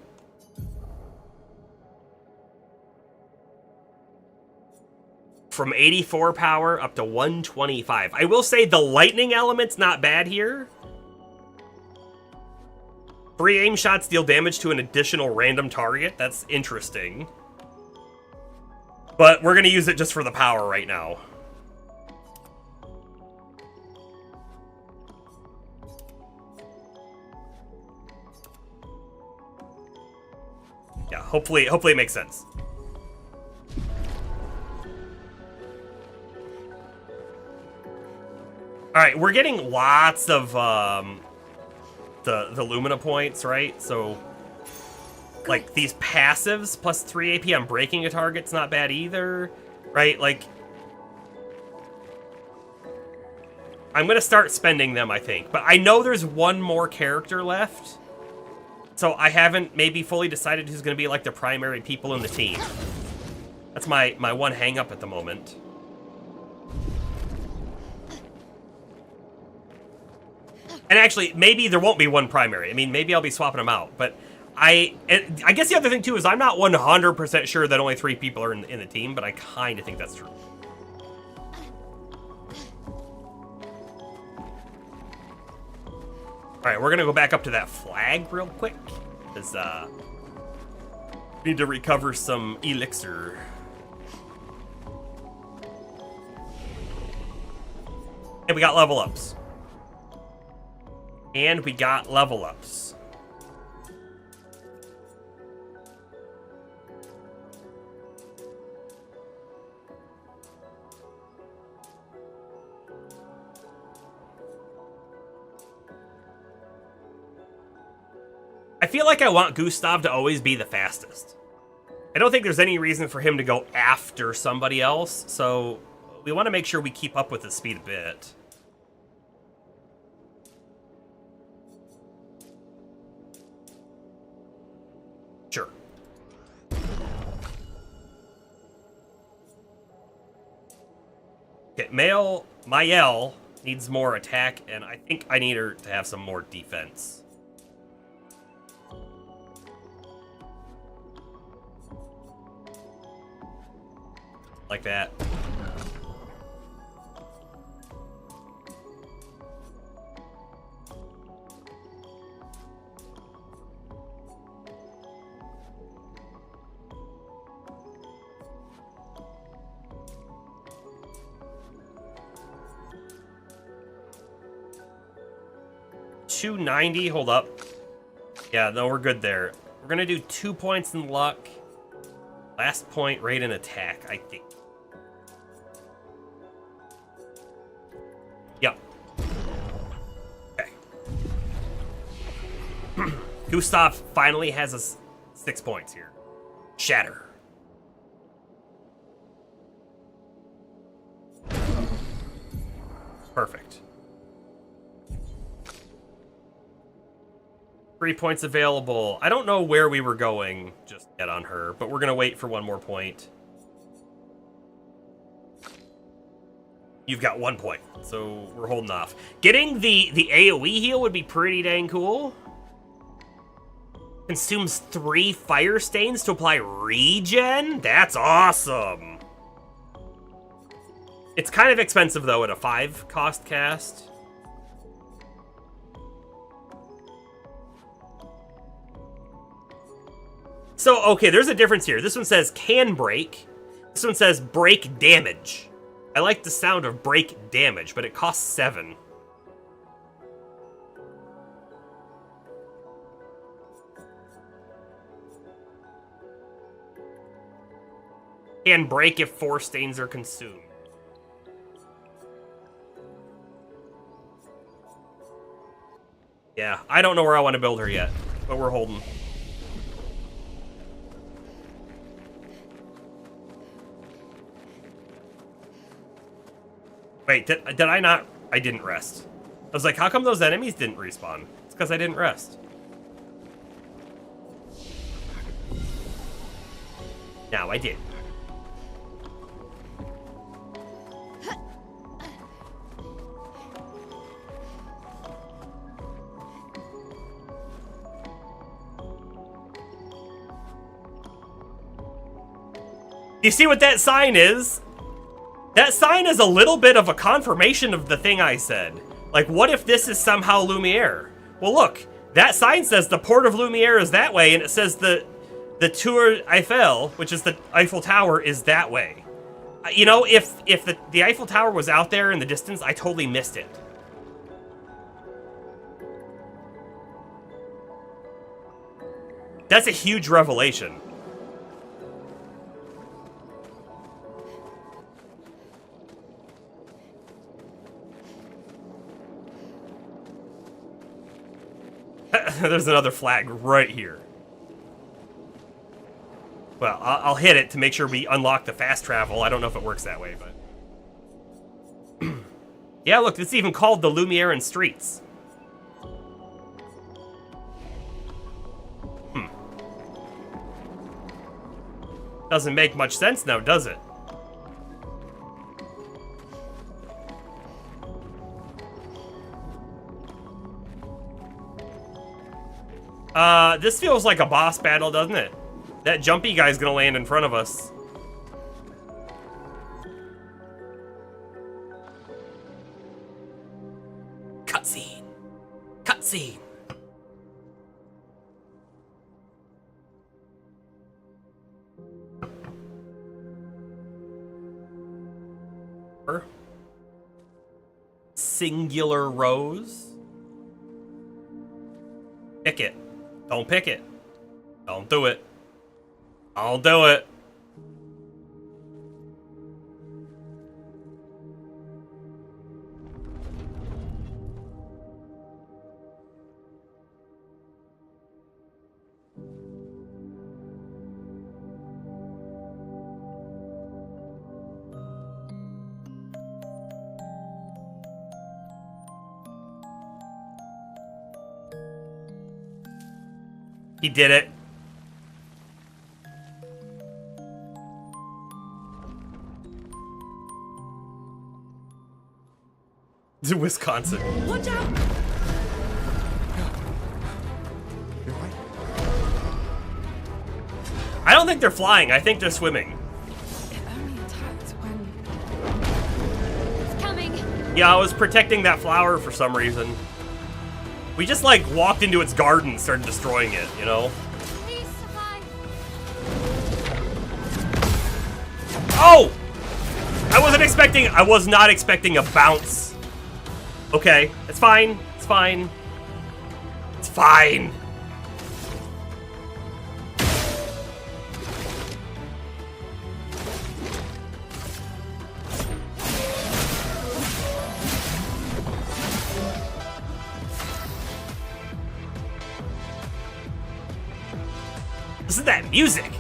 From 84 power up to 125. I will say the lightning element's not bad here. 3 aim shots deal damage to an additional random target. That's interesting. But we're going to use it just for the power right now. Yeah, hopefully it makes sense. Alright, we're getting lots of the Lumina points, right? So, like, these passives plus 3 AP on breaking a target's not bad either, right? Like, I'm gonna start spending them, I think. But I know there's one more character left, so I haven't maybe fully decided who's gonna be, like, the primary people in the team. That's my one hang-up at the moment. And actually, maybe there won't be one primary. I mean, maybe I'll be swapping them out. But I guess the other thing, too, is I'm not 100% sure that only 3 people are in the team, but I kind of think that's true. Alright, we're going to go back up to that flag real quick. Because, we need to recover some elixir. And we got level ups. And we got level ups. I feel like I want Gustav to always be the fastest. I don't think there's any reason for him to go after somebody else, so we want to make sure we keep up with his speed a bit. Sure. Okay, Mael needs more attack, and I think I need her to have some more defense. Like that. $290, hold up. Yeah, no, we're good there. We're gonna do 2 points in luck. Last point, rate and attack, I think. Yep. Okay. Gustav finally has us 6 points here. Shatter. Perfect. 3 points available. I don't know where we were going just yet on her, but we're going to wait for 1 more point. You've got 1 point, so we're holding off. Getting the AoE heal would be pretty dang cool. Consumes 3 fire stains to apply regen? That's awesome. It's kind of expensive, though, at a 5 cost cast. So, okay, there's a difference here. This one says can break. This one says break damage. I like the sound of break damage, but it costs 7. Can break if 4 stains are consumed. Yeah, I don't know where I want to build her yet, but we're holding. Wait, did I not? I didn't rest. I was like, how come those enemies didn't respawn? It's because I didn't rest. Now I did. You see what that sign is? That sign is a little bit of a confirmation of the thing I said. Like, what if this is somehow Lumiere? Well, look, that sign says the port of Lumiere is that way, and it says the Tour Eiffel, which is the Eiffel Tower, is that way. You know, if the Eiffel Tower was out there in the distance, I totally missed it. That's a huge revelation. There's another flag right here. Well, I'll hit it to make sure we unlock the fast travel. I don't know if it works that way, but... Yeah, look, it's even called the Lumieran Streets. Doesn't make much sense now, does it? This feels like a boss battle, doesn't it? That jumpy guy's gonna land in front of us. Cutscene. Cutscene. Singular rose. Pick it. Don't pick it. Don't do it. I'll do it. He did it. To Wisconsin. Watch out! You're right. I don't think they're flying. I think they're swimming. It only attacked when... It's coming. Yeah, I was protecting that flower for some reason. We just, like, walked into its garden and started destroying it, you know? Please survive. Oh! I was not expecting a bounce. Okay, it's fine. It's fine. It's fine. Listen to that music.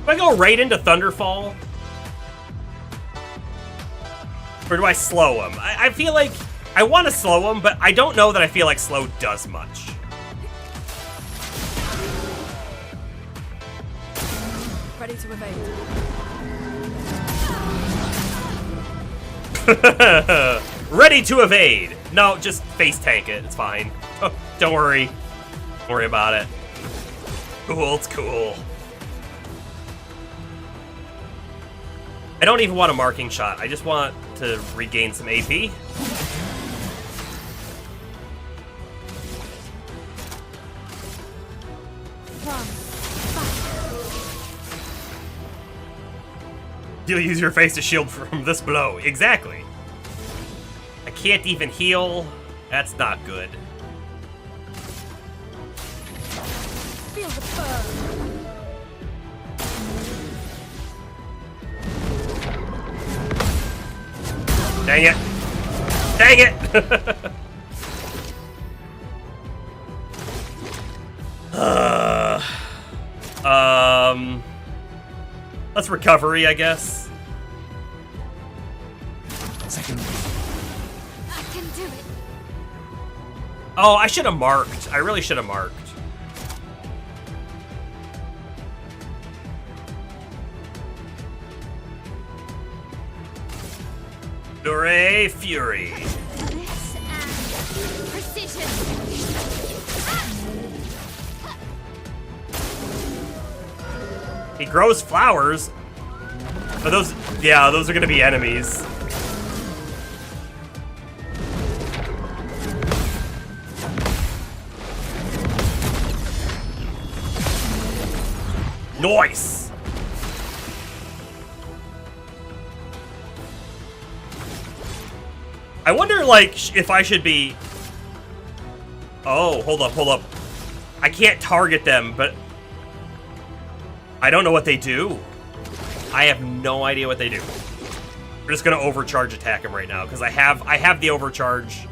Do I go right into Thunderfall? Or do I slow him? I feel like I want to slow him, but I don't know that I feel like slow does much. Ready to evade. Ready to evade. No, just face tank it. It's fine. Oh, don't worry. Don't worry about it. Cool, it's cool. I don't even want a marking shot. I just want to regain some AP. You'll use your face to shield from this blow. Exactly. I can't even heal. That's not good. Feel the burn. Dang it. Dang it! Let's recovery, I guess. Second. I can do it. Oh, I should have marked. I really should have marked. Dore Fury. This and precision. He grows flowers. Are those? Yeah, those are gonna be enemies. Nice. I wonder, like, if I should be... Oh, hold up, hold up. I can't target them, but... I don't know what they do. I have no idea what they do. We're just gonna overcharge attack him right now, because I have the overcharge.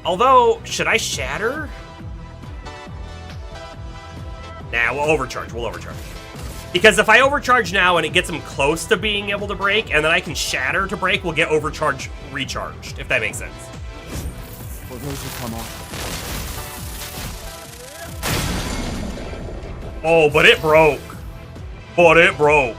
Although, should I shatter? Nah, we'll overcharge, Because if I overcharge now and it gets him close to being able to break, and then I can shatter to break, we'll get overcharge recharged, if that makes sense. For those who come off. Oh, but it broke. But it broke.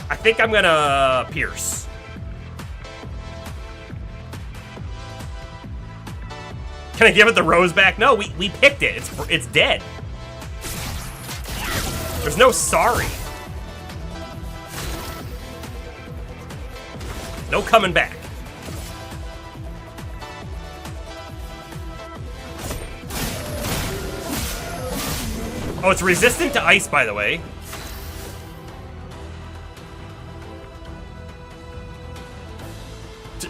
I think I'm gonna pierce. Can I give it the rose back? No, we picked it. It's dead. There's no sorry. No coming back. Oh, it's resistant to ice, by the way.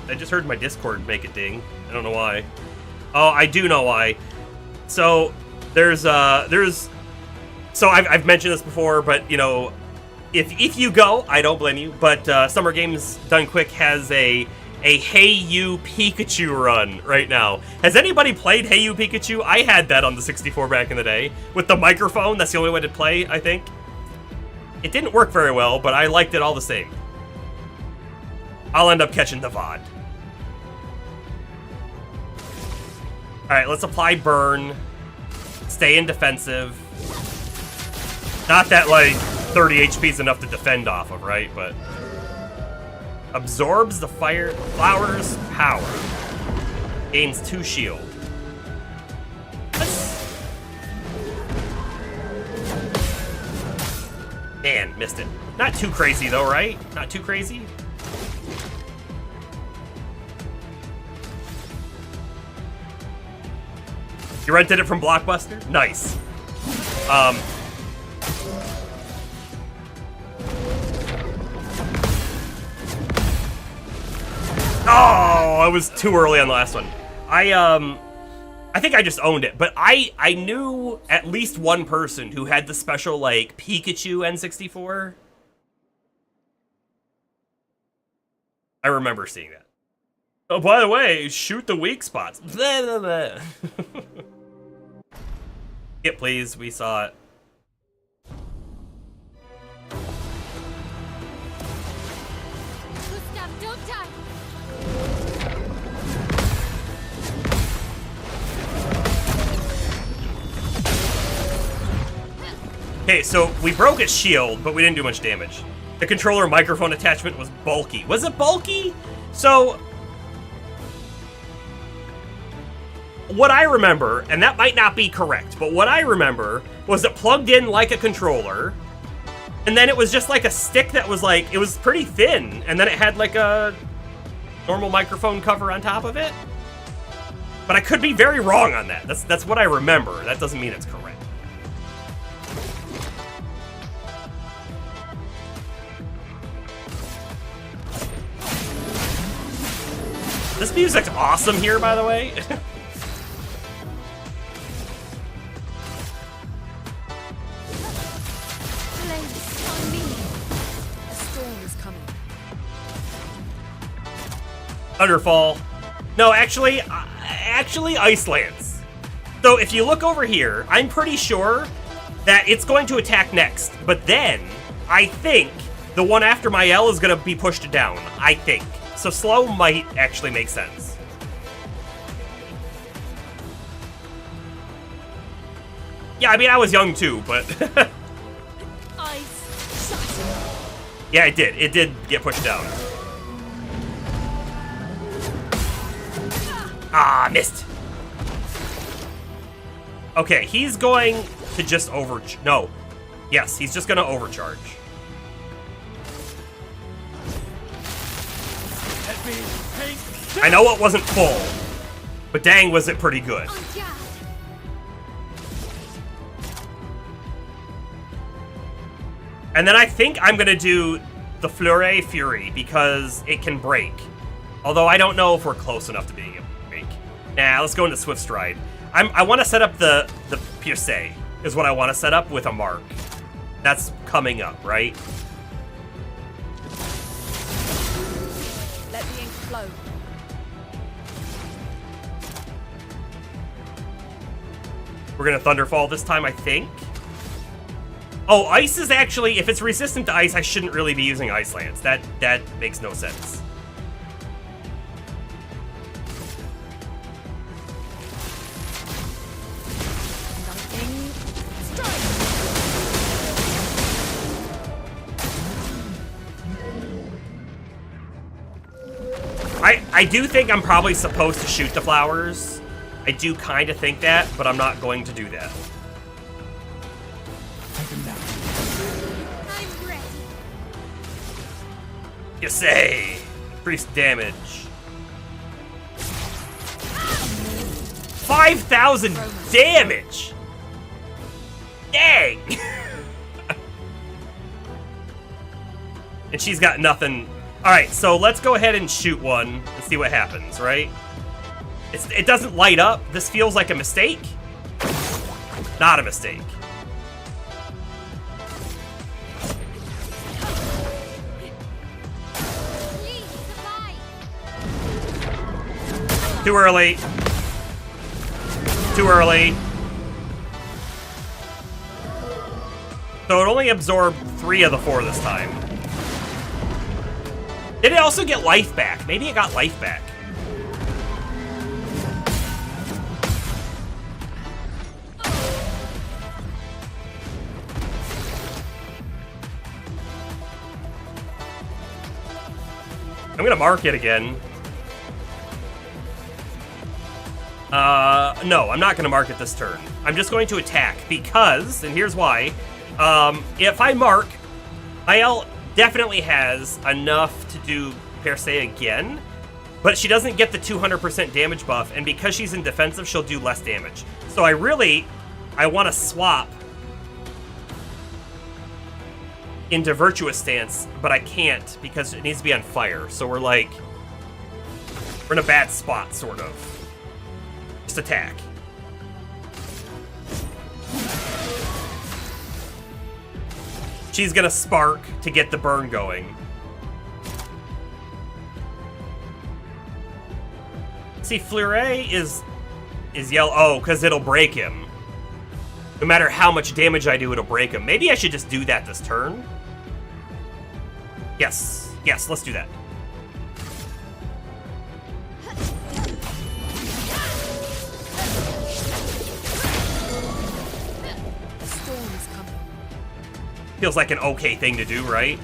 I just heard my Discord make it ding. I don't know why. Oh, I do know why. So so I've mentioned this before, but you know, if you go, I don't blame you. But Summer Games Done Quick has a Hey You Pikachu run right now. Has anybody played Hey You Pikachu? I had that on the 64 back in the day with the microphone. That's the only way to play, I think. It didn't work very well, but I liked it all the same. I'll end up catching the VOD. Alright, let's apply burn. Stay in defensive. Not that, like, 30 HP is enough to defend off of, right? But... absorbs the flower's power. Gains 2 shield. Man, missed it. Not too crazy, though, right? Not too crazy? You rented it from Blockbuster? Nice. Oh, I was too early on the last one. I think I just owned it, but I knew at least one person who had the special, like, Pikachu N64. I remember seeing that. Oh, by the way, shoot the weak spots. Blah, blah, blah. Skip, please. We saw it. Gustav, don't die. Okay, so we broke its shield, but we didn't do much damage. The controller microphone attachment was bulky. Was it bulky? So, what I remember, and that might not be correct, but what I remember was it plugged in like a controller, and then it was just like a stick that was like, it was pretty thin, and then it had like a normal microphone cover on top of it. But I could be very wrong on that. That's what I remember. That doesn't mean it's correct. This music's awesome here, by the way. Place on me. A storm is coming. Thunderfall. No, actually Ice Lance. So if you look over here, I'm pretty sure that it's going to attack next. But then, I think the one after my L is going to be pushed down. I think. So slow might actually make sense. Yeah, I mean, I was young too, but... Ice shut. Yeah, it did. It did get pushed down. Ah, missed. Okay, he's going to just no. Yes, he's just going to overcharge. I know it wasn't full, but dang, was it pretty good. On guard. And then I think I'm going to do the Fleuret Fury because it can break. Although I don't know if we're close enough to being able to break. Nah, let's go into Swift Stride. I want to set up the Pierce, is what I want to set up with a mark. That's coming up, right? Let the ink flow. We're going to Thunderfall this time, I think. Oh, Ice is actually, if it's resistant to Ice, I shouldn't really be using Ice Lance. That makes no sense. Lightning strike. I do think I'm probably supposed to shoot the flowers. I do kind of think that, but I'm not going to do that. Take him down. I'm ready. You say, increase damage. 5,000 damage! Dang! And she's got nothing. Alright, so let's go ahead and shoot one and see what happens, right? It doesn't light up. This feels like a mistake. Not a mistake. Please survive. Too early. Too early. So it only absorbed 3 of the 4 this time. Did it also get life back? Maybe it got life back. I'm gonna mark it again. No, I'm not gonna mark it this turn. I'm just going to attack because, and here's why. If I mark, Mael definitely has enough to do Per se again, but she doesn't get the 200% damage buff, and because she's in defensive, she'll do less damage. So I want to swap into Virtuous Stance, but I can't because it needs to be on fire. So we're in a bad spot, sort of. Just attack. She's gonna spark to get the burn going. See, Fleuret is yellow. Oh, because it'll break him. No matter how much damage I do, it'll break him. Maybe I should just do that this turn. Yes. Yes, let's do that. A storm is coming. feels like an okay thing to do, right?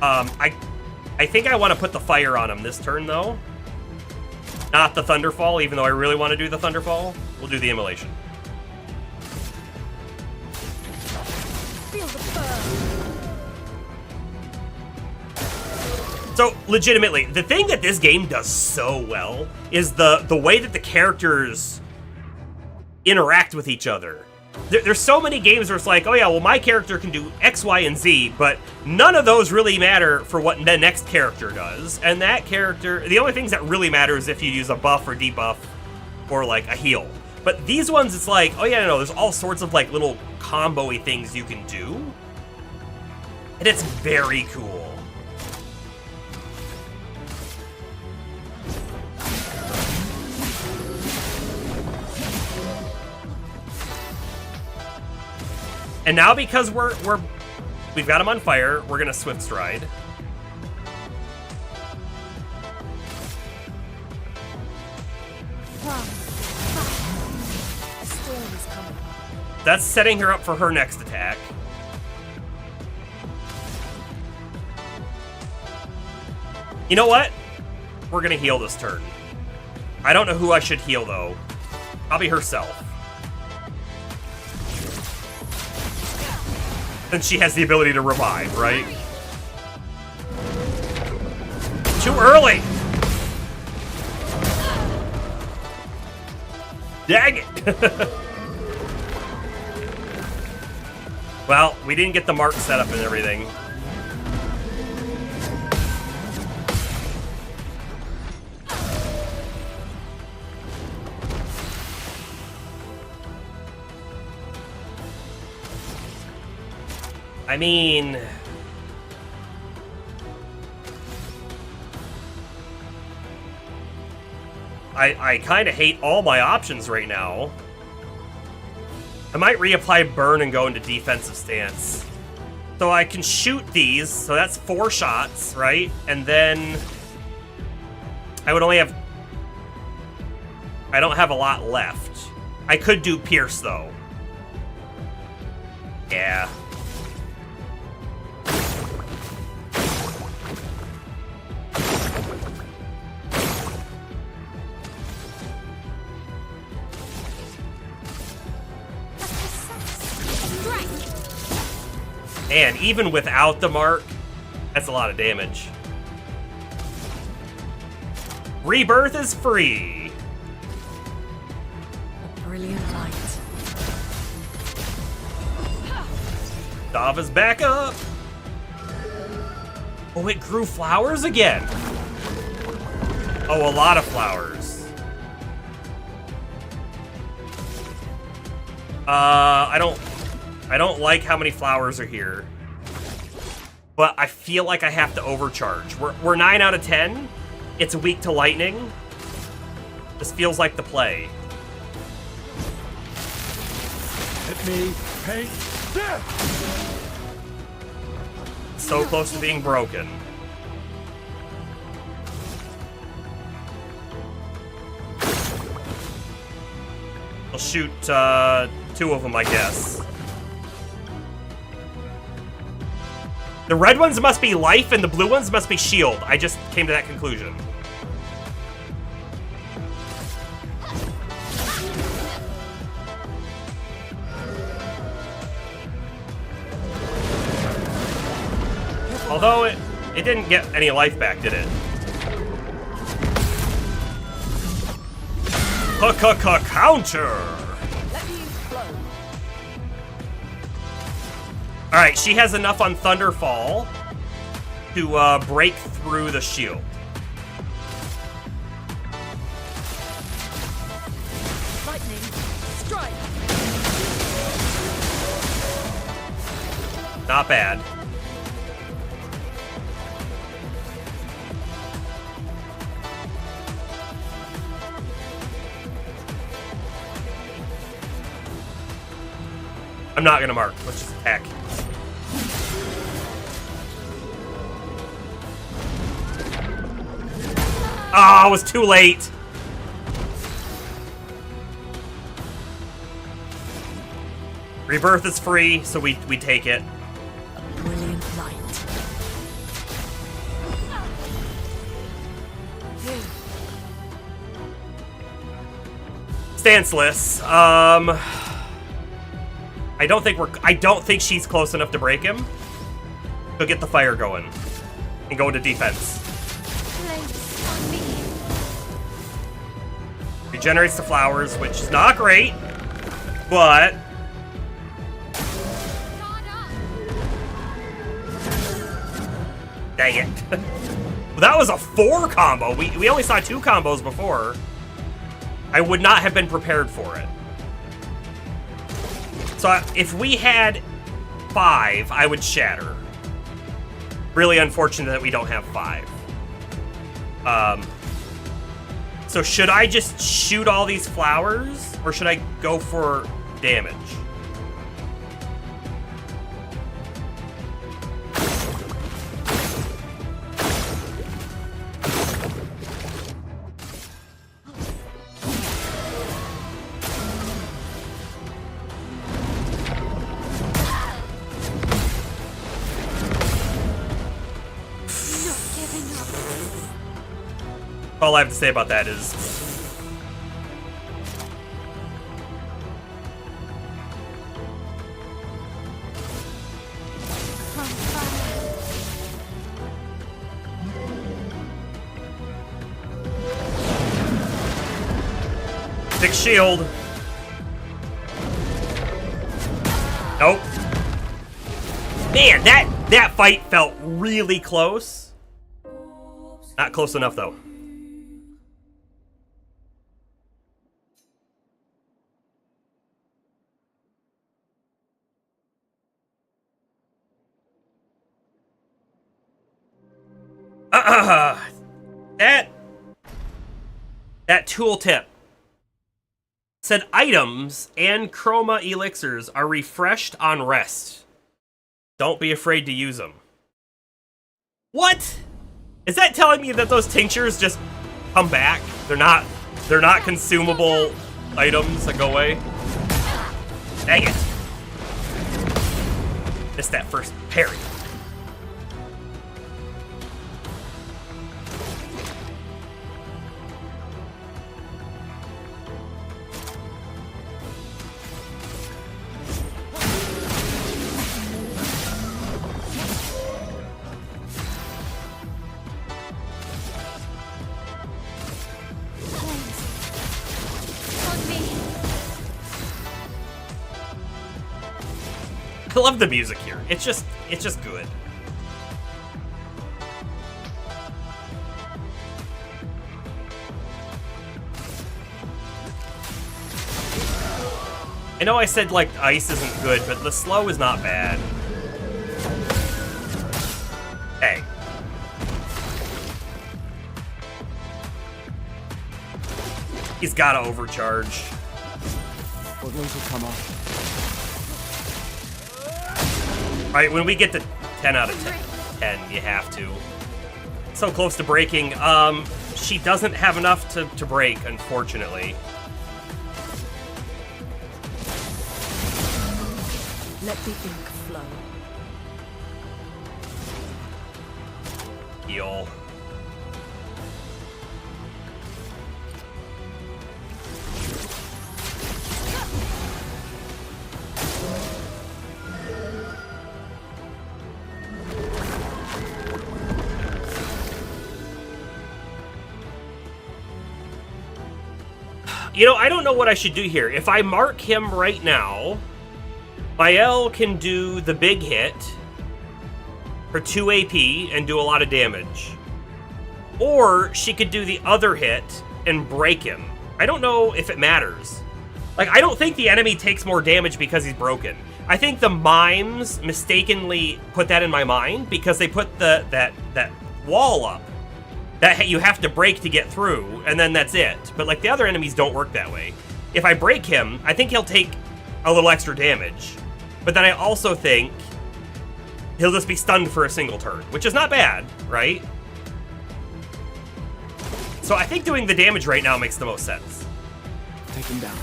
I think I want to put the fire on him this turn, though. Not the Thunderfall, even though I really want to do the Thunderfall. We'll do the Immolation. Feel the burn. So, legitimately, the thing that this game does so well is the way that the characters interact with each other. There's so many games where it's like, oh yeah, well my character can do X, Y, and Z, but none of those really matter for what the next character does. And that character, the only things that really matter is if you use a buff or debuff or like a heal. But these ones, it's like, oh yeah, no, there's all sorts of like little combo-y things you can do. And it's very cool. And now because we've got him on fire, we're gonna Swift Stride. A storm is coming. That's setting her up for her next attack. You know what? We're gonna heal this turn. I don't know who I should heal though. Probably herself. Since she has the ability to revive, right? Too early! Dang it! Well, we didn't get the mark set up and everything. I mean... I kind of hate all my options right now. I might reapply burn and go into defensive stance. So I can shoot these, so that's 4 shots, right? And then... I would only have... I don't have a lot left. I could do Pierce, though. Yeah. And even without the mark, that's a lot of damage. Rebirth is free. Brilliant light. Dava's back up. Oh, it grew flowers again. Oh, a lot of flowers. I don't like how many flowers are here. But I feel like I have to overcharge. We're 9 out of 10. It's weak to lightning. This feels like the play. Let me paint death! So close to being broken. I'll shoot 2 of them, I guess. The red ones must be life and the blue ones must be shield. I just came to that conclusion. Although it didn't get any life back, did it? Counter! Alright, she has enough on Thunderfall to break through the shield. Lightning. Strike. Not bad. I'm not gonna mark. Let's just attack. Oh, it was too late. Rebirth is free, so we take it. Stanceless. I don't think she's close enough to break him. She'll get the fire going and go into defense. Place on me. Regenerates the flowers, which is not great, but Guard up. dang it. That was a 4 combo. We only saw 2 combos before. I would not have been prepared for it. So if we had 5, I would shatter. Really unfortunate that we don't have 5. So should I just shoot all these flowers, or should I go for damage? Not giving up. All I have to say about that is On fire. 6 shield. Nope. Man, that fight felt really close. Not close enough though. That tooltip said items and chroma elixirs are refreshed on rest. Don't be afraid to use them. What? Is that telling me that those tinctures just come back? They're not consumable items that go away? Dang it. Missed that first parry. On me. I love the music here. It's just good. I know I said like ice isn't good, but the slow is not bad. Hey. He's gotta overcharge. What those will come off. Alright, when we get to 10 out of 10, you have to. So close to breaking. She doesn't have enough to break, unfortunately. Let the ink flow. Heal. You know, I don't know what I should do here. If I mark him right now, Mael can do the big hit for 2 AP and do a lot of damage. Or she could do the other hit and break him. I don't know if it matters. Like, I don't think the enemy takes more damage because he's broken. I think the mimes mistakenly put that in my mind because they put that wall up that you have to break to get through, and then that's it. But like the other enemies don't work that way. If I break him, I think he'll take a little extra damage. But then I also think he'll just be stunned for a single turn, which is not bad, right? So I think doing the damage right now makes the most sense. Take him down.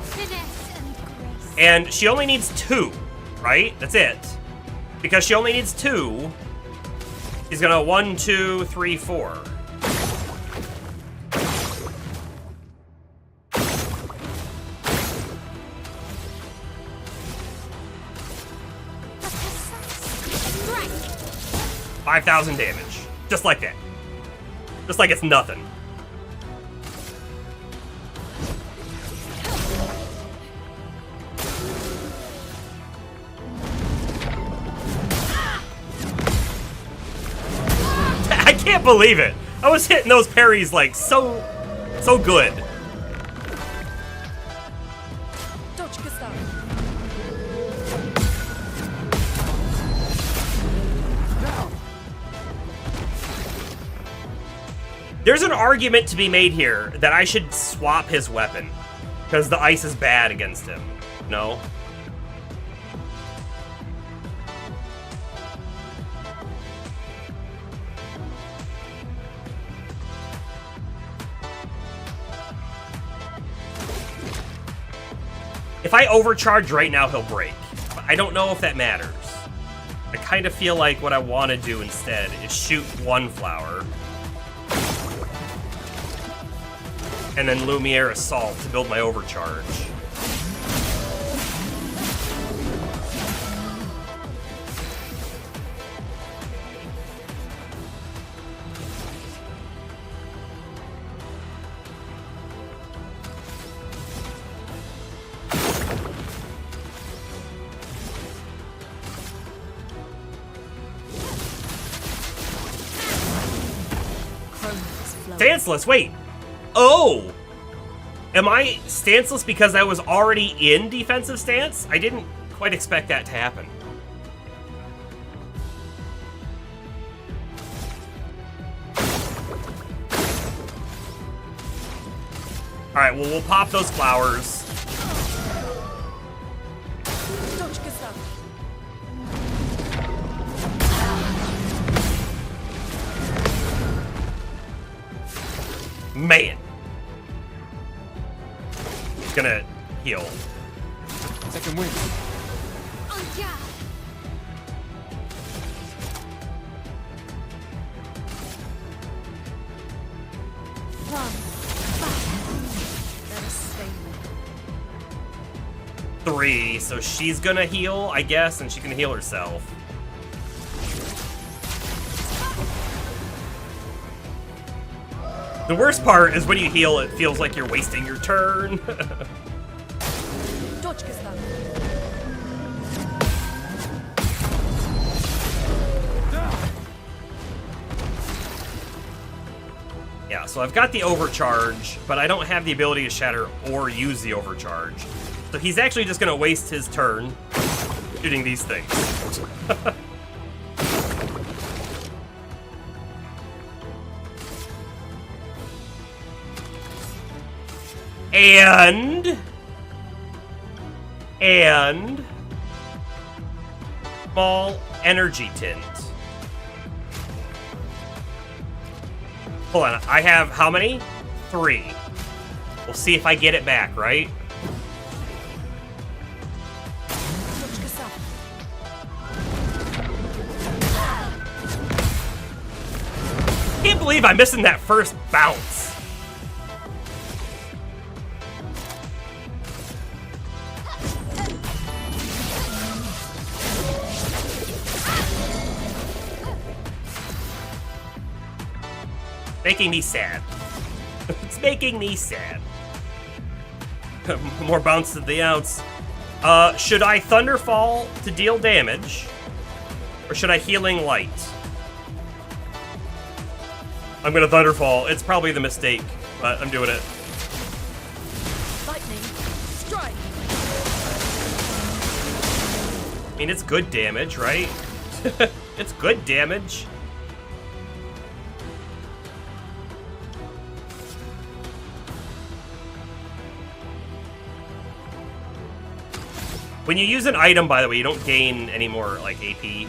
Finesse and grace. And she only needs 2, right? That's it. Because she only needs 2, he's gonna 1, 2, 3, 4. 5,000 damage. Just like that. Just like it's nothing. I can't believe it. I was hitting those parries like so good. There's an argument to be made here that I should swap his weapon because the ice is bad against him. No? If I overcharge right now, he'll break. But I don't know if that matters. I kind of feel like what I want to do instead is shoot one flower. And then Lumiere Assault to build my overcharge. Stanceless, wait! Oh! Am I stanceless because I was already in defensive stance? I didn't quite expect that to happen. Alright, well, we'll pop those flowers. Man. Gonna heal. Second wind. Three, so she's gonna heal, I guess, and she can heal herself. The worst part is when you heal, it feels like you're wasting your turn. Yeah, so I've got the overcharge, but I don't have the ability to shatter or use the overcharge. So he's actually just gonna waste his turn shooting these things. And small energy tint. Hold on, I have how many? 3. We'll see if I get it back, right? Can't believe I'm missing that first bounce. Making me sad. It's making me sad. More bounce to the ounce. Should I Thunderfall to deal damage? Or should I Healing Light? I'm gonna Thunderfall. It's probably the mistake, but I'm doing it. Lightning strike. I mean, it's good damage, right? It's good damage. When you use an item, by the way, you don't gain any more, like, AP.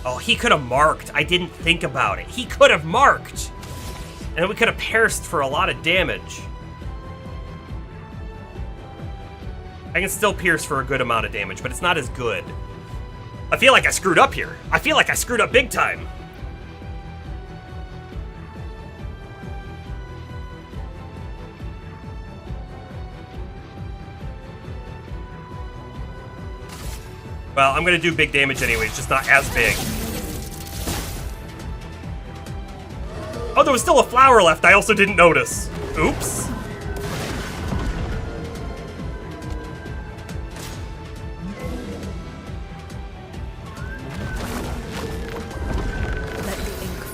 Oh, he could have marked. I didn't think about it. He could have marked. And then we could have pierced for a lot of damage. I can still pierce for a good amount of damage, but it's not as good. I feel like I screwed up here. I feel like I screwed up big time. Well, I'm gonna do big damage anyway, it's just not as big. Oh, there was still a flower left, I also didn't notice. Oops.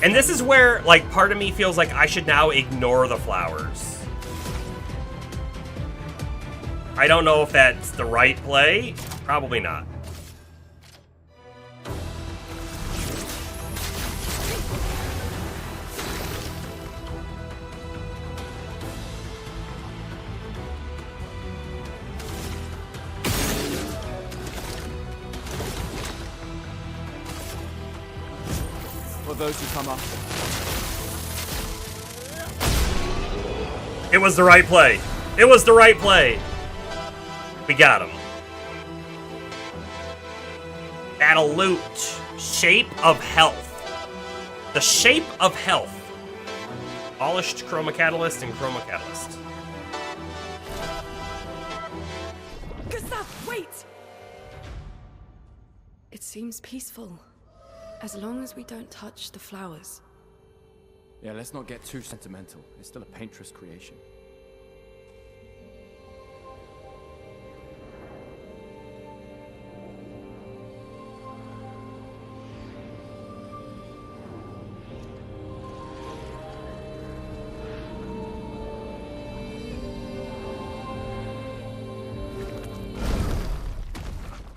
And this is where, like, part of me feels like I should now ignore the flowers. I don't know if that's the right play. Probably not. For those who come after. It was the right play. It was the right play. We got him. Battle loot. Shape of health. The shape of health. Polished chroma catalyst and chroma catalyst. Gustav, wait! It seems peaceful. As long as we don't touch the flowers. Yeah, let's not get too sentimental. It's still a painter's creation.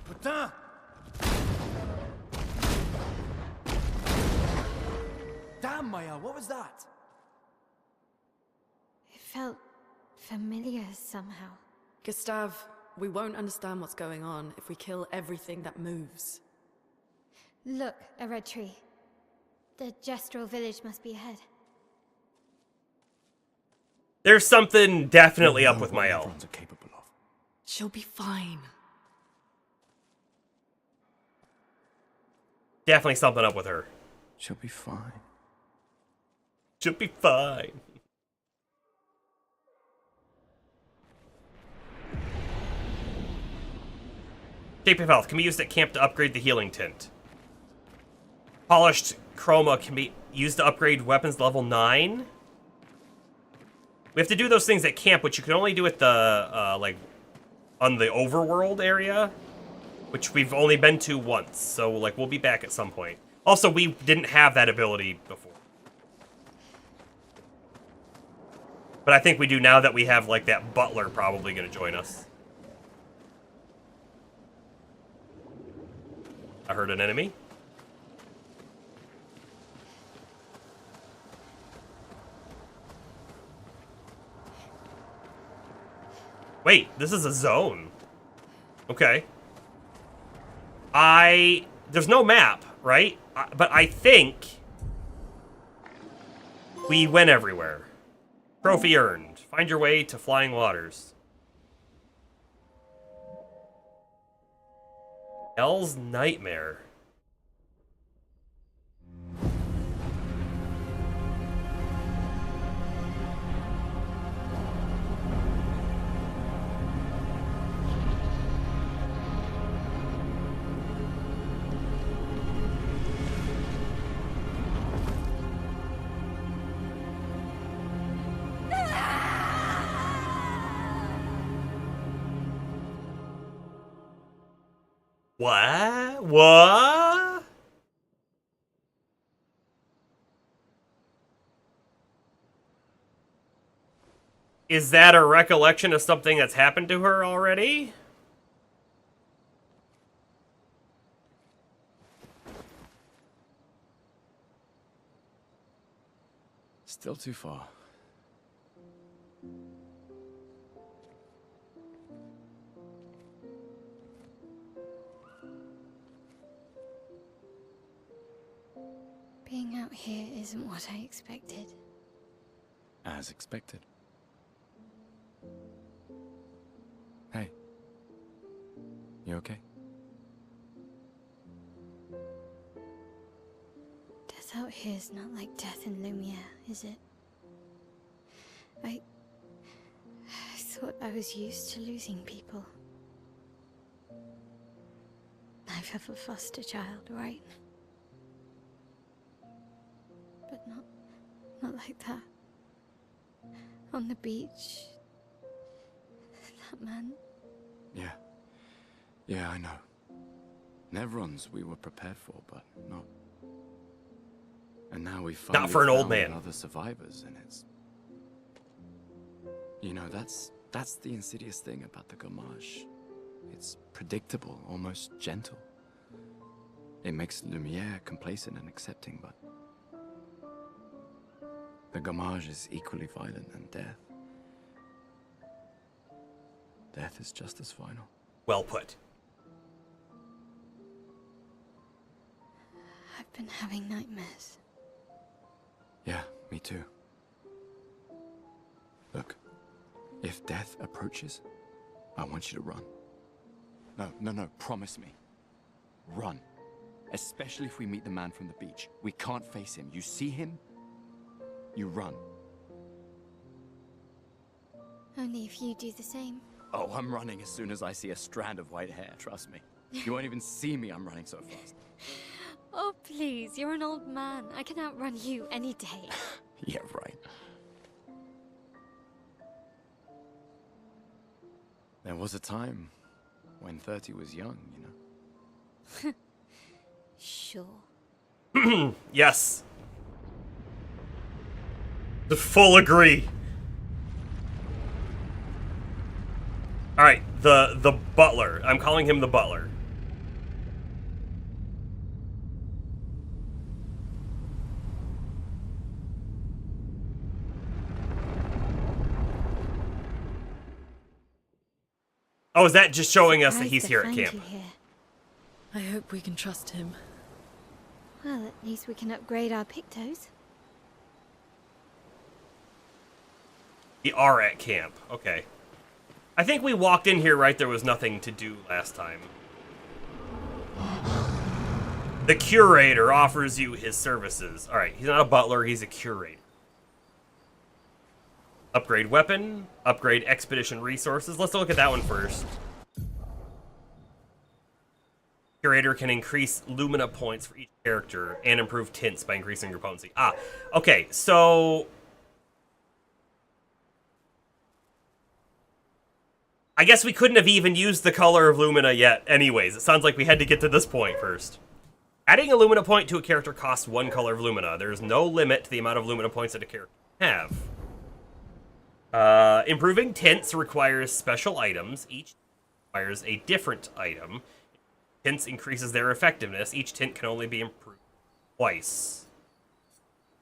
Putain! Damn, Maya, what was that? It felt familiar somehow. Gustav, we won't understand what's going on if we kill everything that moves. Look, a red tree. The Gestural village must be ahead. There's something definitely up with What my elf. neurons are capable of. She'll be fine. Definitely something up with her. She'll be fine. She'll be fine. Shape of health can be used at camp to upgrade the healing tint. Polished chroma can be used to upgrade weapons level 9. We have to do those things at camp, which you can only do at the, like, on the overworld area, which we've only been to once, so, like, we'll be back at some point. Also, we didn't have that ability before. But I think we do now that we have, like, that butler probably gonna join us. I heard an enemy. Wait, this is a zone. Okay. There's no map, right? But I think we went everywhere. Trophy earned. Find your way to Flying Waters. Elle's Nightmare. What? What? Is that a recollection of something that's happened to her already? Still too far. Being out here isn't what I expected. As expected. Hey. You okay? Death out here's not like death in Lumiere, is it? I thought I was used to losing people. life of a foster child, right? But not like that. On the beach. That man. Yeah. Yeah, I know. Nevrons we were prepared for, but not. And now we finally Not for an old found man. other survivors, and it's. You know, that's the insidious thing about the Gamage. It's predictable, almost gentle. It makes Lumiere complacent and accepting, but the Gamage is equally violent, and death is just as final. Well put. I've been having nightmares. Yeah, me too. Look, if death approaches, I want you to run. No, promise me. Run. Especially if we meet the man from the beach. We can't face him. You see him, you run. Only if you do the same. Oh, I'm running as soon as I see a strand of white hair, trust me. You won't even see me, I'm running so fast. Oh, please, you're an old man. I can outrun you any day. Yeah, right. There was a time when 30 was young, you know? Sure. Yes. The full agree. All right, the butler. I'm calling him the butler. Oh, is that just showing us that Surprised he's to here at find camp? you here. I hope we can trust him. Well, at least we can upgrade our Pictos. We are at camp. Okay. I think we walked in here right there was nothing to do last time. The curator offers you his services. Alright, he's not a butler, he's a curator. Upgrade weapon, upgrade expedition resources. Let's look at that one first. Curator can increase Lumina points for each character and improve tints by increasing your potency. Ah, okay, so I guess we couldn't have even used the color of Lumina yet anyways. It sounds like we had to get to this point first. Adding a Lumina point to a character costs 1 color of Lumina. There's no limit to the amount of Lumina points that a character can have. Improving tints requires special items. Each requires a different item. Tints increases their effectiveness. Each tint can only be improved twice.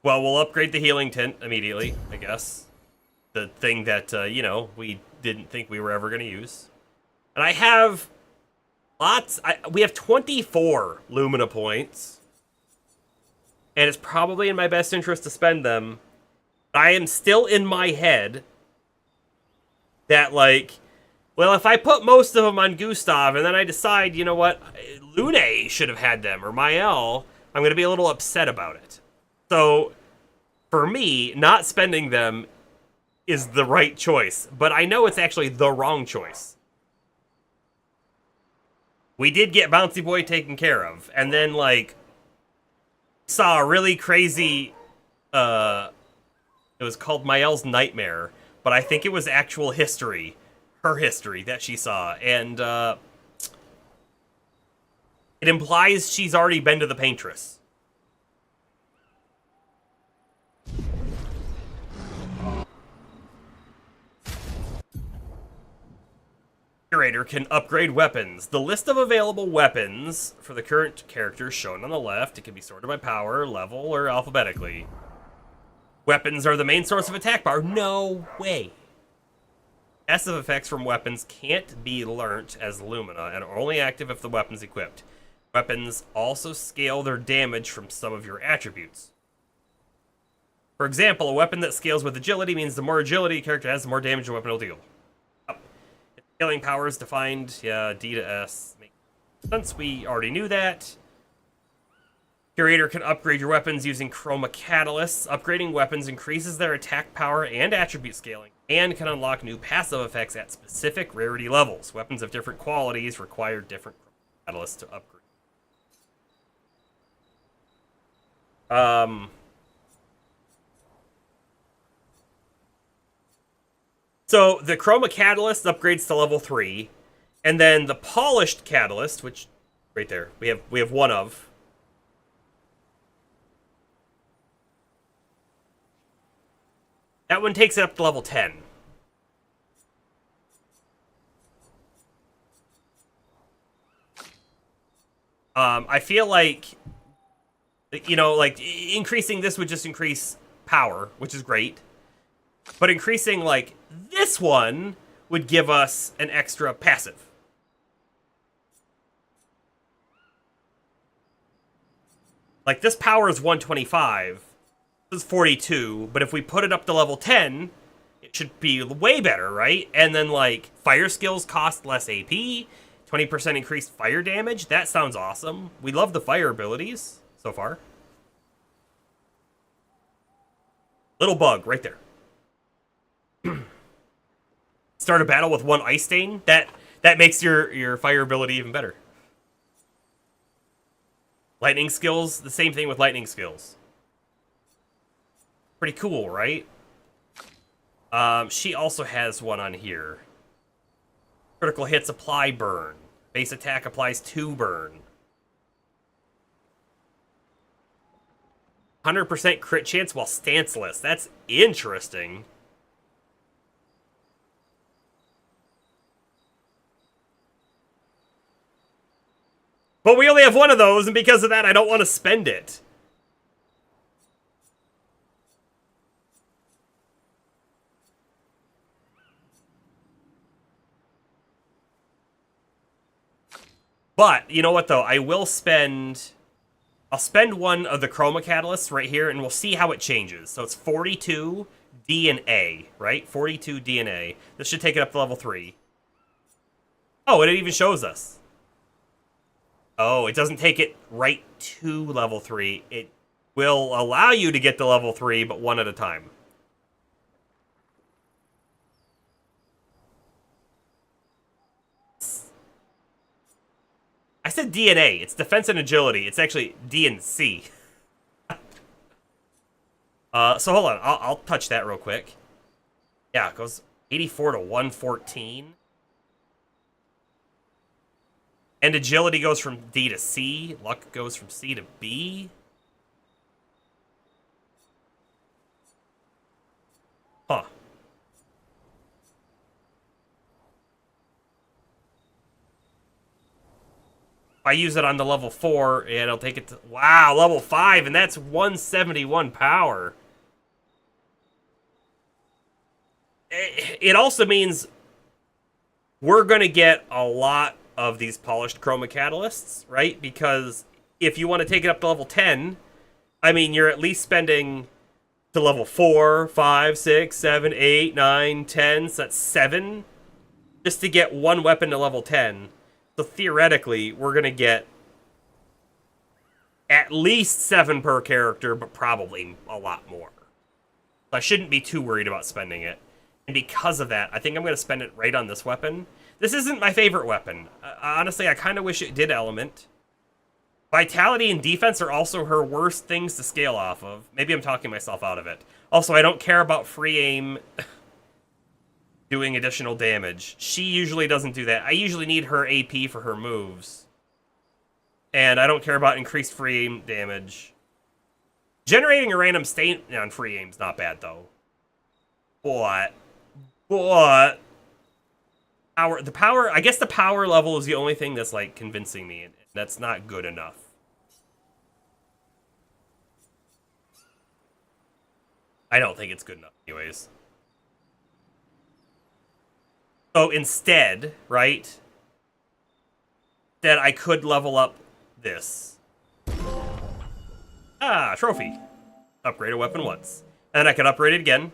Well, we'll upgrade the healing tint immediately, I guess. The thing that, you know, we didn't think we were ever going to use. And I have lots. We have 24 Lumina points. And it's probably in my best interest to spend them. I am still in my head that, like, well, if I put most of them on Gustav and then I decide, you know what, Lune should have had them, or Mael, I'm going to be a little upset about it. So, for me, not spending them is the right choice, but I know it's actually the wrong choice. We did get Bouncy Boy taken care of, and then, like, saw a really crazy, it was called Mael's Nightmare, but I think it was actual history, her history that she saw, and it implies she's already been to the Paintress. Curator can upgrade weapons. The list of available weapons for the current character is shown on the left. It can be sorted by power, level, or alphabetically. Weapons are the main source of attack power. No way. Passive effects from weapons can't be learnt as Lumina and are only active if the weapon's equipped. Weapons also scale their damage from some of your attributes. For example, a weapon that scales with agility means the more agility a character has, the more damage the weapon will deal. Scaling power is defined, yeah, D to S. Makes sense, we already knew that. Curator can upgrade your weapons using chroma catalysts. Upgrading weapons increases their attack power and attribute scaling, and can unlock new passive effects at specific rarity levels. Weapons of different qualities require different chroma catalysts to upgrade So the Chroma Catalyst upgrades to level 3, and then the Polished Catalyst, which right there we have one of. That one takes it up to level 10. I feel like, you know, like, increasing this would just increase power, which is great. But increasing, like, this one would give us an extra passive. Like, this power is 125. This is 42. But if we put it up to level 10, it should be way better, right? And then, like, fire skills cost less AP. 20% increased fire damage. That sounds awesome. We love the fire abilities so far. Little bug right there. Start a battle with 1 ice stain. That makes your fire ability even better. Lightning skills, the same thing with lightning skills. Pretty cool, right? She also has one on here. Critical hits apply burn. Base attack applies 2 burn. 100% crit chance while stanceless. That's interesting. But we only have one of those, and because of that, I don't want to spend it. But, you know what, though? I'll spend one of the Chroma Catalysts right here, and we'll see how it changes. So it's 42 D and A, right? 42 D and A. This should take it up to level 3. Oh, and it even shows us. Oh, it doesn't take it right to level 3. It will allow you to get to level 3, but one at a time. I said D and A. It's defense and agility. It's actually D and C. So hold on. I'll touch that real quick. Yeah, it goes 84 to 114. And agility goes from D to C. Luck goes from C to B. Huh. If I use it on the level 4, yeah, it'll take it to... Wow, level 5, and that's 171 power. It also means we're going to get a lot of these polished Chroma Catalysts, right? Because if you want to take it up to level 10, I mean, you're at least spending to level 4, 5, 6, 7, 8, 9, 10, so that's 7, just to get one weapon to level 10. So theoretically, we're going to get at least 7 per character, but probably a lot more. So I shouldn't be too worried about spending it. And because of that, I think I'm going to spend it right on this weapon. This isn't my favorite weapon. Honestly, I kind of wish it did element. Vitality and defense are also her worst things to scale off of. Maybe I'm talking myself out of it. Also, I don't care about free aim doing additional damage. She usually doesn't do that. I usually need her AP for her moves. And I don't care about increased free aim damage. Generating a random stain on free aim's not bad, though. But the power, I guess the power level is the only thing that's, like, convincing me, and that's not good enough. I don't think it's good enough anyways. So instead, right, that I could level up this. Ah, trophy. Upgrade a weapon once. And then I could upgrade it again.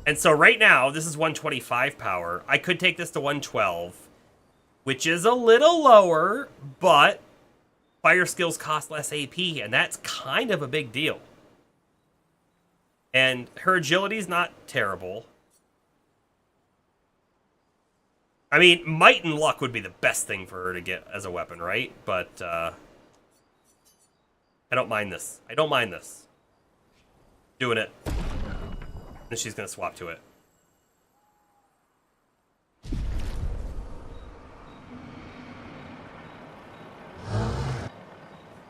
And so right now, this is 125 power. I could take this to 112, which is a little lower, but fire skills cost less AP, and that's kind of a big deal. And her agility's not terrible. I mean, might and luck would be the best thing for her to get as a weapon, right? But, and I don't mind this. I don't mind this. Doing it. And she's going to swap to it.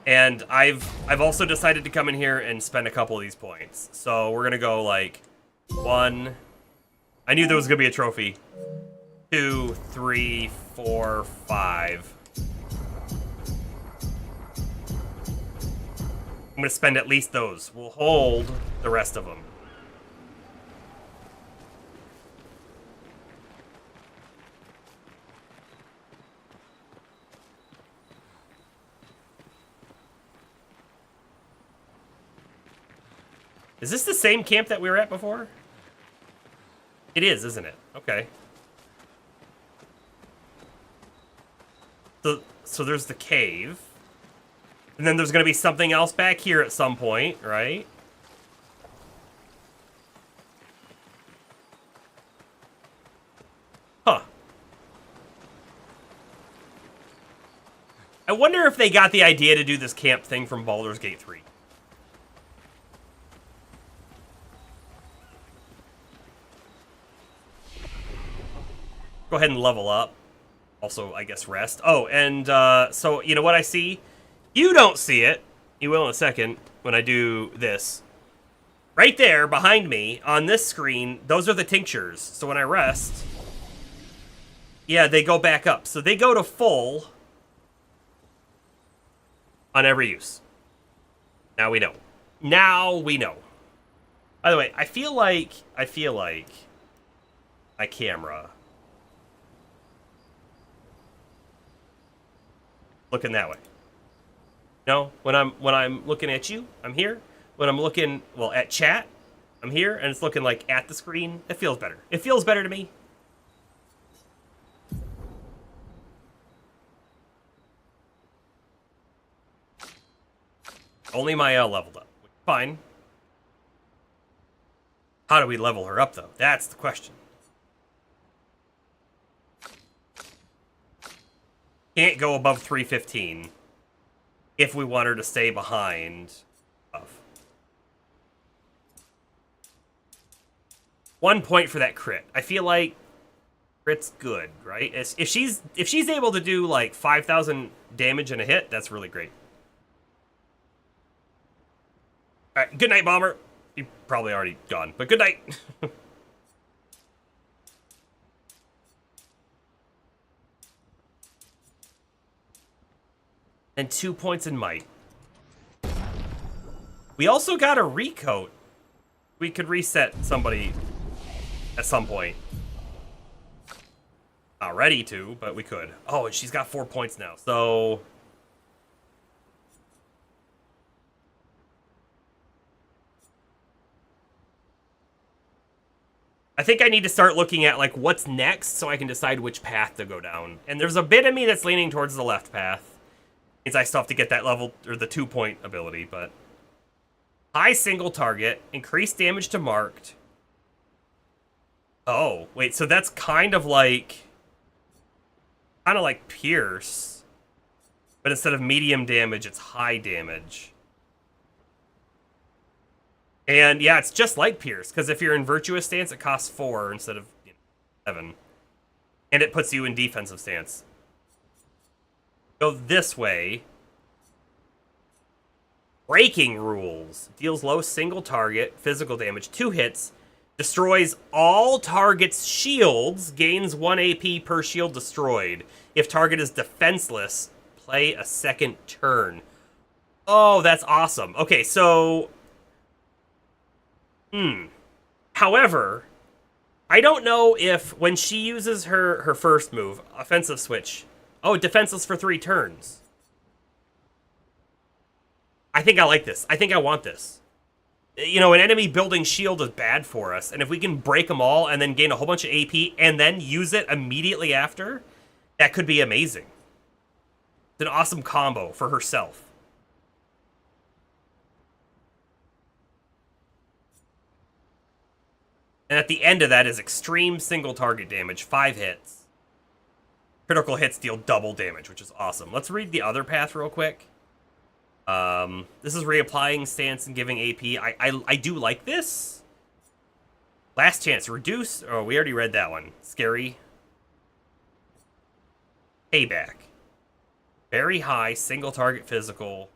And I've also decided to come in here and spend a couple of these points. So we're going to go like 1. I knew there was going to be a trophy. 2, 3, 4, 5. I'm going to spend at least those. We'll hold the rest of them. Is this the same camp that we were at before? It is, isn't it? Okay. So there's the cave. And then there's going to be something else back here at some point, right? Huh. I wonder if they got the idea to do this camp thing from Baldur's Gate 3. Go ahead and level up. Also, I guess rest. Oh, and so you know what I see? You don't see it. You will in a second when I do this. Right there behind me on this screen, those are the tinctures. So when I rest, yeah, they go back up. So they go to full on every use. Now we know. Now we know. By the way, I feel like my camera looking that way. No, when I'm looking at you, I'm here. When I'm looking, well, at chat, I'm here, and it's looking like at the screen. It feels better. It feels better to me. Only Mael leveled up. Fine. How do we level her up, though? That's the question. Can't go above 315 if we want her to stay behind. 1 point for that crit. I feel like crit's good, right? If she's able to do like 5,000 damage in a hit, that's really great. All right, good night, Bomber. You're probably already gone, but good night. And 2 points in might. We also got a recoat. We could reset somebody at some point. Not ready to, but we could. Oh, and she's got 4 points now, so... I think I need to start looking at, like, what's next so I can decide which path to go down. And there's a bit of me that's leaning towards the left path. Means I still have to get that level, or the 2-point ability, but... High single target, increased damage to marked. Oh, wait, so that's kind of like Pierce. But instead of medium damage, it's high damage. And yeah, it's just like Pierce, because if you're in virtuous stance, it costs 4 instead of 7. And it puts you in defensive stance. Go this way. Breaking rules. Deals low single target, physical damage, 2 hits. Destroys all target's shields. Gains 1 AP per shield destroyed. If target is defenseless, play a second turn. Oh, that's awesome. Okay, so... However, I don't know if when she uses her first move, offensive switch... Oh, defenseless for 3 turns. I think I like this. I think I want this. You know, an enemy building shield is bad for us, and if we can break them all and then gain a whole bunch of AP and then use it immediately after, that could be amazing. It's an awesome combo for herself. And at the end of that is extreme single target damage, 5 hits. Critical hits deal double damage, which is awesome. Let's read the other path real quick. This is reapplying stance and giving AP. I do like this. Last chance, reduce. Oh, we already read that one. Scary. Payback. Very high, single target physical.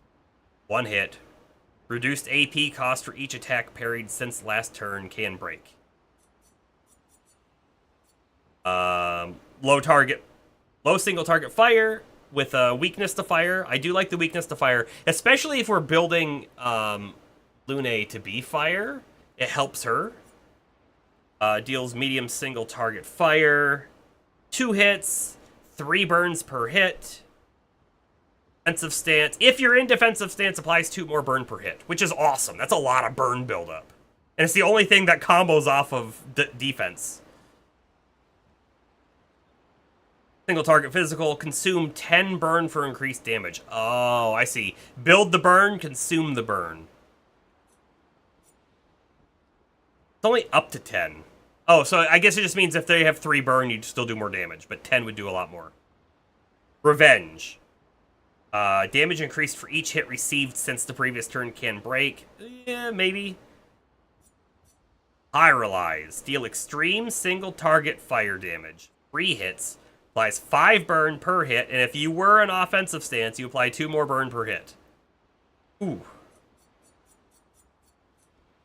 One hit. Reduced AP cost for each attack parried since last turn can break. Low single target fire with a weakness to fire. I do like the weakness to fire, especially if we're building Lune to be fire. It helps her. Deals medium single target fire. 2 hits, 3 burns per hit. Defensive stance. If you're in defensive stance, applies 2 more burn per hit, which is awesome. That's a lot of burn buildup. And it's the only thing that combos off of defense. Single target physical. Consume 10 burn for increased damage. Oh, I see. Build the burn, consume the burn. It's only up to 10. Oh, so I guess it just means if they have 3 burn, you'd still do more damage, but 10 would do a lot more. Revenge. Damage increased for each hit received since the previous turn can break. Yeah, maybe. Pyrolyze. Deal extreme single target fire damage. 3 hits. Applies 5 burn per hit, and if you were an offensive stance, you apply 2 more burn per hit. Ooh.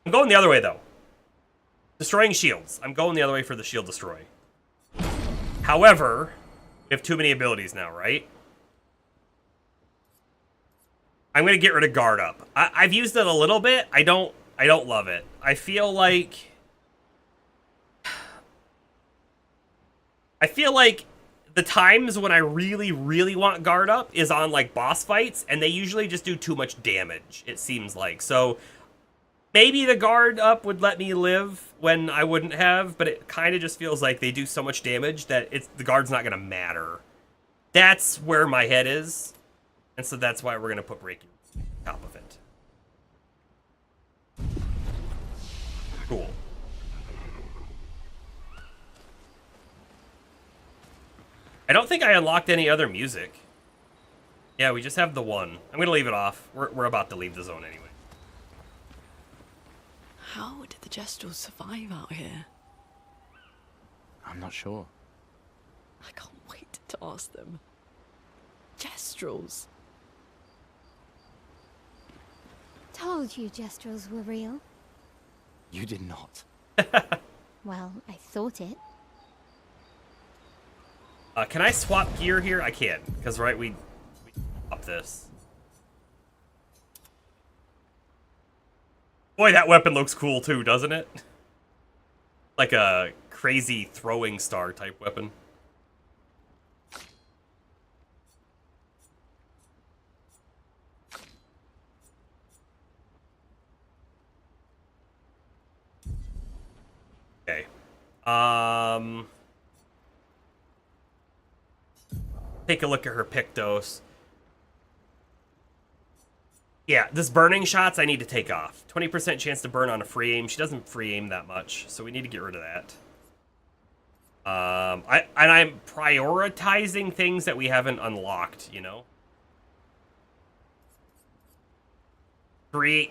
I'm going the other way, though. Destroying shields. I'm going the other way for the shield destroy. However, we have too many abilities now, right? I'm going to get rid of guard up. I've used it a little bit. I don't love it. I feel like the times when I really, really want guard up is on like boss fights, and they usually just do too much damage, it seems like. So maybe the guard up would let me live when I wouldn't have, but it kind of just feels like they do so much damage that the guard's not going to matter. That's where my head is, and so that's why we're going to put breaking on top of it. Cool. I don't think I unlocked any other music. Yeah, we just have the one. I'm going to leave it off. We're about to leave the zone anyway. How did the Jestrels survive out here? I'm not sure. I can't wait to ask them. Jestrels? Told you Jestrels were real. You did not. Well, I thought it. Can I swap gear here? I can, because right, we swap this. Boy, that weapon looks cool too, doesn't it? Like a crazy throwing star type weapon. Okay. Take a look at her Pictos. Yeah, this burning shots I need to take off. 20% chance to burn on a free aim. She doesn't free aim that much, so we need to get rid of that. I'm prioritizing things that we haven't unlocked, you know? +3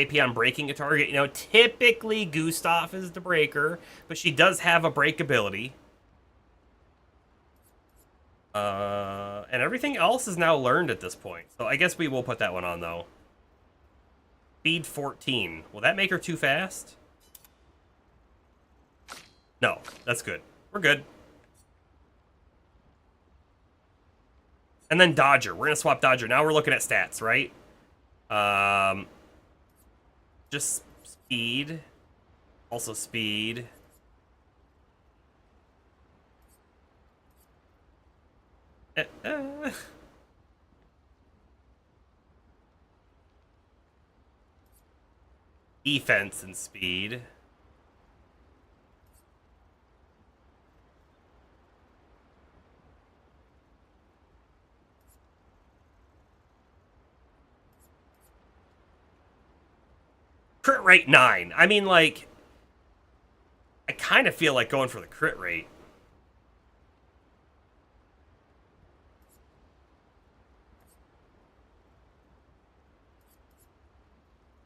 AP on breaking a target. You know, typically Gustav is the breaker, but she does have a break ability. And everything else is now learned at this point. So I guess we will put that one on, though. Speed 14. Will that make her too fast? No, that's good. We're good. And then Dodger. We're going to swap Dodger. Now we're looking at stats, right? Just speed. Also speed. Defense and speed. Crit rate 9. I mean, like, I kind of feel like going for the crit rate.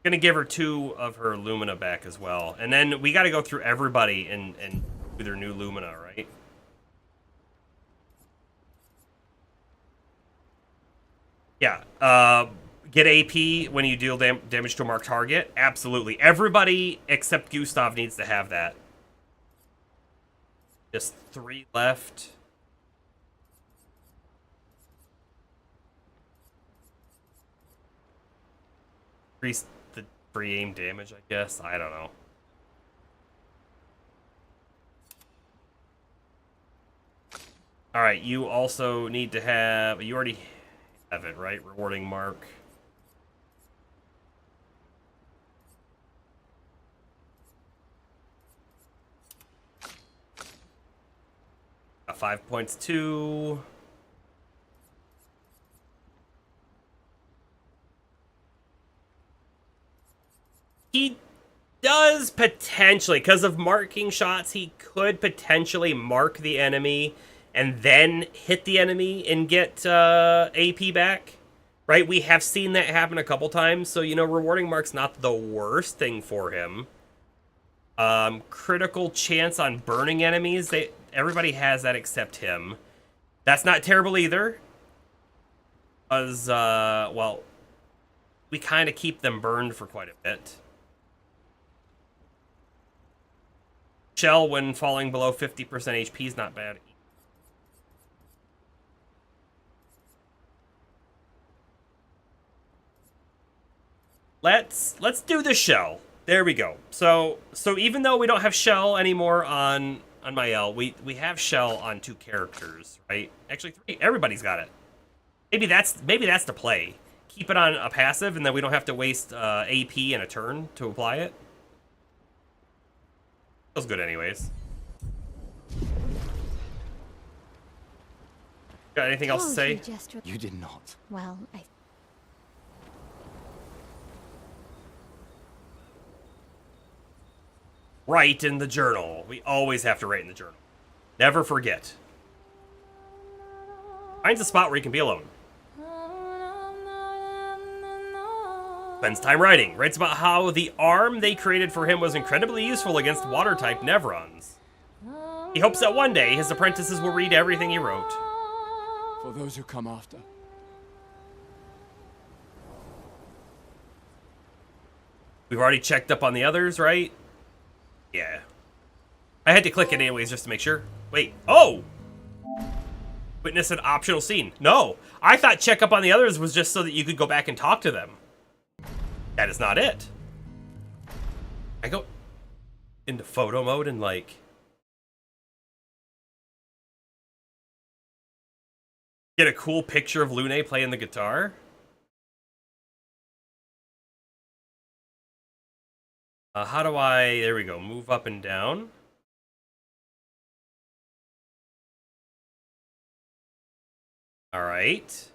Gonna give her 2 of her Lumina back as well. And then we gotta go through everybody and do their new Lumina, right? Yeah. Get AP when you deal damage to a marked target. Absolutely. Everybody except Gustav needs to have that. Just 3 left. Increase the free aim damage, I guess. I don't know. Alright, you also need to have... You already have it, right? Rewarding mark. Got 5 points too. He does potentially, because of marking shots, he could potentially mark the enemy and then hit the enemy and get AP back. Right? We have seen that happen a couple times, so, you know, rewarding mark's not the worst thing for him. Critical chance on burning enemies. Everybody has that except him. That's not terrible either. Because, well, we kind of keep them burned for quite a bit. Shell when falling below 50% HP is not bad. Let's do the shell. There we go. So even though we don't have shell anymore on Mael, we have shell on 2 characters, right? Actually 3. Everybody's got it. Maybe that's the play. Keep it on a passive, and then we don't have to waste AP and a turn to apply it. Feels good anyways. Got anything else to say? You did not. Well, Write in the journal. We always have to write in the journal. Never forget. Finds a spot where he can be alone. Spends time writing. Writes about how the arm they created for him was incredibly useful against water-type Nevrons. He hopes that one day his apprentices will read everything he wrote. For those who come after. We've already checked up on the others, right? Yeah. I had to click it anyways just to make sure. Wait. Oh! Witness an optional scene. No. I thought check up on the others was just so that you could go back and talk to them. That is not it. I go into photo mode and like... get a cool picture of Lune playing the guitar. How do I... There we go. Move up and down. All right.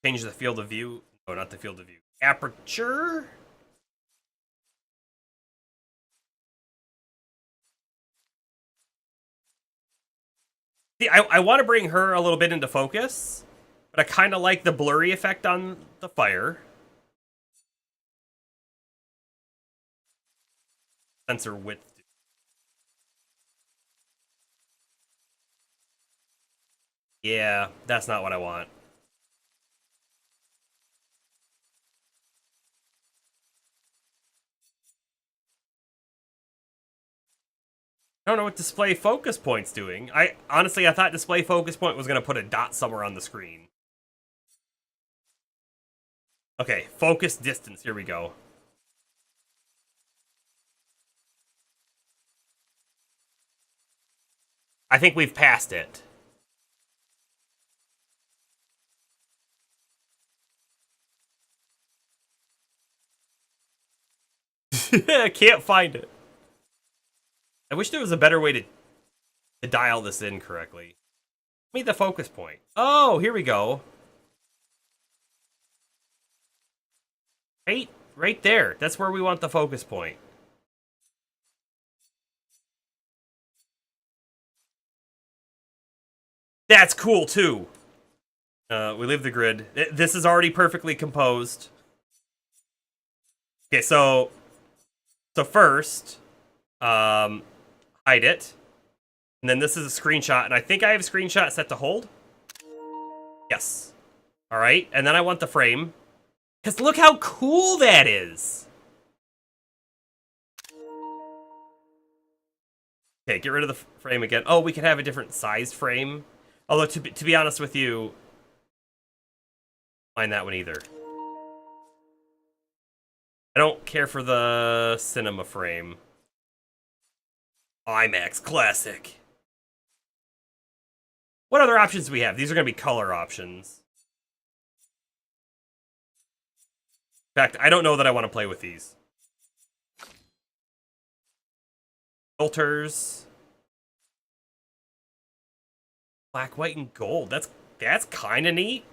Change the field of view. No, not the field of view. Aperture? See, I want to bring her a little bit into focus, but I kind of like the blurry effect on the fire. Sensor width. Yeah, that's not what I want. I don't know what display focus point's doing. I thought display focus point was going to put a dot somewhere on the screen. Okay, focus distance. Here we go. I think we've passed it. I can't find it. I wish there was a better way to dial this in correctly. Give me the focus point. Oh, here we go. Right there. That's where we want the focus point. That's cool too. We leave the grid. This is already perfectly composed. Okay, so first, hide it. And then this is a screenshot, and I think I have a screenshot set to hold. Yes. All right, and then I want the frame. Because look how cool that is. Okay, get rid of the frame again. Oh, we could have a different sized frame. Although, to be honest with you, I don't mind that one either. I don't care for the cinema frame. IMAX Classic. What other options do we have? These are going to be color options. In fact, I don't know that I want to play with these. Filters. Black, white, and gold. That's kind of neat.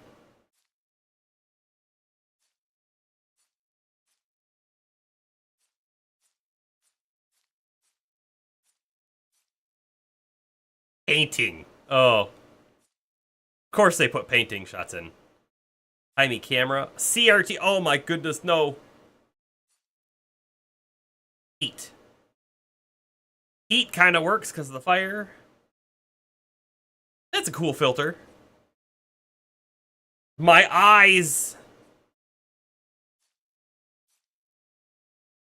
Painting. Oh. Of course they put painting shots in. Tiny camera. CRT. Oh my goodness, no. Heat. Heat kind of works because of the fire. That's a cool filter. My eyes.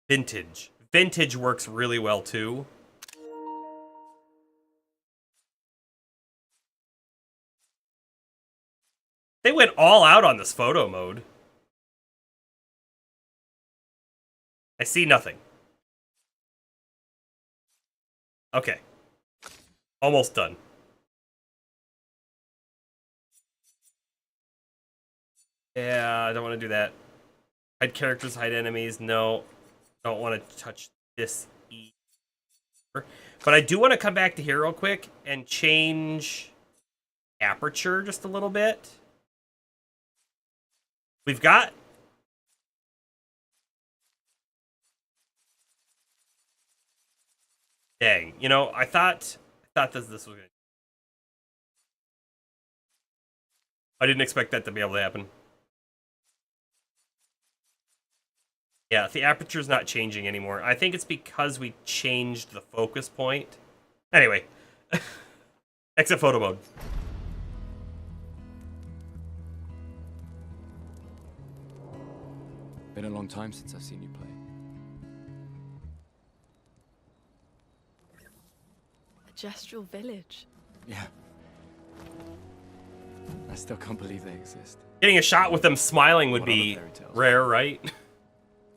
Vintage. Vintage works really well too. They went all out on this photo mode. I see nothing. Okay. Almost done. Yeah, I don't want to do that. Hide characters, hide enemies. No. Don't want to touch this either. But I do want to come back to here real quick and change aperture just a little bit. We've got... Dang, you know, I thought this was gonna... I didn't expect that to be able to happen. Yeah, the aperture's not changing anymore. I think it's because we changed the focus point. Anyway. Exit photo mode. Been a long time since I've seen you play. A gestural village. Yeah. I still can't believe they exist. Getting a shot with them smiling would be rare, right?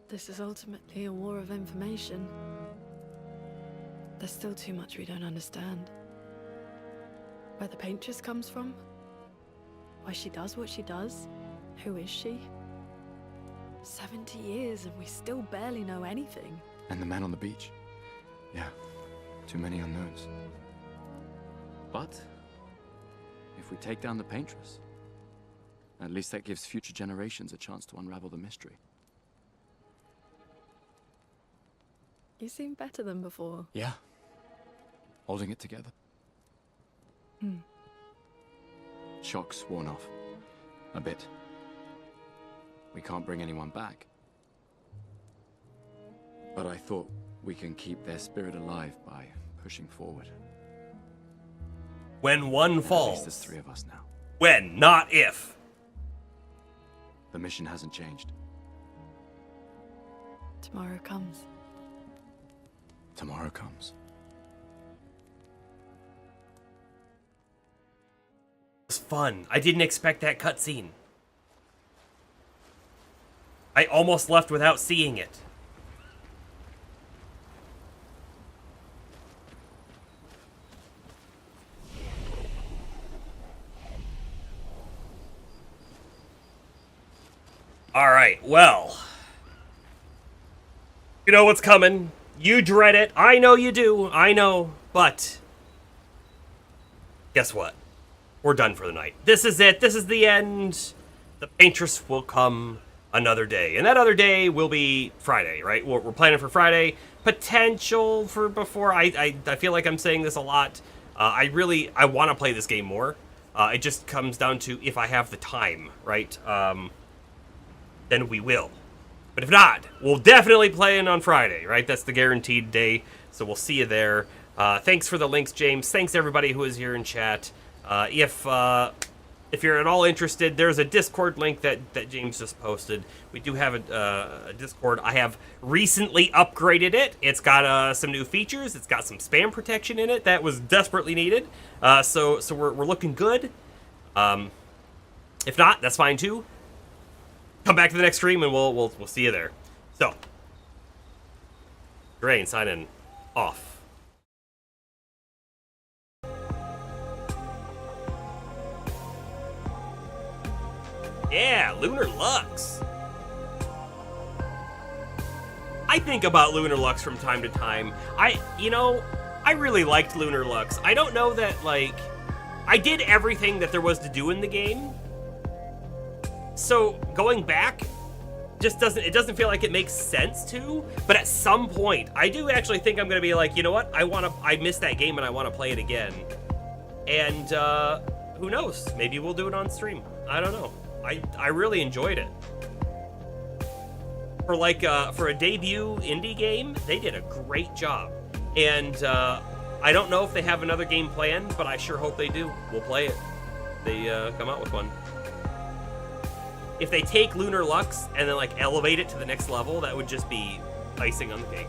This is ultimately a war of information. There's still too much we don't understand. Where the paintress comes from? Why she does what she does? Who is she? 70 years and we still barely know anything. And the man on the beach. Yeah, too many unknowns. But if we take down the paintress, at least that gives future generations a chance to unravel the mystery. You seem better than before. Yeah. Holding it together. Shock's worn off. A bit. We can't bring anyone back. But I thought we can keep their spirit alive by pushing forward. When one At least falls. there's 3 of us now. When, not if. The mission hasn't changed. Tomorrow comes. Tomorrow comes. It was fun. I didn't expect that cutscene. I almost left without seeing it. Alright, well. You know what's coming. You dread it. I know you do. I know. But guess what? We're done for the night. This is it. This is the end. The paintress will come another day. And that other day will be Friday, right? We're planning for Friday. Potential for before. I feel like I'm saying this a lot. I want to play this game more. It just comes down to if I have the time, right? Then we will. But if not, we'll definitely play in on Friday, right? That's the guaranteed day, so we'll see you there. Thanks for the links, James. Thanks to everybody who is here in chat. If you're at all interested, there's a Discord link that James just posted. We do have a Discord. I have recently upgraded it. It's got some new features. It's got some spam protection in it that was desperately needed. So we're looking good. If not, that's fine too. Come back to the next stream and we'll see you there. So, Drain, sign in, off. Yeah, Lunar Lux. I think about Lunar Lux from time to time. I really liked Lunar Lux. I don't know that, like, I did everything that there was to do in the game. So going back just doesn't feel like it makes sense to, but at some point I do actually think I'm gonna be like, you know what, I missed that game and I want to play it again. And who knows, maybe we'll do it on stream. I don't know. I really enjoyed it. For a debut indie game, they did a great job. And I don't know if they have another game planned, but I sure hope they do. We'll play it. They come out with one. If they take Lunar Lux and then like elevate it to the next level, that would just be icing on the cake.